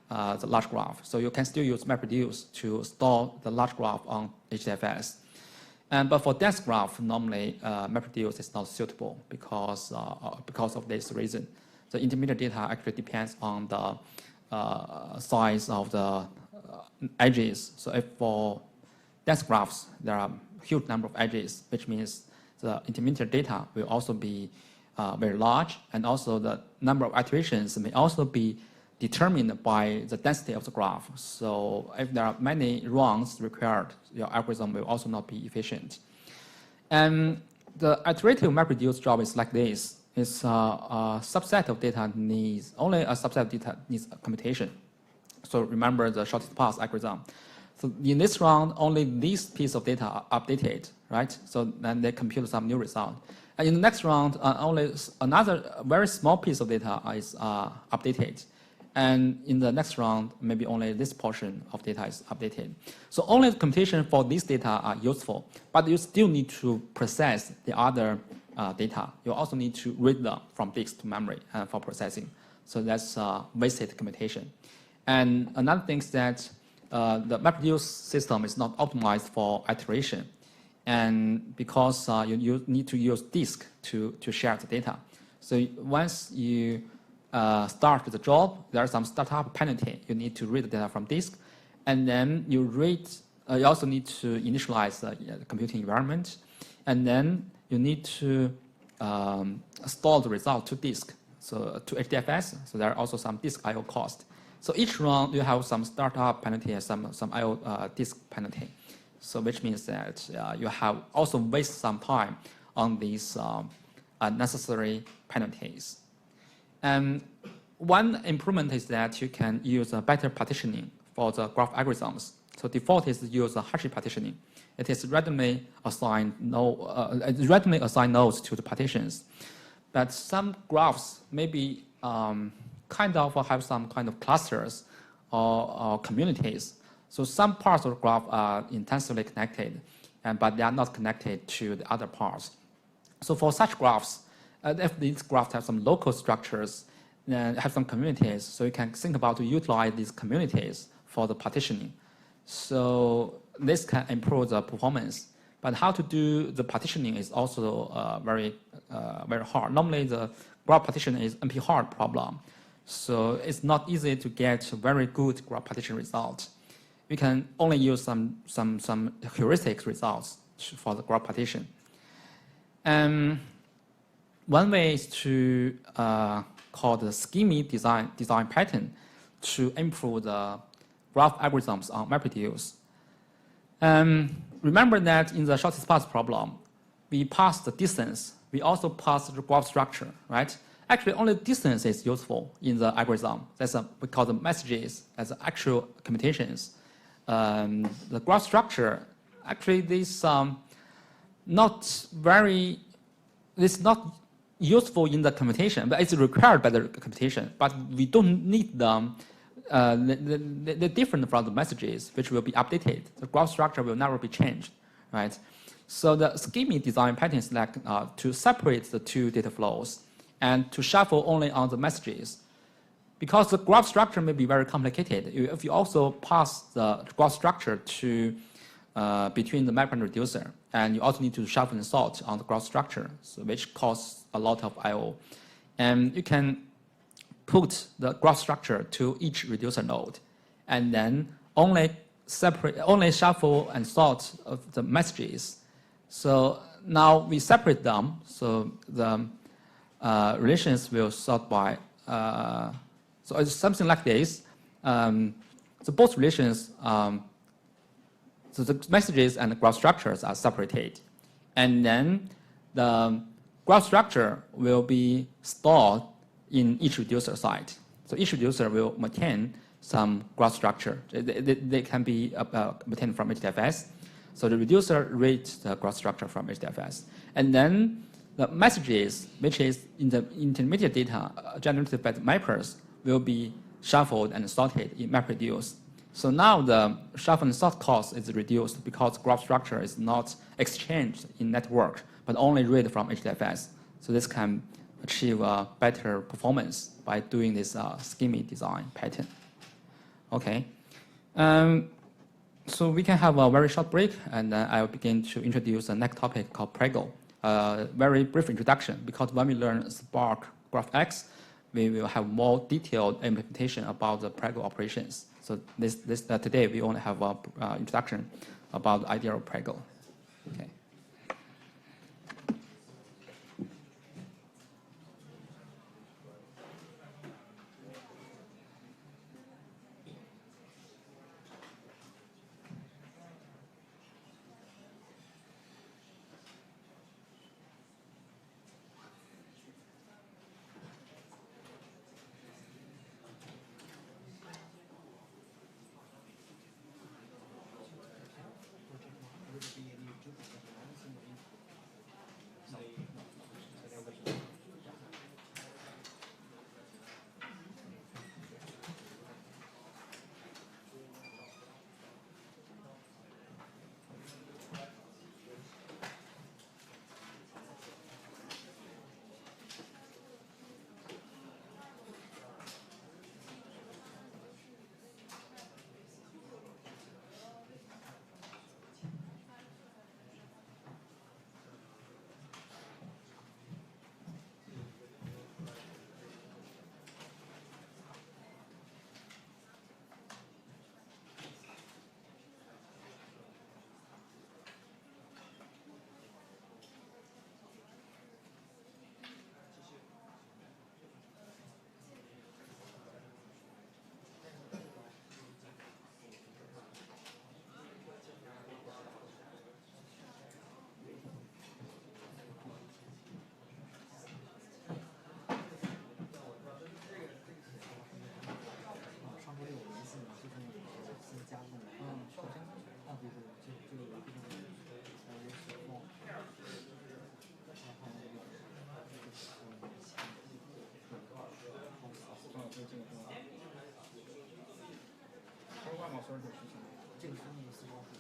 the large graph. So you can still use MapReduce to store the large graph on HDFS. But for dense graph, normally MapReduce is not suitable because of this reason. The intermediate data actually depends on the size of the edges. So if for dense graphs, there are a huge number of edges, which means the intermediate data will also be very large, and also the number of iterations may also be determined by the density of the graph. So if there are many rounds required, your algorithm will also not be efficient. And the iterative MapReduce job is like this. It's a subset of data needs, only a subset of data needs computation. So remember the shortest path algorithm. So in this round, only this piece of data are updated, right? So then they compute some new result. And in the next round, only another very small piece of data is updated. And in the next round, maybe only this portion of data is updated. So only the computation for this data are useful, but you still need to process the other data. You also need to read them from disk to memory for processing. So that's wasted computation. And another thing is that the MapReduce system is not optimized for iteration. And because you need to use disk to share the data. So once you start the job, there's some startup penalty. You need to read the data from disk, and then you also need to initialize the computing environment, and then you need to store the result to disk, so to HDFS. So there are also some disk I/O cost. So each run you have some startup penalty and some I/O disk penalty. So which means that you have also waste some time on these unnecessary penalties. And one improvement is that you can use a better partitioning for the graph algorithms. So default is to use a Hashi partitioning. It is randomly assigned nodes to the partitions. But some graphs maybe kind of have some kind of clusters or communities. So some parts of the graph are intensively connected, but they are not connected to the other parts. So for such graphs, if these graphs have some local structures and have some communities, so you can think about to utilize these communities for the partitioning. So this can improve the performance. But how to do the partitioning is also very hard. Normally, the graph partitioning is NP-hard problem. So it's not easy to get very good graph partition results. We can only use some heuristic results for the graph partition. And one way is to call the scheme design pattern to improve the graph algorithms on MapReduce. Remember that in the shortest path problem, we pass the distance. We also pass the graph structure, right? Actually, only distance is useful in the algorithm. That's we call the messages as actual commutations. The graph structure, actually, this it's not useful in the computation, but it's required by the computation. But we don't need them. They're different from the messages, which will be updated. The graph structure will never be changed, right? So the scheme design pattern is like to separate the two data flows and to shuffle only on the messages. Because the graph structure may be very complicated, if you also pass the graph structure to between the map and reducer, and you also need to shuffle and sort on the graph structure, so which costs a lot of I/O. And you can put the graph structure to each reducer node, and then only shuffle and sort of the messages. So now we separate them, so the relations will sort by. So it's something like this. So both relations, so the messages and the graph structures are separated, and then the graph structure will be stored in each reducer side. So each reducer will maintain some graph structure. They can be obtained from HDFS. So the reducer reads the graph structure from HDFS. And then the messages, which is in the intermediate data generated by the mappers, will be shuffled and sorted in MapReduce. So now the shuffle and sort cost is reduced because graph structure is not exchanged in network, but only read from HDFS. So this can achieve better performance by doing this scheme design pattern. Okay. So we can have a very short break, and then I'll begin to introduce the next topic called Prego. Very brief introduction, because when we learn Spark GraphX, we will have more detailed implementation about the Prego operations. So today we only have an introduction about the idea of Prego. Okay. 就是这个事情，这个是那个思考是。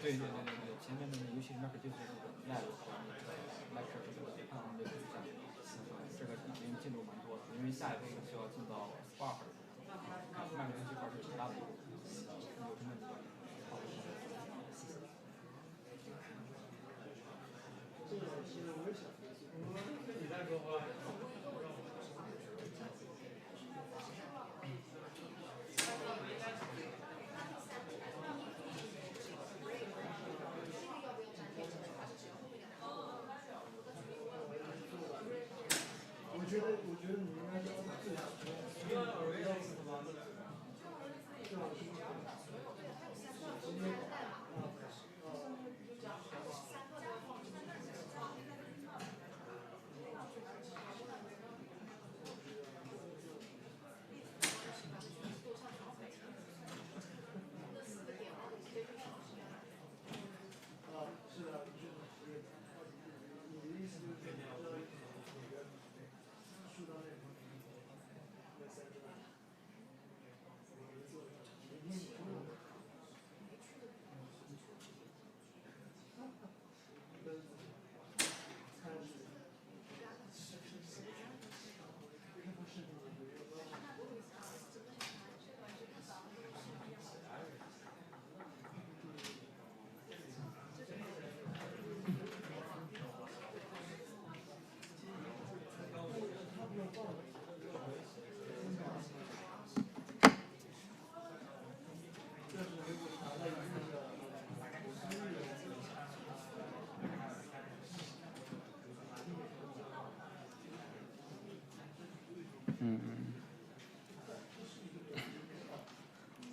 对，前面的尤其是那个就是那个 lab 和那个 lecture 这个看我们的下去，这个已经进度蛮多了，因为下一步需要进到 Spark， 那个这块是挺大的一步，有什么问题？好，我觉得你应该是最好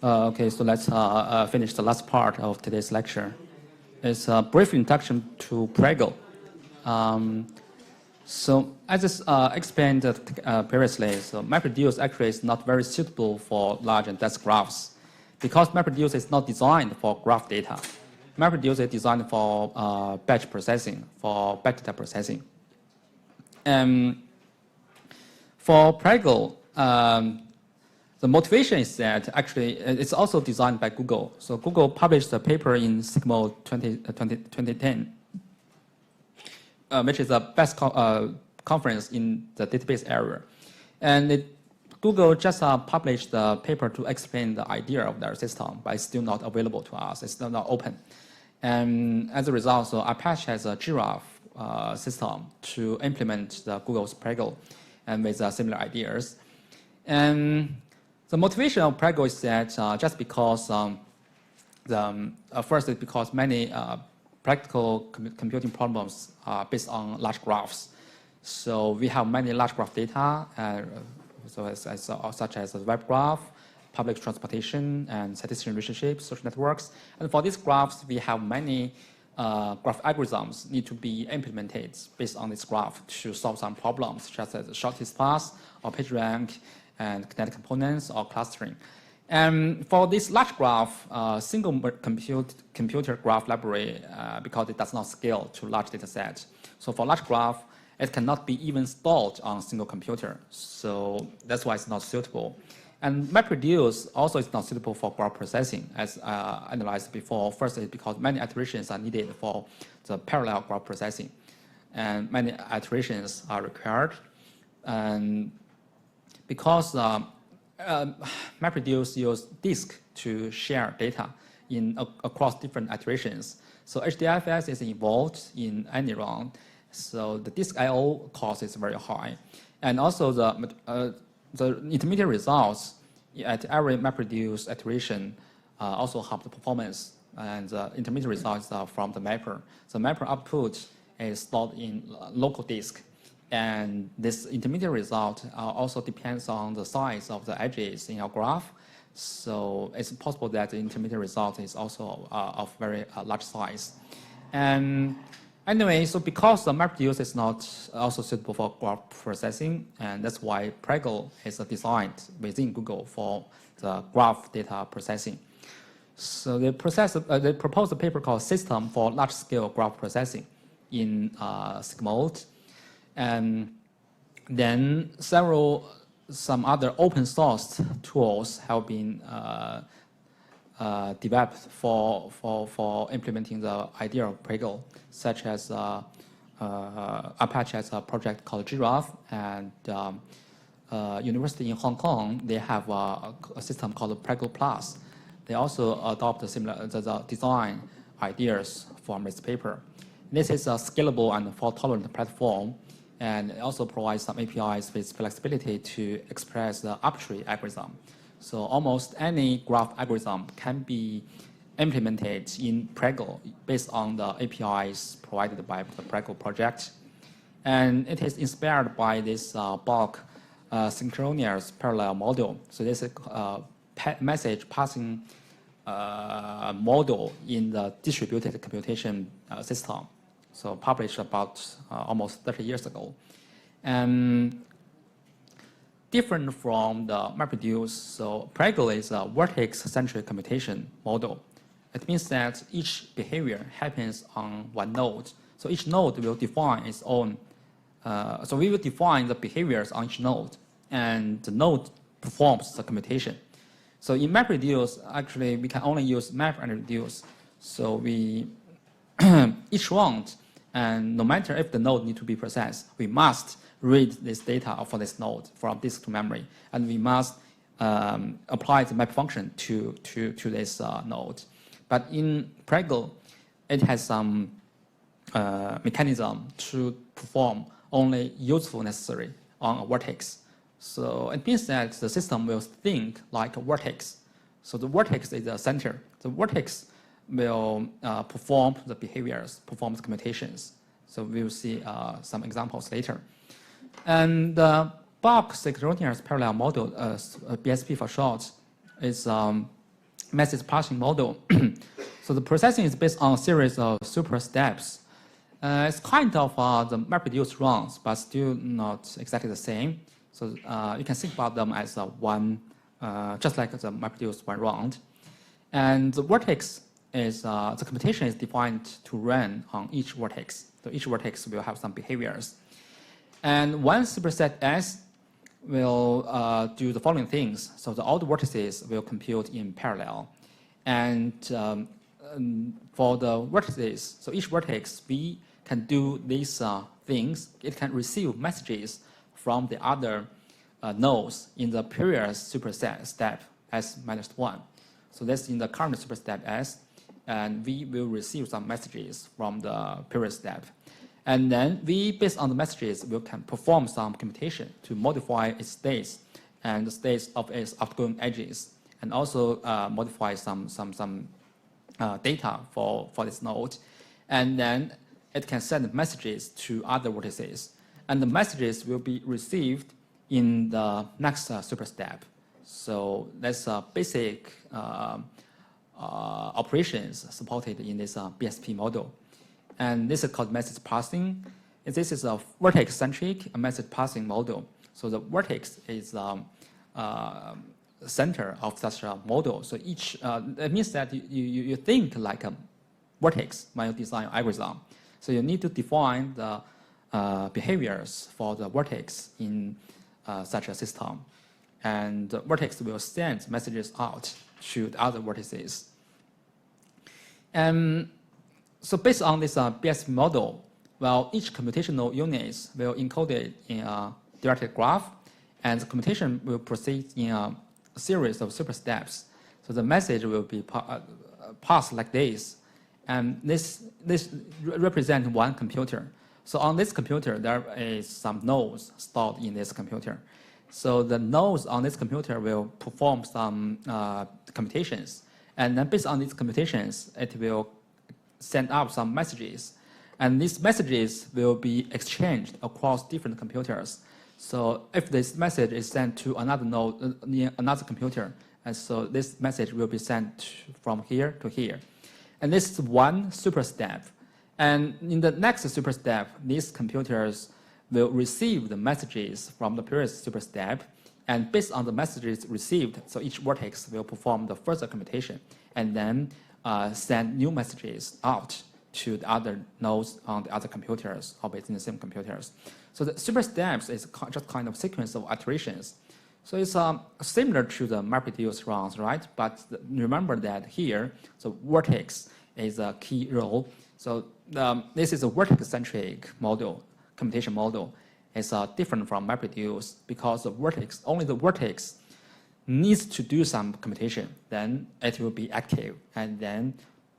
Okay, so let's finish the last part of today's lecture. It's a brief introduction to Prego. So as I explained previously, so MapReduce actually is not very suitable for large and dense graphs because MapReduce is not designed for graph data. MapReduce is designed for batch processing, for batch data processing. For Prego, the motivation is that actually it's also designed by Google. So Google published a paper in SIGMO 2010, which is the best conference in the database area. And Google just published the paper to explain the idea of their system, but it's still not available to us. It's still not open. And as a result, so Apache has a giraffe system to implement the Google's Prego and with similar ideas. And the motivation of Prego is that just because first is because many practical computing problems are based on large graphs. So we have many large graph data, such as a web graph, public transportation, and statistical relationships, social networks. And for these graphs, we have many graph algorithms need to be implemented based on this graph to solve some problems, such as shortest path or page rank, and kinetic components or clustering. And for this large graph, single computer graph library, because it does not scale to large data sets. So for large graph, it cannot be even stored on a single computer. So that's why it's not suitable. And MapReduce also is not suitable for graph processing, as analyzed before. First, is because many iterations are needed for the parallel graph processing, and many iterations are required. And because MapReduce uses disk to share data across different iterations, so HDFS is involved in any round, so the disk I/O cost is very high, and also the intermediate results at every MapReduce iteration also have the performance, and the intermediate results are from the mapper. The mapper output is stored in local disk, and this intermediate result also depends on the size of the edges in your graph. So it's possible that the intermediate result is also of very large size. And anyway, so because the MapReduce is not also suitable for graph processing, and that's why Prego is designed within Google for the graph data processing. So they proposed a paper called System for Large-Scale Graph Processing in SIG mode. And then some other open source tools have been developed for implementing the idea of Prego, such as Apache has a project called Giraffe, and University in Hong Kong, they have a system called Prego Plus. They also adopt similar the design ideas from this paper. This is a scalable and fault-tolerant platform, and it also provides some APIs with flexibility to express the arbitrary algorithm. So almost any graph algorithm can be implemented in Prego based on the APIs provided by the Prego project. And it is inspired by this bulk synchronous parallel model. So this is a message passing model in the distributed computation system. So published about almost 30 years ago. And different from the MapReduce, so Prego is a vertex-centric computation model. It means that each behavior happens on one node. So each node will define its own, so we will define the behaviors on each node, and the node performs the computation. So in MapReduce, actually, we can only use map and reduce. So we, each round, and no matter if the node needs to be processed, we must read this data for this node from disk to memory, and we must apply the map function to this node. But in Prego, it has some mechanism to perform only useful necessary on a vertex. So it means that the system will think like a vertex. So the vertex is the center. The vertex will perform the behaviors, perform the commutations. So we will see some examples later. And the bulk synchronous parallel model, BSP for short, is message passing model. So the processing is based on a series of super steps. It's kind of the MapReduce rounds, but still not exactly the same. So you can think about them as one, just like the MapReduce one round. And the vertex is, the computation is defined to run on each vertex. So each vertex will have some behaviors. And one superset S will do the following things. So all the vertices will compute in parallel. And for the vertices, so each vertex, we can do these things. It can receive messages from the other nodes in the previous superset step S-1. So that's in the current superstep S, and we will receive some messages from the previous step. And then we, based on the messages, we can perform some computation to modify its states and the states of its outgoing edges, and also modify some data for this node. And then it can send messages to other vertices. And the messages will be received in the next super step. So that's basic operations supported in this BSP model. And this is called message passing. This is a vertex-centric message passing model. So the vertex is center of such a model. So each, it means that you think like a vertex when you design algorithm. So you need to define the behaviors for the vertex in such a system. and the vertex will send messages out to the other vertices. So based on this BSP model, well, each computational unit will encode it in a directed graph, and the computation will proceed in a series of super steps. So the message will be passed like this, and this represents one computer. So on this computer, there is some nodes stored in this computer. So the nodes on this computer will perform some computations, and then based on these computations, it will send out some messages, and these messages will be exchanged across different computers. So if this message is sent to another node in another computer, and so this message will be sent from here to here. And this is one super step. And in the next super step, these computers will receive the messages from the previous super step. And based on the messages received, so each vertex will perform the further computation and then send new messages out to the other nodes on the other computers or within the same computers. So the super steps is just kind of sequence of iterations. So it's similar to the MapReduce runs, right? But remember that here, so vertex is a key role. So this is a vertex-centric model, computation model. It's different from MapReduce because the vertex, only the vertex needs to do some computation, then it will be active and then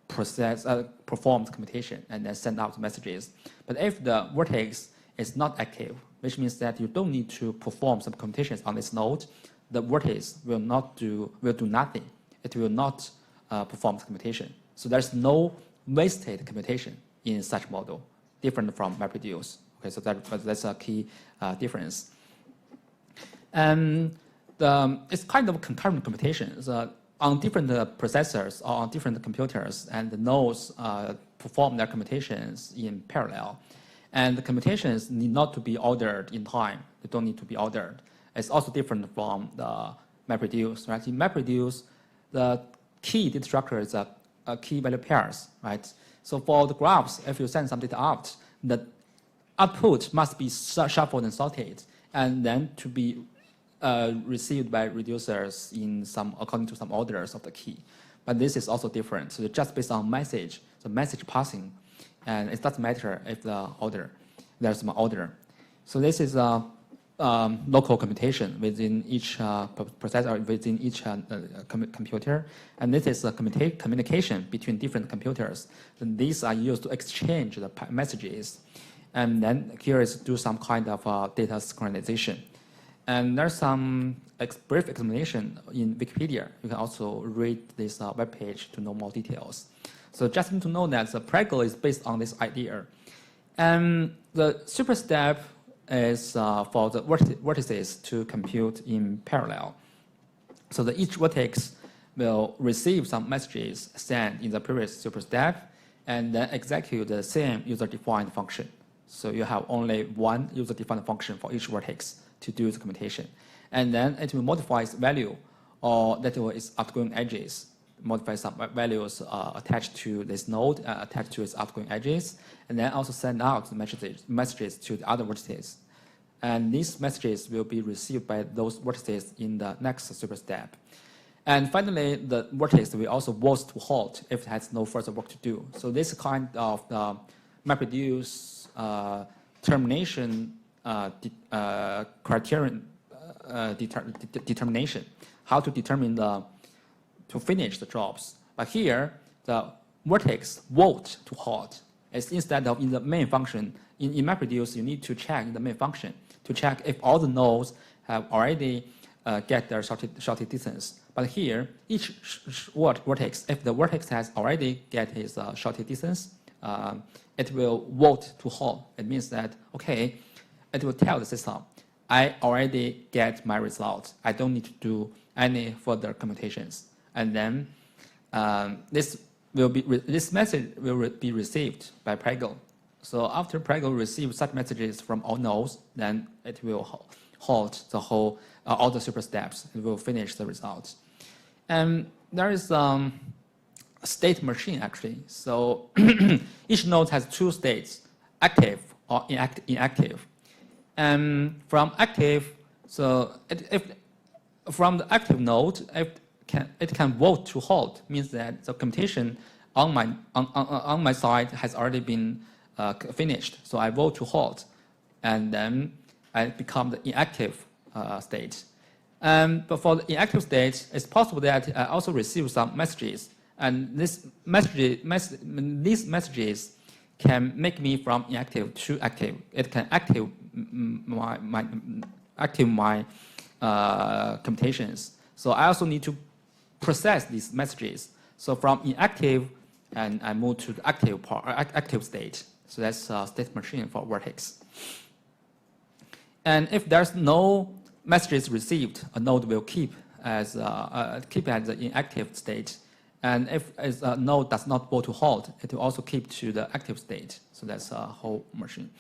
performs computation and then send out messages. But if the vertex is not active, which means that you don't need to perform some computations on this node, the vertex will do nothing. It will not perform the computation. So there's no wasted computation in such model, different from MapReduce. Okay, so that's a key difference. It's kind of concurrent computations on different processors or on different computers, and the nodes perform their computations in parallel. And the computations need not to be ordered in time. They don't need to be ordered. It's also different from the MapReduce, right? In MapReduce, the key data structure is a key value pairs, right? So for the graphs, if you send some data out, the output must be shuffled and sorted, and then to be received by reducers in according to some orders of the key. But this is also different. So just based on message, the message passing, and it doesn't matter if there's some order. So this is a local computation within each processor, within each computer, and this is a communication between different computers. And these are used to exchange the messages, and then here is do some kind of data synchronization. And there's some brief explanation in Wikipedia. You can also read this webpage to know more details. So just need to know that the Prego is based on this idea. And the super step is for the vertices to compute in parallel. So each vertex will receive some messages sent in the previous super step and then execute the same user-defined function. So you have only one user-defined function for each vertex to do the computation. And then it will modify its value or that its outgoing edges, modify some values attached to this node, attached to its outgoing edges, and then also send out the messages to the other vertices. And these messages will be received by those vertices in the next super step. And finally, the vertex will also vote to halt if it has no further work to do. So this kind of the MapReduce termination criterion determination, how to determine to finish the jobs. But here, the vertex vote to halt. It's instead of in the main function. In MapReduce, you need to check in the main function to check if all the nodes have already get their shorted distance. But here, each vertex, if the vertex has already get his shorted distance, it will vote to halt. It means that, okay, it will tell the system, I already get my result. I don't need to do any further computations. And then this message will be received by Prego. So after Prego receives such messages from all nodes, then it will halt the whole all the super steps. It will finish the results. And there is a state machine actually. So each node has two states, active or inactive. And from active, so if from the active node, it can vote to halt, means that the computation on my side has already been finished. So I vote to halt, and then I become the inactive state. But for the inactive state, it's possible that I also receive some messages, and these messages can make me from inactive to active. It can active my computations. So I also need to process these messages. So from inactive, and I move to the active state. So that's state machine for vertex. And if there's no messages received, a node will keep at the inactive state. And if a node does not go to halt, it will also keep to the active state. So that's a whole machine.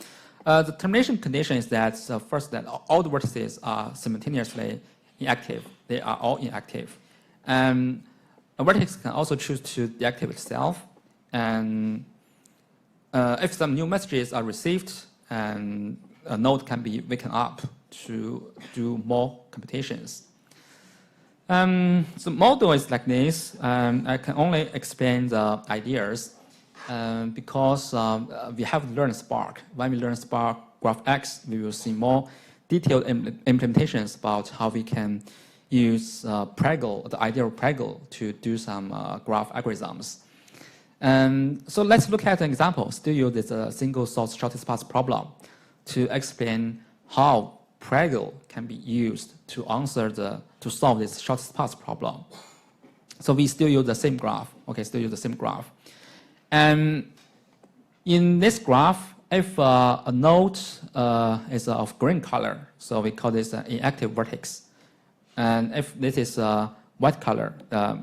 The termination condition is that first that all the vertices are simultaneously inactive. They are all inactive. And a vertex can also choose to deactivate itself. And if some new messages are received, and a node can be waken up to do more computations. The model is like this. I can only explain the ideas because we have learned Spark. When we learn Spark GraphX, we will see more detailed implementations about how we can use Pregel, the idea of Pregel, to do some graph algorithms. So let's look at an example. Still use this single source shortest path problem to explain how Pregel can be used to solve this shortest path problem. So we still use the same graph. Okay, still use the same graph. And in this graph, if a node is of green color, so we call this an inactive vertex. And if this is white color,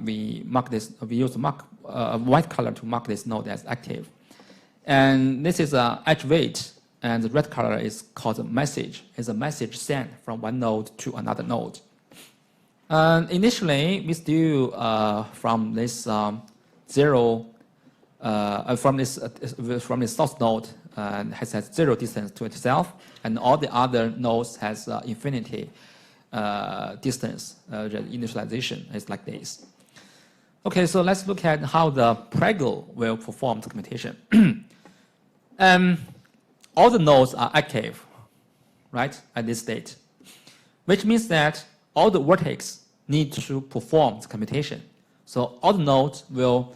we use white color to mark this node as active. And this is an edge weight. And the red color is called a message. It's a message sent from one node to another node. Initially, we still from this from this source node has zero distance to itself, and all the other nodes has infinity distance. The initialization is like this. Okay, so let's look at how the Pregel will perform the computation. All the nodes are active, right, at this state, which means that all the vertex need to perform the computation. So all the nodes will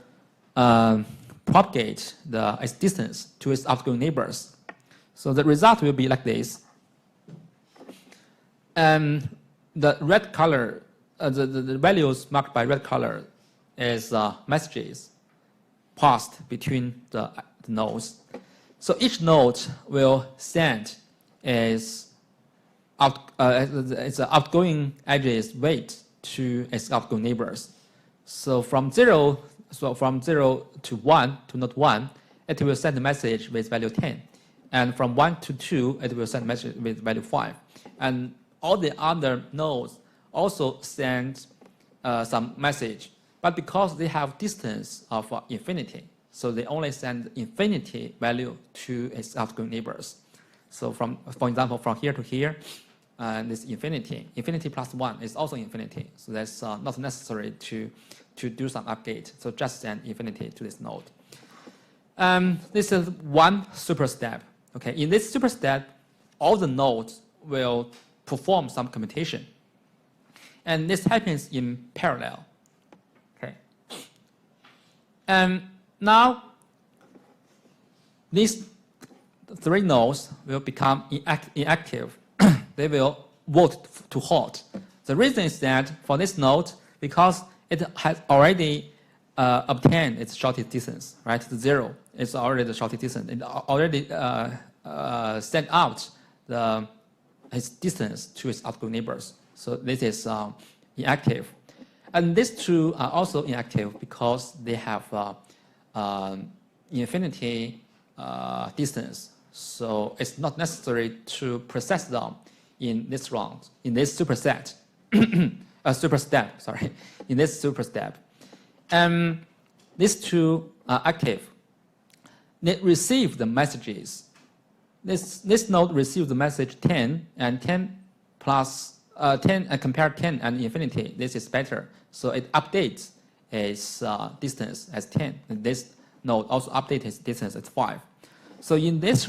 propagate its distance to its outgoing neighbors. So the result will be like this. And the red color, the values marked by red color is messages passed between the nodes. So each node will send its outgoing edges weight to its outgoing neighbors. So from 0 to 1 to node 1, it will send a message with value 10. And from 1 to 2, it will send a message with value 5. And all the other nodes also send some message. But because they have distance of infinity, so they only send infinity value to its outgoing neighbors. So for example, from here to here, this infinity plus 1 is also infinity. So that's not necessary to do some update. So just send infinity to this node. This is one super step. Okay, in this super step, all the nodes will perform some computation. And this happens in parallel. Okay. Now, these three nodes will become inactive. They will vote to halt. The reason is that for this node, because it has already obtained its shortest distance, right? The 0 is already the shortest distance. It already sent out its distance to its outgoing neighbors. So this is inactive. And these two are also inactive because they have infinity distance. So it's not necessary to process them in this round, in this superset, in this super step. These two are active. They receive the messages. This node receives the message 10, and 10 plus 10 and compare 10 and infinity, this is better. So it updates its distance as 10. And this node also updates its distance as 5. So in this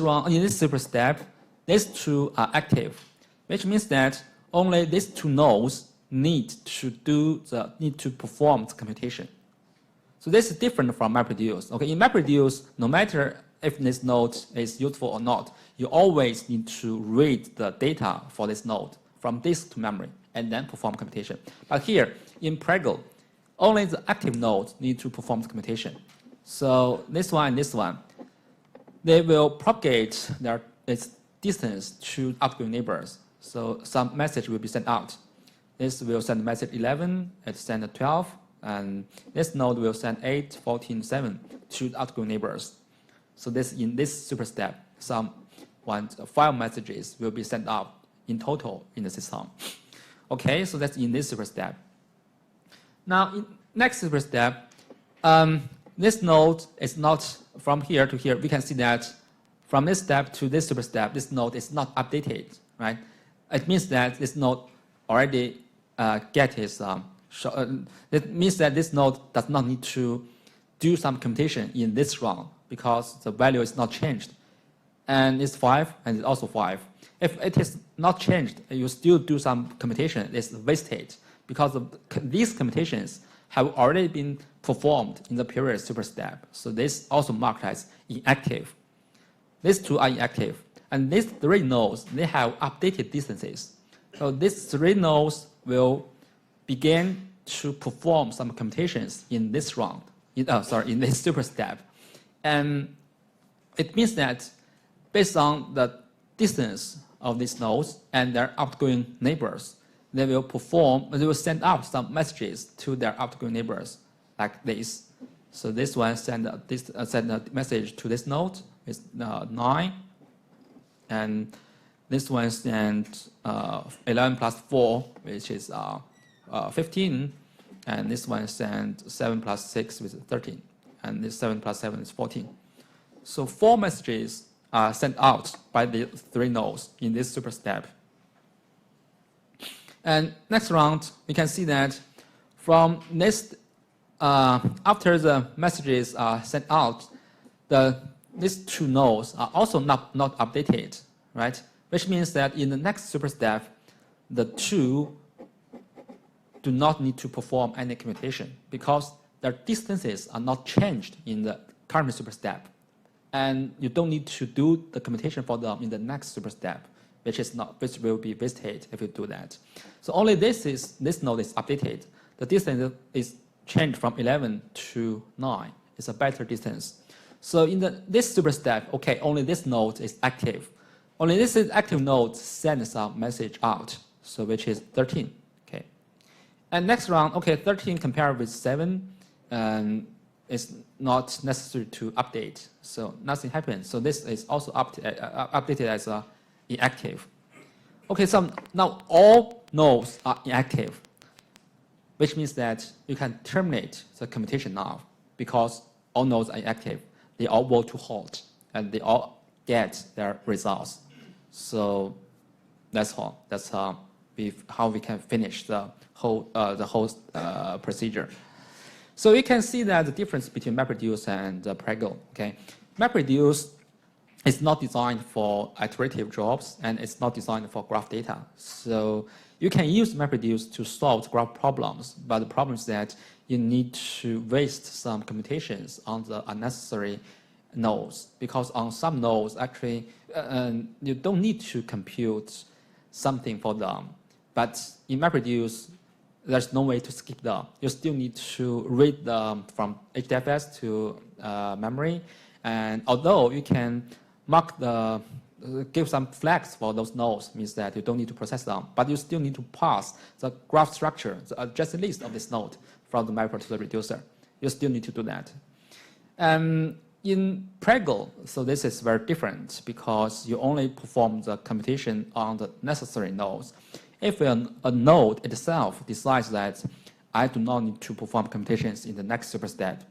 super step, these two are active, which means that only these two nodes need to perform the computation. So this is different from MapReduce. Okay, in MapReduce, no matter if this node is useful or not, you always need to read the data for this node from disk to memory and then perform computation. But here in Prego, only the active nodes need to perform the computation. So this one and this one, they will propagate its distance to outgoing neighbors. So some message will be sent out. This will send message 11, it send 12, and this node will send 8, 14, 7 to outgoing neighbors. So in this super step, some 5 messages will be sent out in total in the system. Okay, so that's in this super step. Now, in next super step, this node is not from here to here. We can see that from this step to this super step, this node is not updated, right? It means that this node already get its. It means that this node does not need to do some computation in this round because the value is not changed, and it's 5 and it's also 5. If it is not changed, you still do some computation. It's wasted because these computations have already been performed in the previous super step. So this also marked as inactive. These two are inactive. And these 3 nodes, they have updated distances. So these 3 nodes will begin to perform some computations in this round, in this super step. And it means that based on the distance of these nodes and their outgoing neighbors, they will send out some messages to their outgoing neighbors like this. So this one send a message to this node with 9, and this one send 11 plus 4, which is 15, and this one send 7 plus 6, which is 13, and this 7 plus 7 is 14. So 4 messages are sent out by the 3 nodes in this super step. And next round, we can see that from this, after the messages are sent out, these 2 nodes are also not updated, right? Which means that in the next super step, the 2 do not need to perform any computation because their distances are not changed in the current super step. And you don't need to do the computation for them in the next super step, which will be wasted if you do that. So only this node is updated. The distance is changed from 11 to 9. It's a better distance. So in this super step, okay, only this node is active. Only this active node sends a message out, so which is 13. Okay. And next round, okay, 13 compared with 7, it's not necessary to update, so nothing happens. So this is also updated as inactive. Okay, so now all nodes are inactive, which means that you can terminate the computation now because all nodes are inactive. They all go to halt and they all get their results. So that's all. That's how we can finish the whole procedure. So we can see that the difference between MapReduce and Prego. Okay, MapReduce is not designed for iterative jobs and it's not designed for graph data. So you can use MapReduce to solve graph problems, but the problem is that you need to waste some computations on the unnecessary nodes because on some nodes actually you don't need to compute something for them. But in MapReduce, there's no way to skip them. You still need to read them from HDFS to memory. And although you can give some flags for those nodes, means that you don't need to process them, but you still need to pass the graph structure, the adjacent list of this node from the mapper to the reducer. You still need to do that. In Prego, so this is very different because you only perform the computation on the necessary nodes. If a node itself decides that I do not need to perform computations in the next super step,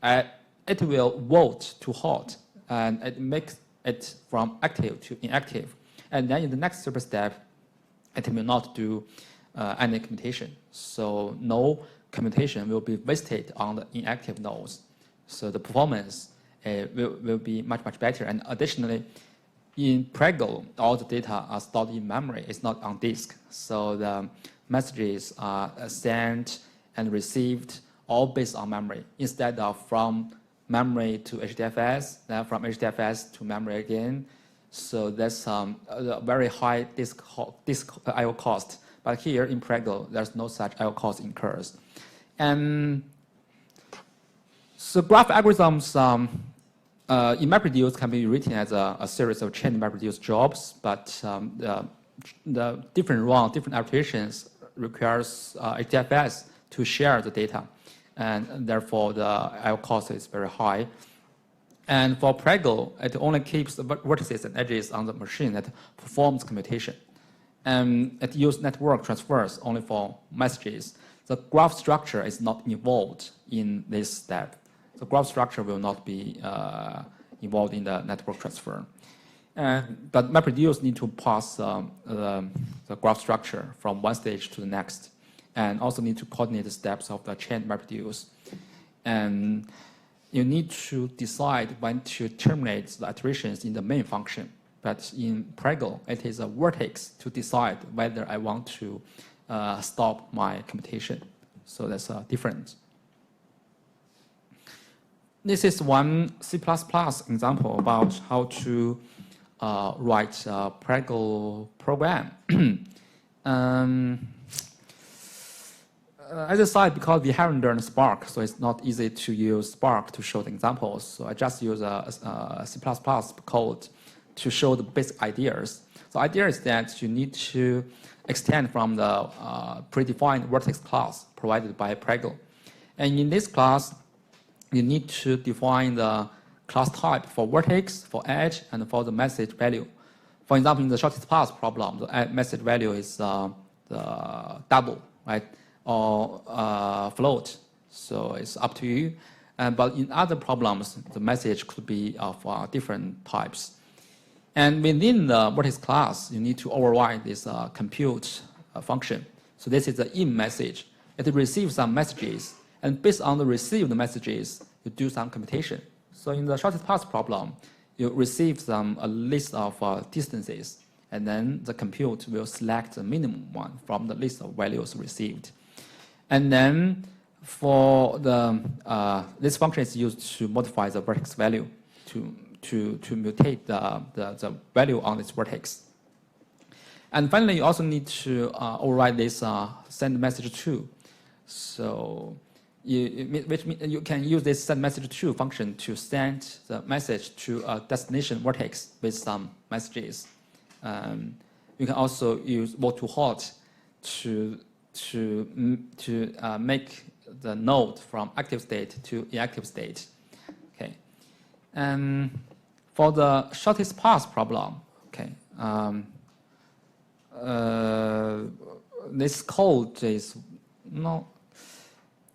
it will vote to halt and it makes it from active to inactive. And then in the next super step, it will not do any commutation. So no commutation will be wasted on the inactive nodes. So the performance will be much, much better. And additionally, in Prego, all the data are stored in memory. It's not on disk. So the messages are sent and received all based on memory instead of from memory to HDFS, then from HDFS to memory again. So that's a very high disk I/O cost. But here in Prego, there's no such I/O cost incurs. And so graph algorithms in MapReduce can be written as a series of chain MapReduce jobs, but the different run, different applications requires HDFS to share the data, and therefore the I/O cost is very high. And for Prego, it only keeps the vertices and edges on the machine that performs commutation. And it uses network transfers only for messages. The graph structure is not involved in this step. The graph structure will not be involved in the network transfer. But MapReduce need to pass the graph structure from one stage to the next, and also need to coordinate the steps of the chain MapReduce. And you need to decide when to terminate the iterations in the main function. But in Prego, it is a vertex to decide whether I want to stop my computation. So that's different. This is one C++ example about how to write a Prego program. As I said, because we haven't learned Spark, so it's not easy to use Spark to show the examples. So I just use a C++ code to show the basic ideas. The idea is that you need to extend from the predefined vertex class provided by Prego. And in this class, you need to define the class type for vertex, for edge, and for the message value. For example, in the shortest path problem, the message value is the double, right? Or float. So it's up to you. But in other problems, the message could be of different types. And within the vertex class, you need to override this compute function. So this is the in message. It receives some messages, and based on the received messages, you do some computation. So in the shortest path problem, you receive a list of distances, and then the compute will select the minimum one from the list of values received. And then for the this function is used to modify the vertex value to mutate the value on this vertex. And finally, you also need to override this send message to. So which means you can use this send message to function to send the message to a destination vertex with some messages. You can also use walk to halt to make the node from active state to inactive state. Okay. For the shortest path problem, okay, this code is no.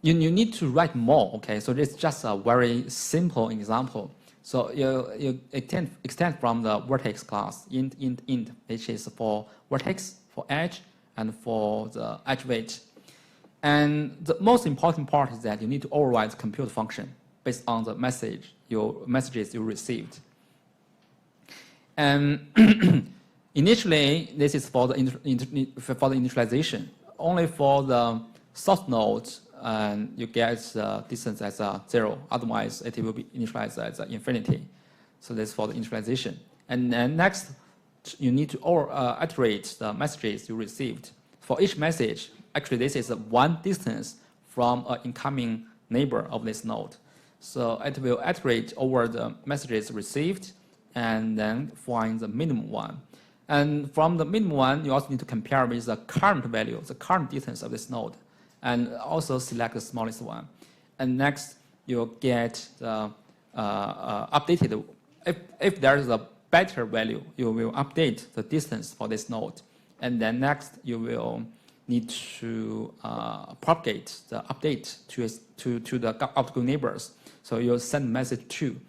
You need to write more. Okay, so it's just a very simple example. So you extend from the vertex class int, which is for vertex, for edge, and for the edge weight. And the most important part is that you need to override the compute function based on the messages you received. And initially, this is for the initialization. Only for the source node, and you get the distance as 0. Otherwise, it will be initialized as infinity. So that's for the initialization. And then next, you need to iterate the messages you received. For each message, actually, this is one distance from an incoming neighbor of this node. So it will iterate over the messages received and then find the minimum one. And from the minimum one, you also need to compare with the current value, the current distance of this node, and also select the smallest one. And next, you'll get the updated. If there is a better value, you will update the distance for this node. And then next, you will need to propagate the update to the optical neighbors. So you'll send message to.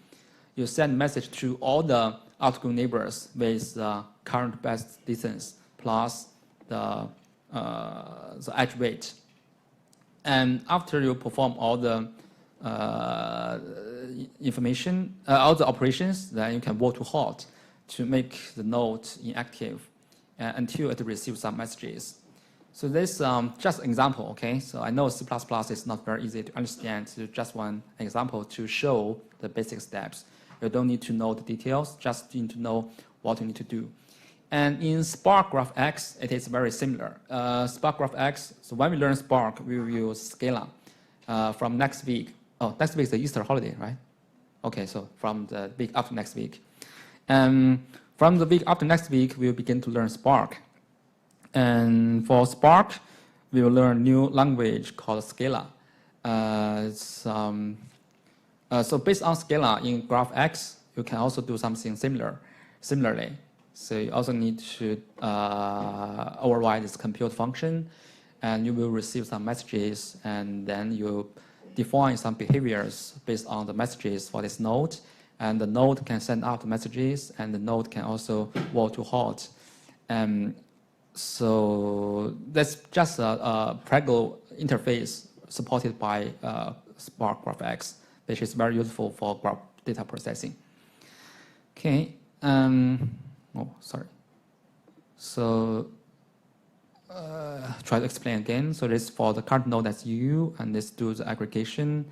You send message to all the optical neighbors with the current best distance plus the edge weight. And after you perform all the information, all the operations, then you can walk to halt to make the node inactive until it receives some messages. So this just an example, okay? So I know C++ is not very easy to understand. So just one example to show the basic steps. You don't need to know the details, just need to know what you need to do. And in Spark GraphX, it is very similar. Spark GraphX, so when we learn Spark, we will use Scala from next week. Oh, next week is the Easter holiday, right? Okay, so from the week after next week. From the week after next week, we'll begin to learn Spark. And for Spark, we will learn a new language called Scala. So based on Scala in GraphX, you can also do something similarly. So you also need to override this compute function, and you will receive some messages, and then you define some behaviors based on the messages for this node, and the node can send out the messages, and the node can also walk to halt. So that's just a Prego interface supported by Spark GraphX, which is very useful for graph data processing. Okay. Oh, sorry. So try to explain again. So this is for the current node, that's U, and this does the aggregation,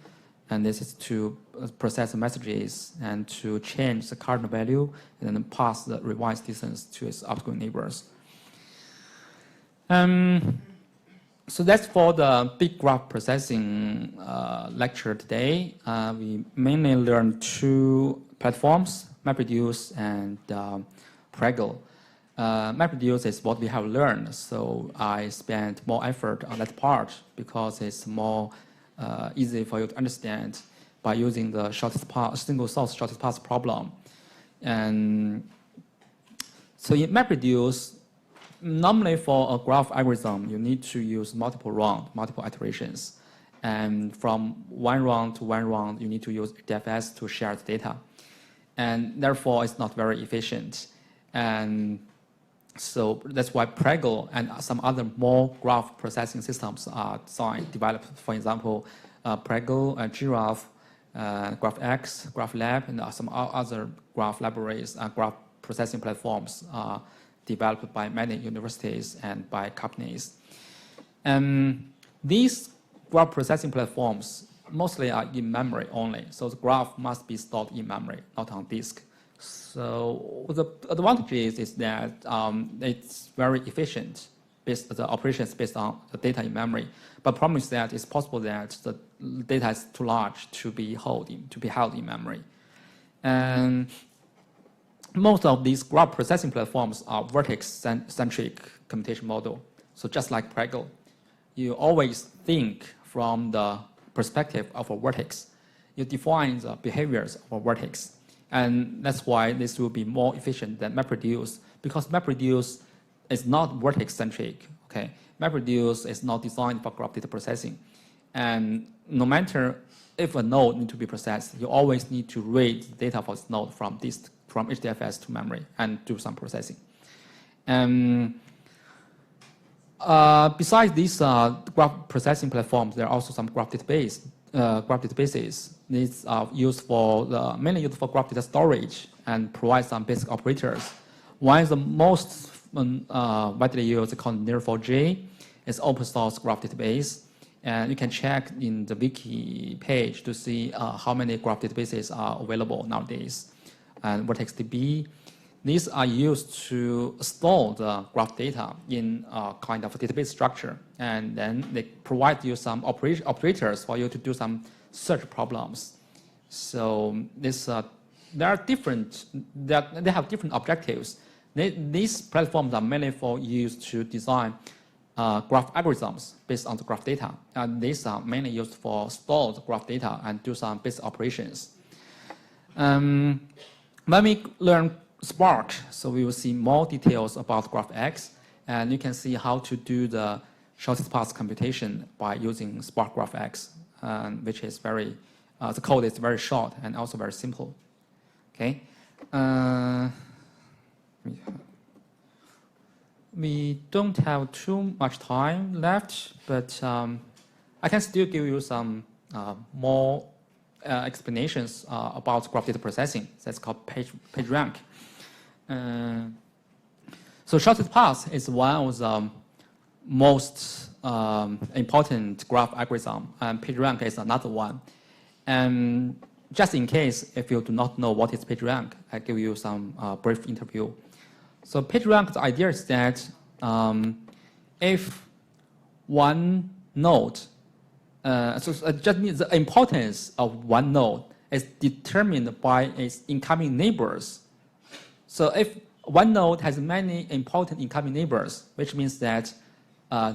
and this is to process the messages and to change the current value and then pass the revised distance to its outgoing neighbors. So that's for the big graph processing lecture today. We mainly learned two platforms, MapReduce and Prego. MapReduce is what we have learned, so I spent more effort on that part because it's more easy for you to understand by using the shortest path, single source shortest path problem. And so in MapReduce, normally for a graph algorithm, you need to use multiple iterations. And from one round to one round, you need to use DFS to share the data. And therefore, it's not very efficient. And so that's why Prego and some other more graph processing systems are developed. For example, Prego, Giraffe, GraphX, GraphLab, and some other graph libraries, graph processing platforms are developed by many universities and by companies. These graph processing platforms mostly are in memory only. So the graph must be stored in memory, not on disk. So the advantage is that it's very efficient, the operations based on the data in memory. But problem is that it's possible that the data is too large to be held in memory. And most of these graph processing platforms are vertex-centric computation model. So just like Prego, you always think from the perspective of a vertex. You define the behaviors of a vertex. And that's why this will be more efficient than MapReduce, because MapReduce is not vertex-centric. Okay? MapReduce is not designed for graph data processing. And no matter if a node needs to be processed, you always need to read the data for this node from HDFS to memory and do some processing. Besides these graph processing platforms, there are also some graph databases. These are mainly used for graph data storage and provide some basic operators. One is the most widely used, called Neo4j. It's open source graph database. And you can check in the wiki page to see how many graph databases are available nowadays. And VertexDB. These are used to store the graph data in a kind of a database structure. And then they provide you some operators for you to do some search problems. So they have different objectives. These platforms are mainly for use to design graph algorithms based on the graph data. And these are mainly used for store the graph data and do some basic operations. When we learn Spark, so we will see more details about GraphX, and you can see how to do the shortest path computation by using Spark GraphX, which is the code is very short and also very simple. Okay. We don't have too much time left, but I can still give you some more explanations about graph data processing. That's called page rank. So shortest path is one of the most important graph algorithm, and PageRank is another one. And just in case, if you do not know what is PageRank, I give you some brief interview. So PageRank, the idea is that if one node, it just means the importance of one node is determined by its incoming neighbors. So if one node has many important incoming neighbors, which means that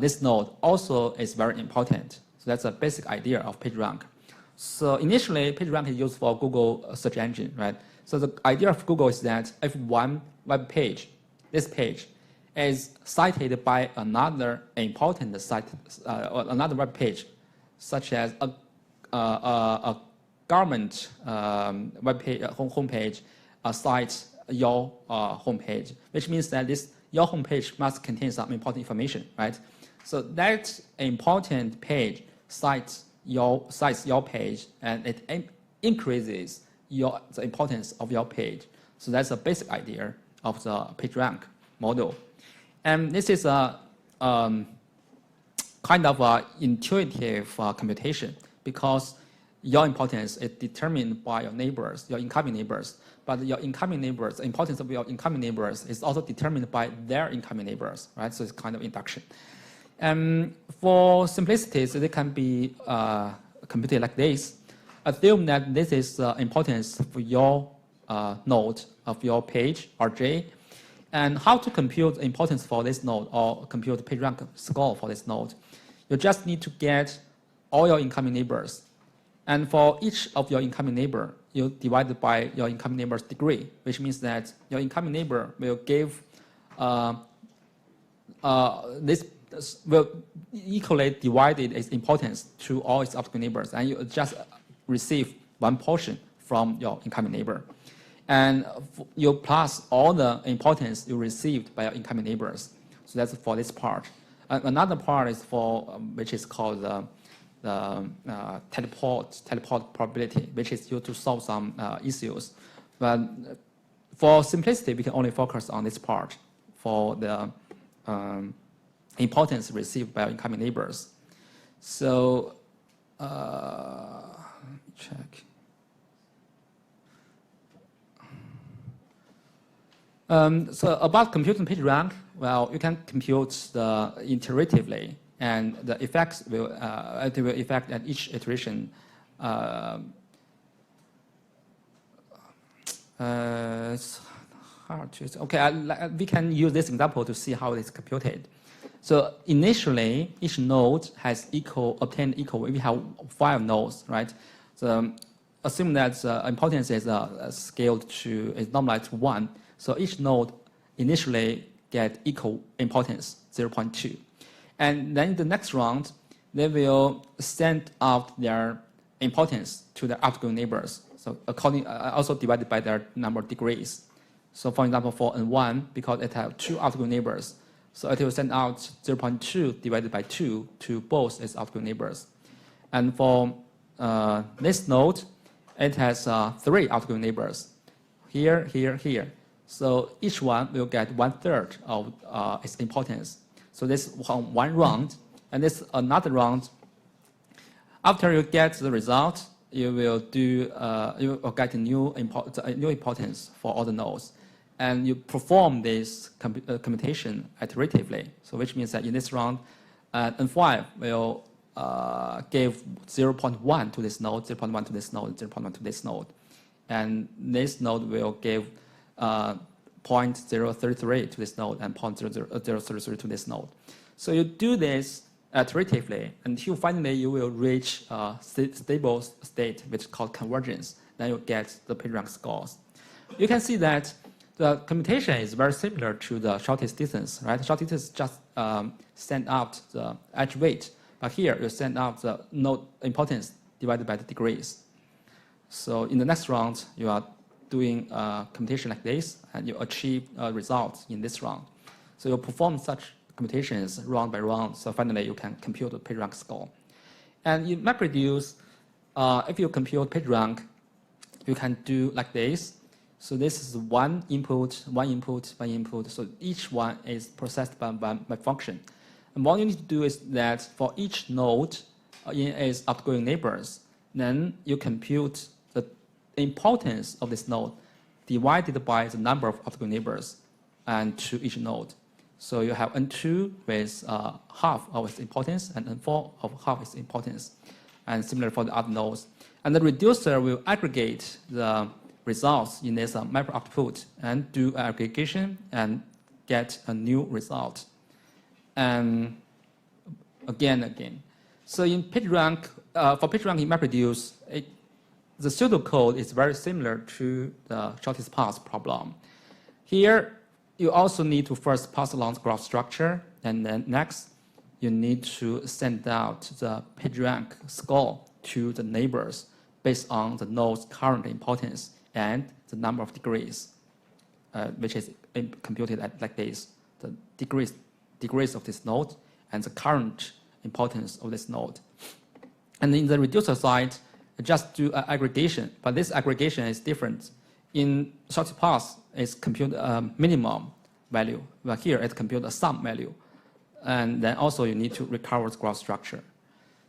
this node also is very important. So that's a basic idea of PageRank. So initially, PageRank is used for Google search engine, right? So the idea of Google is that if one web page, this page, is cited by another important site, or another web page, such as a government web page, homepage, cites your homepage, which means that your homepage must contain some important information, right? So that important page cites your page, and it increases the importance of your page. So that's a basic idea of the PageRank model. And this is a kind of a intuitive computation, because your importance is determined by your neighbors, your incoming neighbors. But your incoming neighbors, the importance of your incoming neighbors is also determined by their incoming neighbors, right? So it's kind of induction. For simplicity, so they can be computed like this. Assume that this is the importance for your node of your page, RJ, and how to compute the importance for this node or compute the PageRank score for this node. You just need to get all your incoming neighbors. And for each of your incoming neighbor, you divide it by your incoming neighbor's degree, which means that your incoming neighbor will give this will equally divided its importance to all its outgoing neighbors, and you just receive one portion from your incoming neighbor. And you plus all the importance you received by your incoming neighbors. So that's for this part. Another part is for which is called the teleport probability, which is used to solve some issues. But for simplicity, we can only focus on this part for the importance received by incoming neighbors. So check. So about computing PageRank, well, you can compute the iteratively, and the effects will it will affect at each iteration. It's hard to. Okay, we can use this example to see how it's computed. So initially, each node has obtained equal. We have 5 nodes, right? So assume that the importance is scaled to is normalized to 1. So each node initially get equal importance, 0.2. And then in the next round, they will send out their importance to their outgoing neighbors. So also divided by their number of degrees. So for example, for N1, because it has 2 outgoing neighbors, so it will send out 0.2 divided by 2 to both its outgoing neighbors. And for this node, it has 3 outgoing neighbors, here, here, here. So each one will get 1/3 of its importance. So this one round, and this another round. After you get the result, you will you will get a new importance for all the nodes, and you perform this computation iteratively. So which means that in this round, N5 will give 0.1 to this node, 0.1 to this node, 0.1 to this node, and this node will give 0.033 to this node and 0.033 to this node. So you do this iteratively until finally you will reach a stable state, which is called convergence. Then you get the PageRank scores. You can see that the computation is very similar to the shortest distance, right? Shortest distance just send out the edge weight, but here you send out the node importance divided by the degrees. So in the next round, you are doing computation like this, and you achieve results in this round. So you perform such computations round by round. So finally, you can compute the PageRank score. And in MapReduce, if you compute PageRank, you can do like this. So this is one input, one input, one input. So each one is processed by function. And what you need to do is that for each node in its outgoing neighbors, then you compute the importance of this node divided by the number of outgoing neighbors and to each node. So you have N2 with half of its importance and N4 of half its importance, and similar for the other nodes. And the reducer will aggregate the results in this map output and do aggregation and get a new result. And again. So in PageRank, for PageRank in MapReduce, the pseudocode is very similar to the shortest path problem. Here, you also need to first pass along the graph structure, and then next, you need to send out the PageRank score to the neighbors based on the node's current importance and the number of degrees, which is computed like this: the degrees of this node and the current importance of this node. And in the reducer side, just do an aggregation, but this aggregation is different. In shortest path, it's compute a minimum value, but here it compute a sum value. And then also you need to recover the graph structure.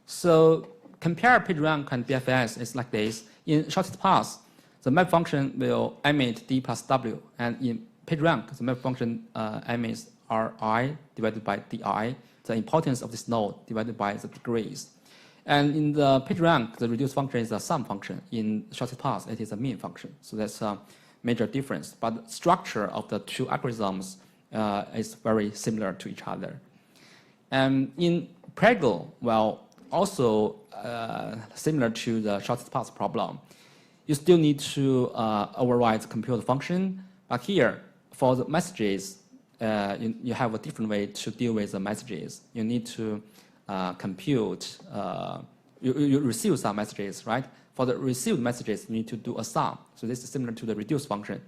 So compare PageRank and BFS is like this. In shortest path, the map function will emit d plus w, and in PageRank, the map function emits ri divided by di, the importance of this node divided by the degrees. And in the PageRank, the reduced function is a sum function. In shortest path, it is a mean function. So that's a major difference. But the structure of the two algorithms is very similar to each other. And in Prego, well, also similar to the shortest path problem, you still need to override the compute function. But here, for the messages, you have a different way to deal with the messages. You need to compute, you receive some messages, right? For the received messages, you need to do a sum. So this is similar to the reduce function.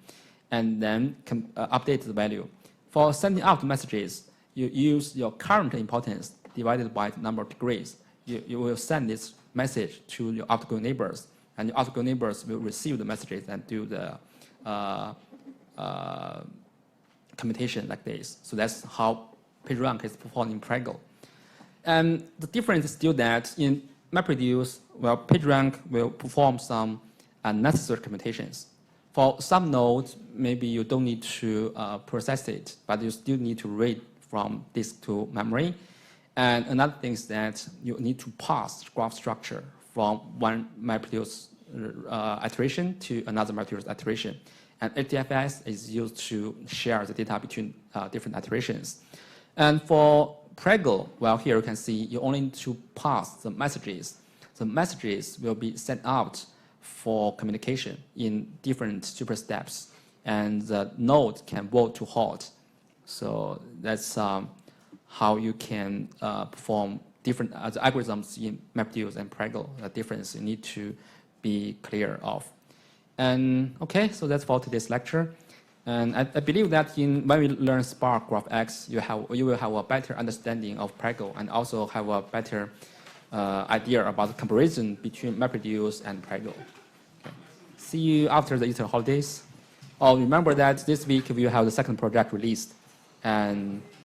And then update the value. For sending out messages, you use your current importance divided by the number of degrees. You will send this message to your outgoing neighbors, and your outgoing neighbors will receive the messages and do the commutation like this. So that's how PageRank is performed in Prego. And the difference is still that in MapReduce, well, PageRank will perform some unnecessary computations. For some nodes, maybe you don't need to process it, but you still need to read from disk to memory. And another thing is that you need to pass graph structure from one MapReduce iteration to another MapReduce iteration. And HDFS is used to share the data between different iterations. And for Prego, well, here you can see you only need to pass the messages. The messages will be sent out for communication in different super steps, and the node can vote to halt. So that's how you can perform different the algorithms in MapReduce and Prego. The difference you need to be clear of. And okay, so that's for today's lecture. And I believe that when we learn Spark GraphX, you will have a better understanding of Prego and also have a better idea about the comparison between MapReduce and Prego. Okay. See you after the Easter holidays. Oh, remember that this week we will have the second project released. And